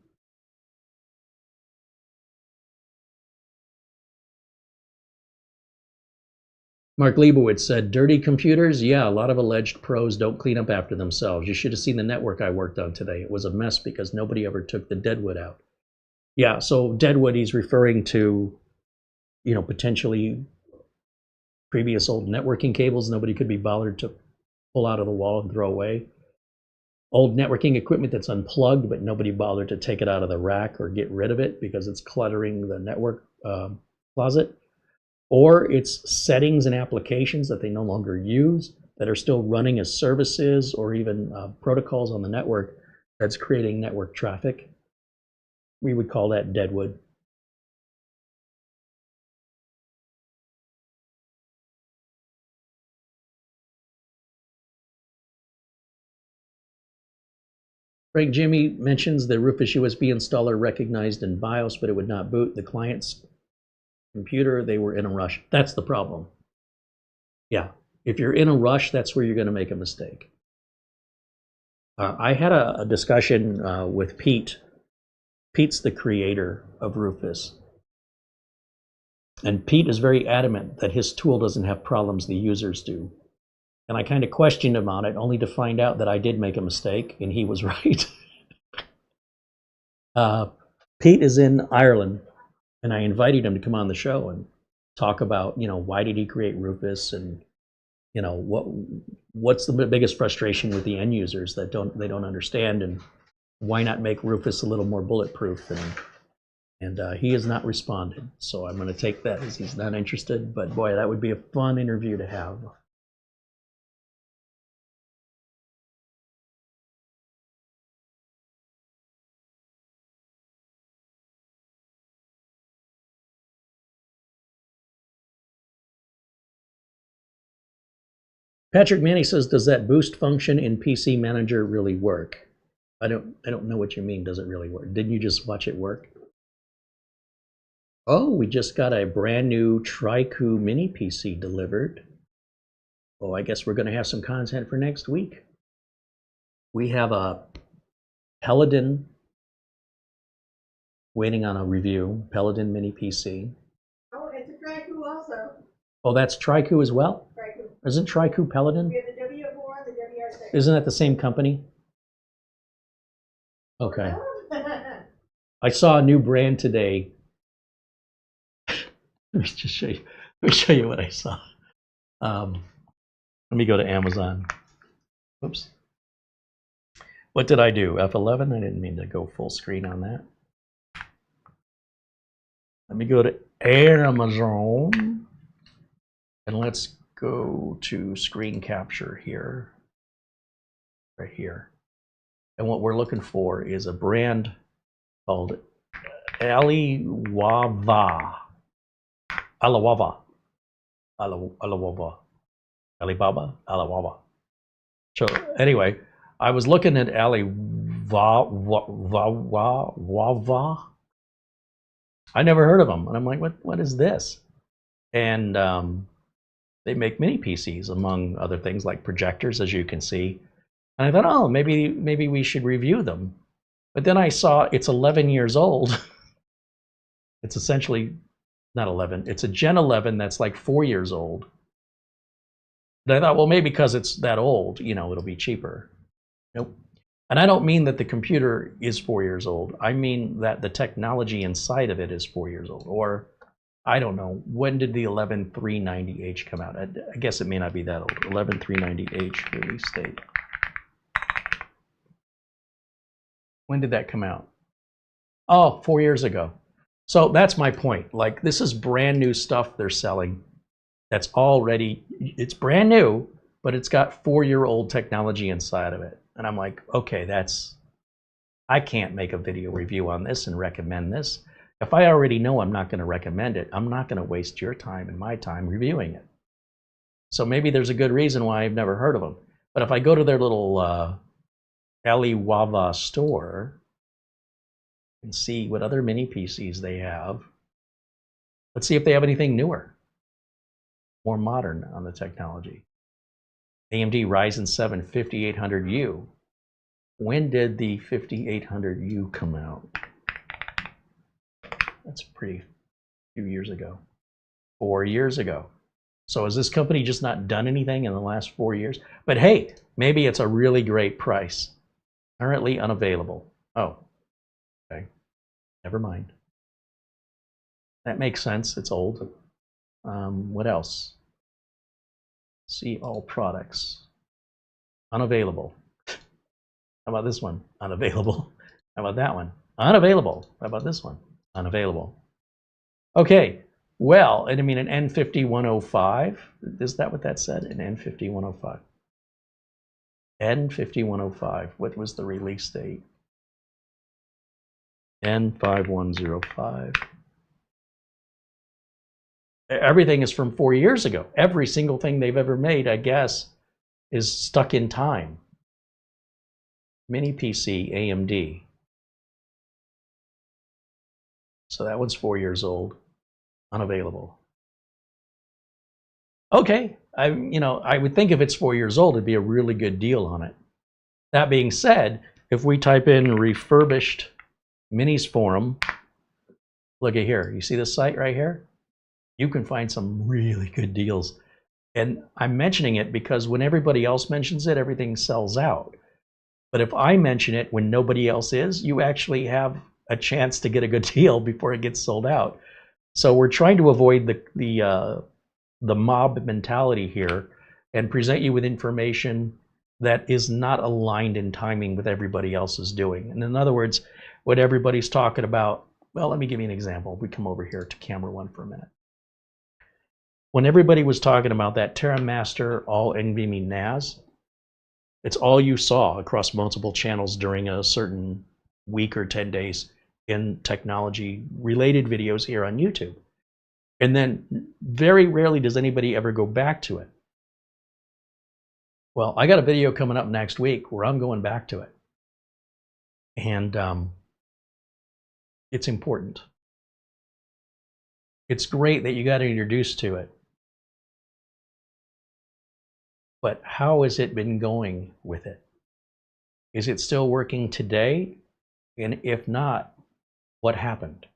Mark Leibowitz said, dirty computers? Yeah, a lot of alleged pros don't clean up after themselves. You should have seen the network I worked on today. It was a mess because nobody ever took the deadwood out. Yeah, so deadwood, he's referring to, you know, potentially previous old networking cables nobody could be bothered to pull out of the wall and throw away. Old networking equipment that's unplugged, but nobody bothered to take it out of the rack or get rid of it because it's cluttering the network closet. Or it's settings and applications that they no longer use that are still running as services or even protocols on the network that's creating network traffic. We would call that deadwood. Frank Jimmy mentions the Rufus USB installer recognized in BIOS, but it would not boot the client's computer. They were in a rush. That's the problem. Yeah, if you're in a rush, that's where you're going to make a mistake. I had a discussion with Pete. Pete's the creator of Rufus. And Pete is very adamant that his tool doesn't have problems the users do. And I kind of questioned him on it, only to find out that I did make a mistake, and he was right. Pete is in Ireland, and I invited him to come on the show and talk about, you know, why did he create Rufus, and, you know, what's the biggest frustration with the end users that they don't understand, and why not make Rufus a little more bulletproof? And he has not responded, so I'm going to take that as he's not interested. But boy, that would be a fun interview to have. Patrick Manny says, does that boost function in PC Manager really work? I don't know what you mean, does it really work? Didn't you just watch it work? Oh, we just got a brand new Triku mini PC delivered. Oh, I guess we're going to have some content for next week. We have a Paladin waiting on a review, Paladin mini PC. Oh, it's a Triku also. Oh, that's Triku as well? Triku. Isn't Triku Paladin? We have the W4 and the WR6. Isn't that the same company? Okay. I saw a new brand today. Let me just show you. Let me show you what I saw. Let me go to Amazon. Oops. What did I do? F11? I didn't mean to go full screen on that. Let me go to Amazon. And let's go to screen capture here. Right here. And what we're looking for is a brand called Alibaba. So anyway, I was looking at Alibaba Wava. I never heard of them, and I'm like, what is this? And they make mini PCs, among other things, like projectors, as you can see. And I thought, oh, maybe we should review them. But then I saw it's 11 years old. It's essentially not 11. It's a Gen 11 that's like 4 years old. And I thought, well, maybe because it's that old, it'll be cheaper. Nope. And I don't mean that the computer is 4 years old. I mean that the technology inside of it is 4 years old. Or, I don't know, when did the 11390H come out? I guess it may not be that old. 11390H release date. When did that come out? Oh, 4 years ago. So that's my point. Like, this is brand new stuff they're selling. That's already, it's brand new, but it's got 4-year-old technology inside of it. And I'm like, okay, I can't make a video review on this and recommend this. If I already know I'm not going to recommend it, I'm not going to waste your time and my time reviewing it. So maybe there's a good reason why I've never heard of them. But if I go to their little Aliwava store and see what other mini PCs they have, let's see if they have anything newer, more modern on the technology. AMD Ryzen 7 5800U. When did the 5800U come out? That's a pretty few years ago. 4 years ago. So has this company just not done anything in the last 4 years? But hey, maybe it's a really great price. Currently unavailable. Oh, okay. Never mind. That makes sense. It's old. What else? See all products. Unavailable. How about this one? Unavailable. How about that one? Unavailable. How about this one? Unavailable. Okay. Well, and I mean an N5105. Is that what that said? An N5105. N5105. What was the release date? N5105. Everything is from 4 years ago. Every single thing they've ever made, I guess, is stuck in time. Mini PC, AMD. So that one's 4 years old. Unavailable. Okay, I would think if it's 4 years old, it'd be a really good deal on it. That being said, if we type in refurbished minis forum, look at here. You see this site right here? You can find some really good deals. And I'm mentioning it because when everybody else mentions it, everything sells out. But if I mention it when nobody else is, you actually have a chance to get a good deal before it gets sold out. So we're trying to avoid the mob mentality here and present you with information that is not aligned in timing with everybody else is doing. And in other words, what everybody's talking about, well, let me give you an example. We come over here to camera one for a minute. When everybody was talking about that TerraMaster all NVMe NAS, it's all you saw across multiple channels during a certain week or 10 days in technology-related videos here on YouTube. And then very rarely does anybody ever go back to it. Well, I got a video coming up next week where I'm going back to it. And it's important. It's great that you got introduced to it. But how has it been going with it? Is it still working today? And if not, what happened?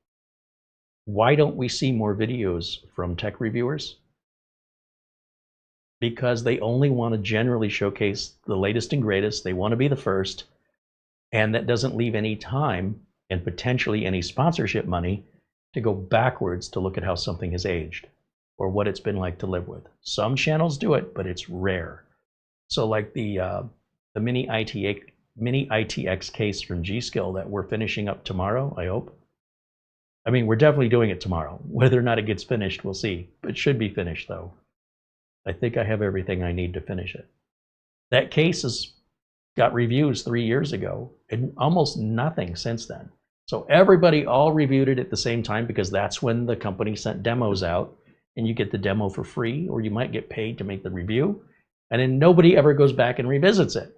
Why don't we see more videos from tech reviewers? Because they only want to generally showcase the latest and greatest. They want to be the first. And that doesn't leave any time and potentially any sponsorship money to go backwards to look at how something has aged or what it's been like to live with. Some channels do it, but it's rare. So like the mini ITX case from G-Skill that we're finishing up tomorrow, I hope. I mean, we're definitely doing it tomorrow. Whether or not it gets finished, we'll see. It should be finished, though. I think I have everything I need to finish it. That case has got reviews 3 years ago and almost nothing since then. So everybody all reviewed it at the same time because that's when the company sent demos out and you get the demo for free or you might get paid to make the review and then nobody ever goes back and revisits it.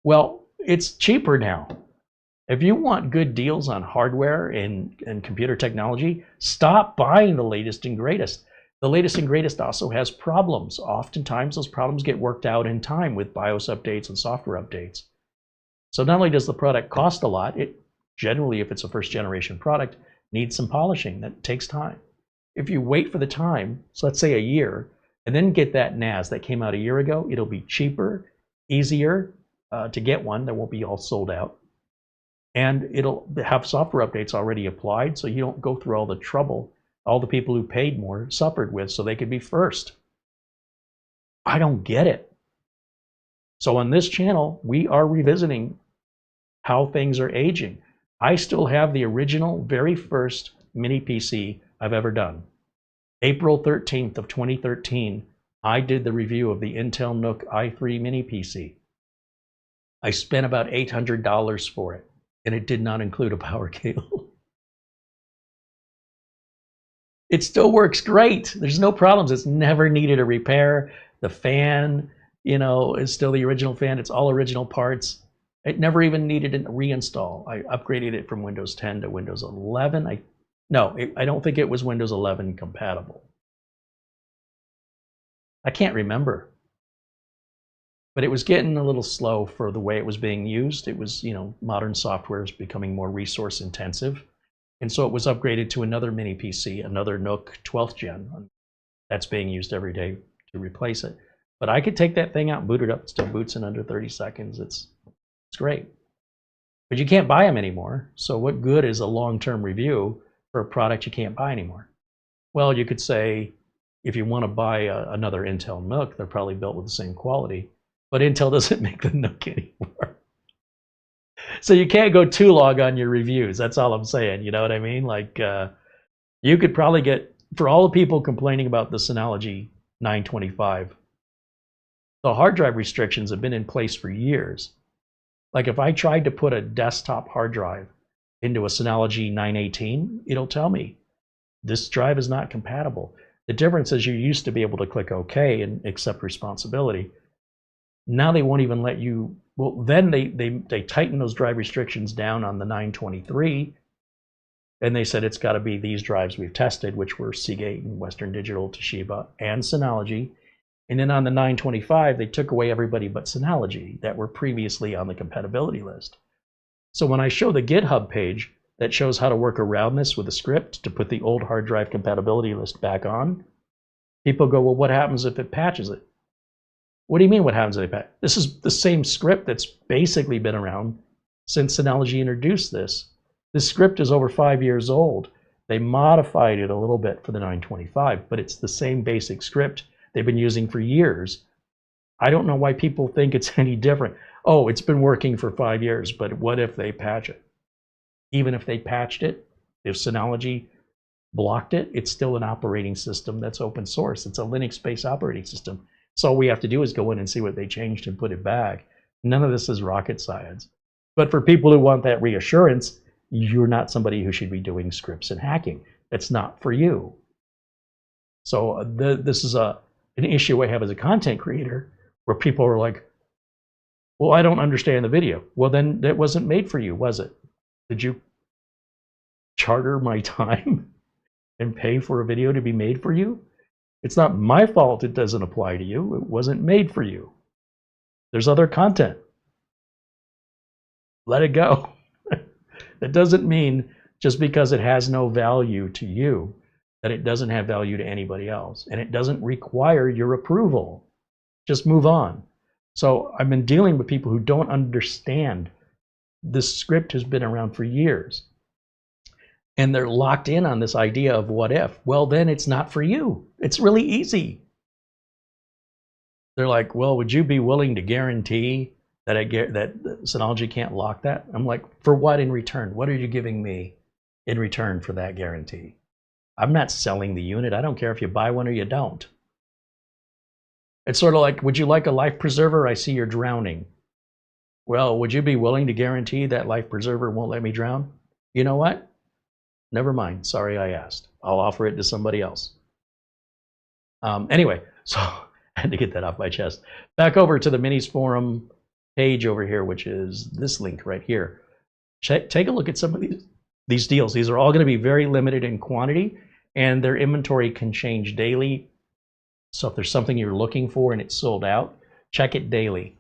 Well, it's cheaper now. If you want good deals on hardware and computer technology, stop buying the latest and greatest. The latest and greatest also has problems. Oftentimes those problems get worked out in time with BIOS updates and software updates. So not only does the product cost a lot, it generally, if it's a first generation product, needs some polishing. That takes time. If you wait for the time, so let's say a year, and then get that NAS that came out a year ago, it'll be cheaper, easier to get one that won't be all sold out. And it'll have software updates already applied, so you don't go through all the trouble all the people who paid more suffered with so they could be first. I don't get it. So on this channel, we are revisiting how things are aging. I still have the original, very first mini PC I've ever done. April 13th of 2013, I did the review of the Intel NUC i3 mini PC. I spent about $800 for it, and it did not include a power cable. It still works great. There's no problems. It's never needed a repair. The fan, you know, is still the original fan. It's all original parts. It never even needed a reinstall. I upgraded it from Windows 10 to Windows 11. I don't think it was Windows 11 compatible. I can't remember. But it was getting a little slow for the way it was being used. It was, you know, modern software is becoming more resource intensive. And so it was upgraded to another mini PC, another NUC 12th gen. That's being used every day to replace it. But I could take that thing out and boot it up. It still boots in under 30 seconds. It's great. But you can't buy them anymore. So what good is a long-term review for a product you can't buy anymore? Well, you could say, if you want to buy another Intel NUC, they're probably built with the same quality. But Intel doesn't make the NUC anymore. So you can't go too long on your reviews. That's all I'm saying. You know what I mean? Like, you could probably get, for all the people complaining about the Synology 925, the hard drive restrictions have been in place for years. Like if I tried to put a desktop hard drive into a Synology 918, it'll tell me this drive is not compatible. The difference is you used to be able to click OK and accept responsibility. Now they won't even let you. Well, then they tighten those drive restrictions down on the 923, and they said it's got to be these drives we've tested, which were Seagate and Western Digital, Toshiba, and Synology. And then on the 925, they took away everybody but Synology that were previously on the compatibility list. So when I show the GitHub page that shows how to work around this with a script to put the old hard drive compatibility list back on, people go, well, what happens if it patches it? What do you mean what happens if it patches? This is the same script that's basically been around since Synology introduced this. This script is over 5 years old. They modified it a little bit for the 925, but it's the same basic script they've been using for years. I don't know why people think it's any different. Oh, it's been working for 5 years, but what if they patch it? Even if they patched it, if Synology blocked it, it's still an operating system that's open source. It's a Linux-based operating system. So all we have to do is go in and see what they changed and put it back. None of this is rocket science. But for people who want that reassurance, you're not somebody who should be doing scripts and hacking. That's not for you. So this is an issue I have as a content creator where people are like, well, I don't understand the video. Well, then that wasn't made for you, was it? Did you charter my time and pay for a video to be made for you? It's not my fault it doesn't apply to you. It wasn't made for you. There's other content. Let it go. That doesn't mean just because it has no value to you that it doesn't have value to anybody else. And it doesn't require your approval. Just move on. So I've been dealing with people who don't understand this script has been around for years. And they're locked in on this idea of what if. Well, then it's not for you. It's really easy. They're like, well, would you be willing to guarantee that that Synology can't lock that? I'm like, for what in return? What are you giving me in return for that guarantee? I'm not selling the unit. I don't care if you buy one or you don't. It's sort of like, would you like a life preserver? I see you're drowning. Well, would you be willing to guarantee that life preserver won't let me drown? You know what? Never mind. Sorry I asked. I'll offer it to somebody else. Anyway, so I had to get that off my chest. Back over to the minis forum. page over here, which is this link right here. Take a look at some of these deals. These are all going to be very limited in quantity, and their inventory can change daily. So if there's something you're looking for and it's sold out, check it daily.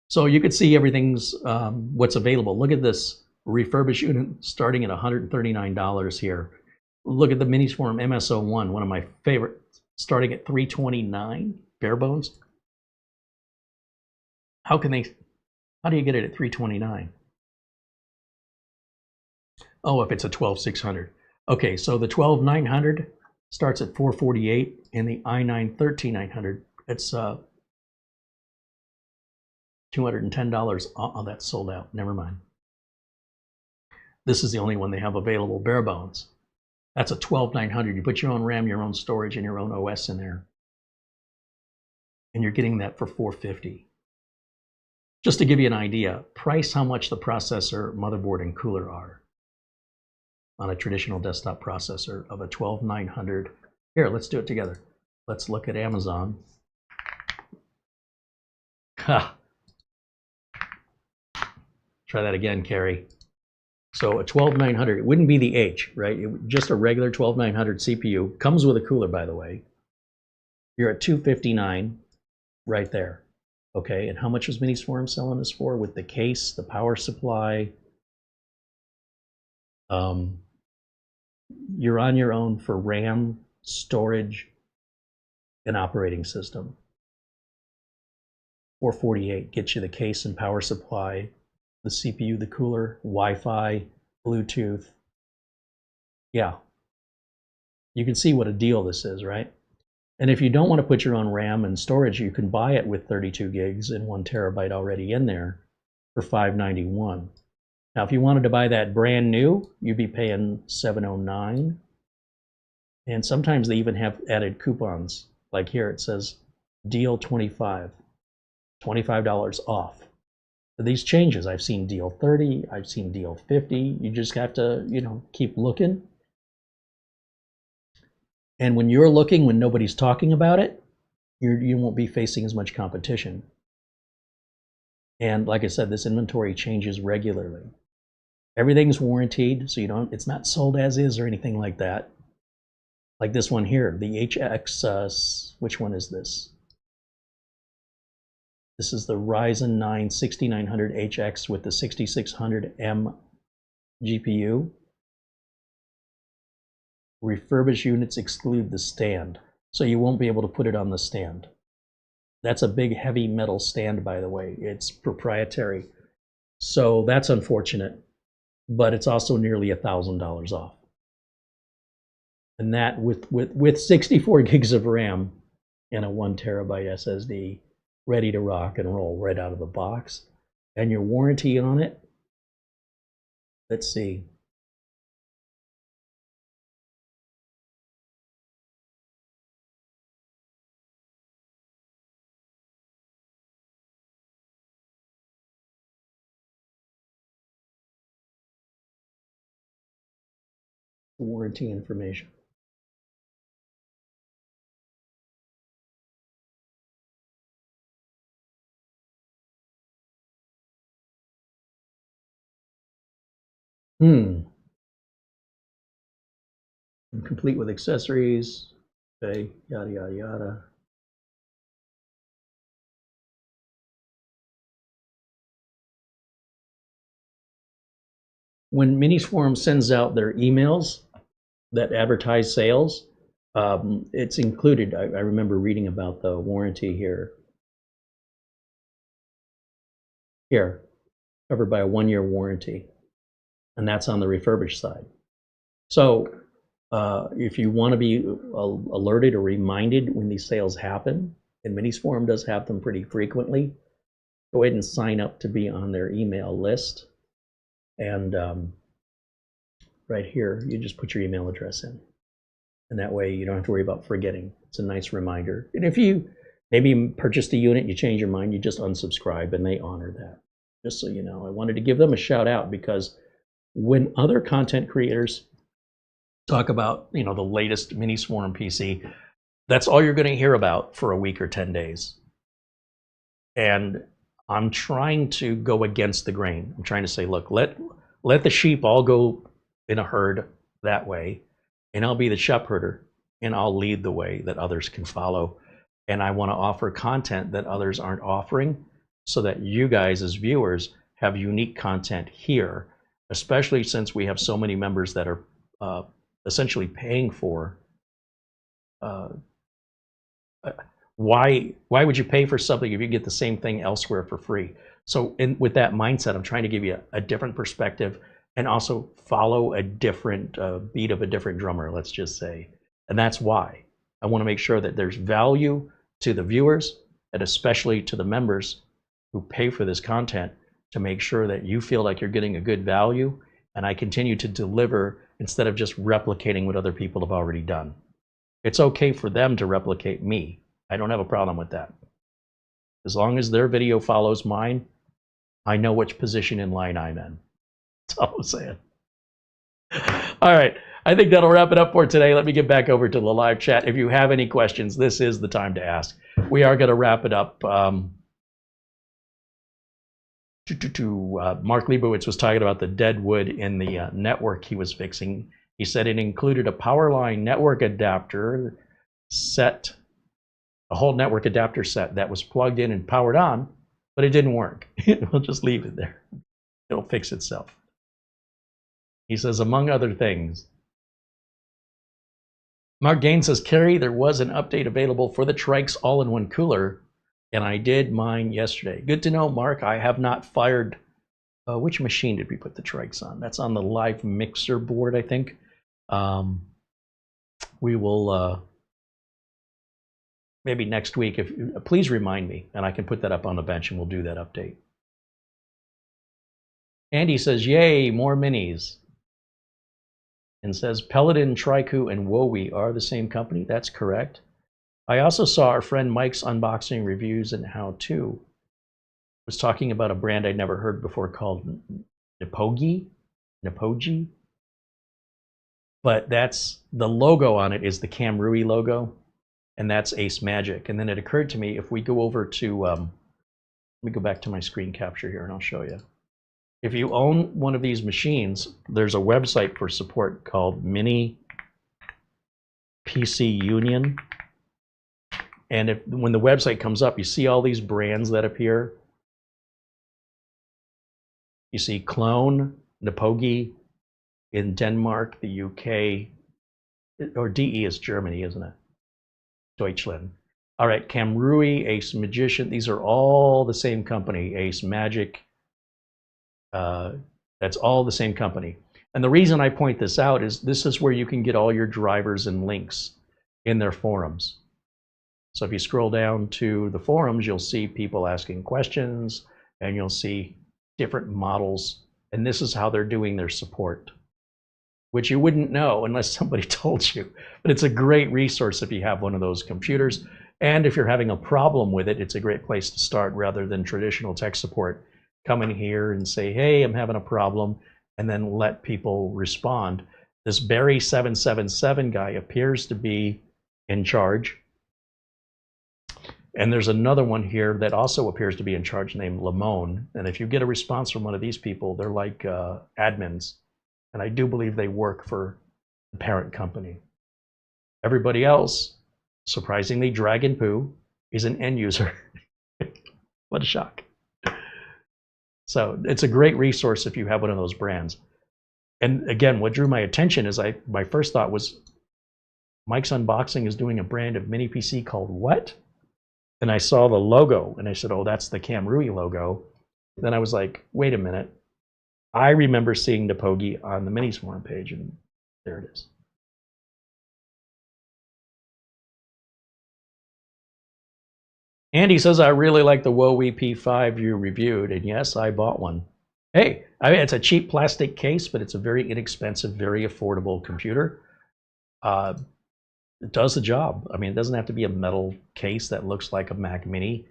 So you could see everything's what's available. Look at this refurbished unit starting at $139 here. Look at the Minisform MSO1, one of my favorites, starting at $329 bare bones. How do you get it at $329? Oh, if it's a 12600. Okay, so the 12900 starts at $448, and the i9 13900, it's $210. Oh, that's sold out. Never mind. This is the only one they have available, bare bones. That's a 12900. You put your own RAM, your own storage, and your own OS in there, and you're getting that for $450. Just to give you an idea, price how much the processor, motherboard, and cooler are on a traditional desktop processor of a 12900. Here, let's do it together. Let's look at Amazon. Ha! Try that again, Carey. So a 12900, it wouldn't be the H, right? Just a regular 12900 CPU. Comes with a cooler, by the way. You're at $259 right there. Okay, and how much was Minisform selling this for with the case, the power supply? You're on your own for RAM, storage, and operating system. $448 gets you the case and power supply, the CPU, the cooler, Wi-Fi, Bluetooth. Yeah, you can see what a deal this is, right? And if you don't want to put your own RAM and storage, you can buy it with 32 gigs and 1 terabyte already in there for $591. Now, if you wanted to buy that brand new, you'd be paying $709. And sometimes they even have added coupons. Like here, it says deal 25, $25 off. For these changes, I've seen deal 30, I've seen deal 50. You just have to, keep looking. And when you're looking, when nobody's talking about it, you won't be facing as much competition. And like I said, this inventory changes regularly. Everything's warranted, so it's not sold as is or anything like that. Like this one here, the HX, which one is this? This is the Ryzen 9 6900HX with the 6600M GPU. Refurbished units exclude the stand, so you won't be able to put it on the stand. That's a big heavy metal stand, by the way. It's proprietary, so that's unfortunate, but it's also nearly $1,000 off. And that with 64 gigs of RAM and a 1 terabyte SSD, ready to rock and roll right out of the box. And your warranty on it, let's see. Warranty information. Complete with accessories. Okay, yada yada yada. When Minisform sends out their emails that advertise sales, it's included. I remember reading about the warranty here. Here, covered by a 1-year warranty, and that's on the refurbished side. So if you want to be alerted or reminded when these sales happen, and Minisform does have them pretty frequently, go ahead and sign up to be on their email list. And right here, you just put your email address in. And that way you don't have to worry about forgetting. It's a nice reminder. And if you maybe purchased a unit, you change your mind, you just unsubscribe, and they honor that. Just so you know, I wanted to give them a shout out, because when other content creators talk about, the latest Minisform PC, that's all you're going to hear about for a week or 10 days. And I'm trying to go against the grain. I'm trying to say, look, let the sheep all go in a herd that way, and I'll be the shepherd, and I'll lead the way that others can follow. And I want to offer content that others aren't offering, so that you guys as viewers have unique content here, especially since we have so many members that are essentially paying for. Why would you pay for something if you get the same thing elsewhere for free? So with that mindset, I'm trying to give you a different perspective and also follow a different beat of a different drummer, let's just say. And that's why I want to make sure that there's value to the viewers and especially to the members who pay for this content, to make sure that you feel like you're getting a good value, and I continue to deliver instead of just replicating what other people have already done. It's okay for them to replicate me. I don't have a problem with that. As long as their video follows mine, I know which position in line I'm in. That's all I'm saying. All right, I think that'll wrap it up for today. Let me get back over to the live chat. If you have any questions, this is the time to ask. We are going to wrap it up. Mark Leibowitz was talking about the dead wood in the network he was fixing. He said it included a power line network adapter set, a whole network adapter set that was plugged in and powered on, but it didn't work. We'll just leave it there. It'll fix itself. He says, among other things. Mark Gaines says, Carey, there was an update available for the Trike's all-in-one cooler, and I did mine yesterday. Good to know, Mark. I have not fired. Which machine did we put the Trikes on? That's on the live mixer board, I think. We will maybe next week. Please remind me, and I can put that up on the bench, and we'll do that update. Andy says, "Yay, more minis!" And says, Peloton, Triku, and Wowie are the same company. That's correct. I also saw our friend Mike's unboxing reviews and how-to was talking about a brand I'd never heard before called Nipogi. But that's the logo on it is the Cam Rui logo, and that's Ace Magic. And then it occurred to me, if we go over to, let me go back to my screen capture here and I'll show you. If you own one of these machines, there's a website for support called Mini PC Union. And when the website comes up, you see all these brands that appear. You see Clone, Nipogi in Denmark, the UK, or DE is Germany, isn't it? Deutschland. All right, Camrui, Ace Magician, these are all the same company. Ace Magic, that's all the same company. And the reason I point this out is this is where you can get all your drivers and links in their forums. So if you scroll down to the forums, you'll see people asking questions, and you'll see different models, and this is how they're doing their support, which you wouldn't know unless somebody told you. But it's a great resource if you have one of those computers, and if you're having a problem with it, it's a great place to start rather than traditional tech support. Come in here and say, hey, I'm having a problem, and then let people respond. This Barry777 guy appears to be in charge. And there's another one here that also appears to be in charge named Lamone. And if you get a response from one of these people, they're like admins. And I do believe they work for the parent company. Everybody else, surprisingly, Dragon Poo is an end user. What a shock. So it's a great resource if you have one of those brands. And again, what drew my attention is my first thought was, Mike's Unboxing is doing a brand of mini PC called what? And I saw the logo and I said, oh, that's the Cam Rui logo. Then I was like, wait a minute. I remember seeing Nipogi on the Minis forum page, and there it is. Andy says, I really like the Wowie P5 you reviewed, and yes, I bought one. Hey, I mean, it's a cheap plastic case, but it's a very inexpensive, very affordable computer. It does the job. I mean, it doesn't have to be a metal case that looks like a Mac Mini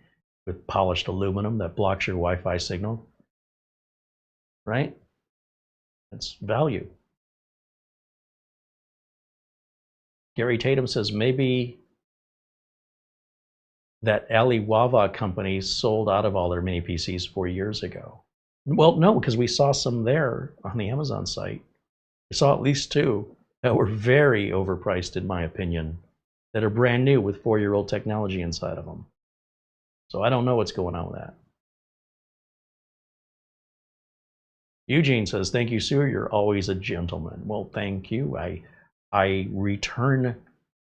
with polished aluminum that blocks your Wi-Fi signal, right? That's value. Gary Tatum says, maybe that Aliwawa company sold out of all their mini PCs 4 years ago. Well, no, because we saw some there on the Amazon site. We saw at least 2 that were very overpriced, in my opinion, that are brand new with 4-year-old technology inside of them. So I don't know what's going on with that. Eugene says, thank you, Sue. You're always a gentleman. Well, thank you. I return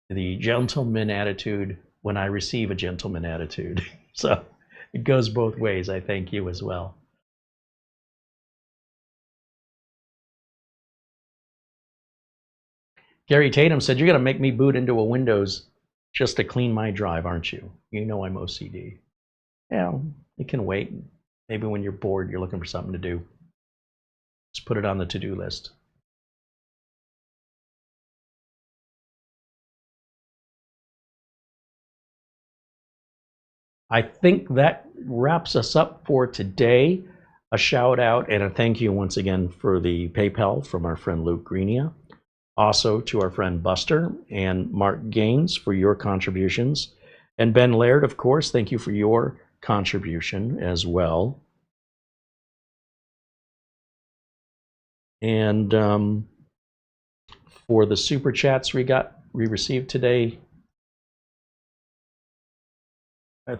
the gentleman attitude when I receive a gentleman attitude. So it goes both ways. I thank you as well. Gary Tatum said, you're going to make me boot into a Windows just to clean my drive, aren't you? You know I'm OCD. Yeah, it can wait. Maybe when you're bored, you're looking for something to do. Just put it on the to-do list. I think that wraps us up for today. A shout out and a thank you once again for the PayPal from our friend Luke Greenia. Also to our friend Buster and Mark Gaines for your contributions. And Ben Laird, of course, thank you for your contribution as well. And for the super chats we received today,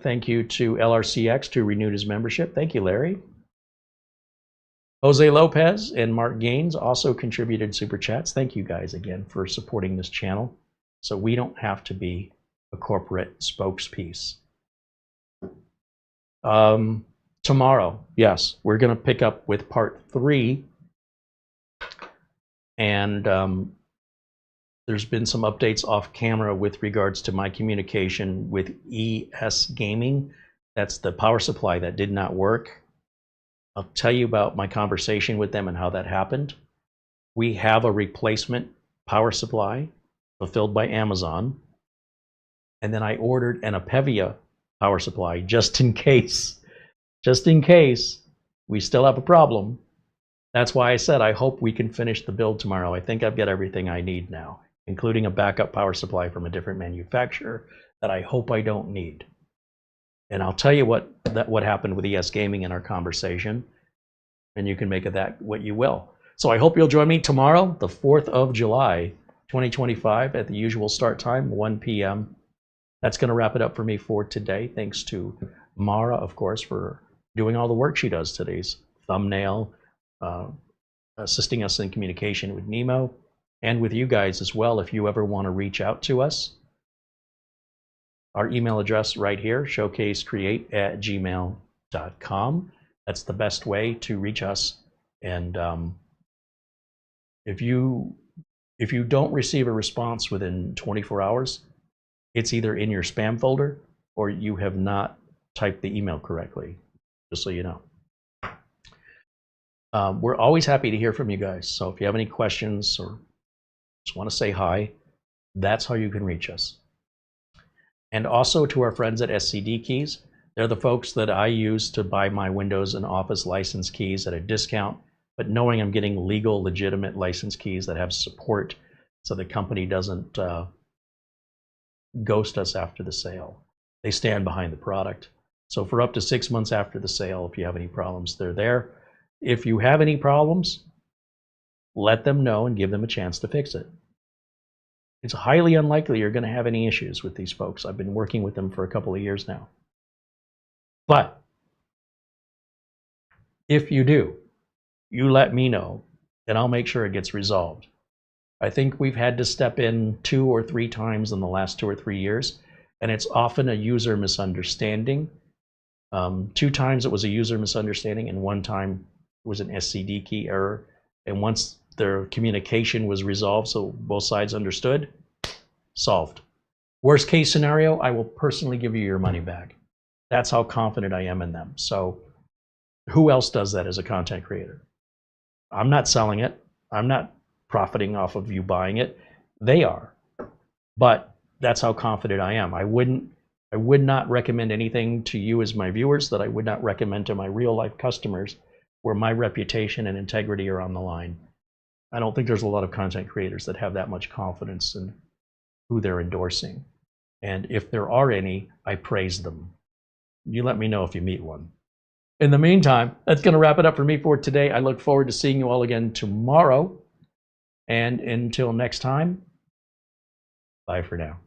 thank you to LRCX who renewed his membership. Thank you, Larry. Jose Lopez and Mark Gaines also contributed super chats. Thank you guys again for supporting this channel so we don't have to be a corporate spokespiece. Tomorrow, yes, we're going to pick up with part 3. And there's been some updates off camera with regards to my communication with ES Gaming. That's the power supply that did not work. I'll tell you about my conversation with them and how that happened. We have a replacement power supply fulfilled by Amazon. And then I ordered an Apevia power supply just in case we still have a problem. That's why I said I hope we can finish the build tomorrow. I think I've got everything I need now, including a backup power supply from a different manufacturer that I hope I don't need. And I'll tell you what happened with ES Gaming in our conversation, and you can make of that what you will. So I hope you'll join me tomorrow, the 4th of July, 2025, at the usual start time, 1 p.m. That's going to wrap it up for me for today. Thanks to Mara, of course, for doing all the work she does today's thumbnail, assisting us in communication with Nimo, and with you guys as well. If you ever want to reach out to us, our email address right here, showcasecreate@gmail.com. That's the best way to reach us. And if you don't receive a response within 24 hours, it's either in your spam folder or you have not typed the email correctly, just so you know. We're always happy to hear from you guys. So if you have any questions or just want to say hi, that's how you can reach us. And also to our friends at SCD Keys. They're the folks that I use to buy my Windows and Office license keys at a discount, but knowing I'm getting legal, legitimate license keys that have support so the company doesn't ghost us after the sale. They stand behind the product. So for up to 6 months after the sale, if you have any problems, they're there. If you have any problems, let them know and give them a chance to fix it. It's highly unlikely you're going to have any issues with these folks. I've been working with them for a couple of years now. But if you do, you let me know, and I'll make sure it gets resolved. I think we've had to step in 2 or 3 times in the last 2 or 3 years, and it's often a user misunderstanding. 2 times it was a user misunderstanding, and 1 time it was an SCD key error. And once their communication was resolved, so both sides understood, solved. Worst case scenario, I will personally give you your money back. That's how confident I am in them. So who else does that as a content creator? I'm not selling it. I'm not profiting off of you buying it. They are. But that's how confident I am. I would not recommend anything to you as my viewers that I would not recommend to my real life customers where my reputation and integrity are on the line. I don't think there's a lot of content creators that have that much confidence in who they're endorsing. And if there are any, I praise them. You let me know if you meet one. In the meantime, that's going to wrap it up for me for today. I look forward to seeing you all again tomorrow. And until next time, bye for now.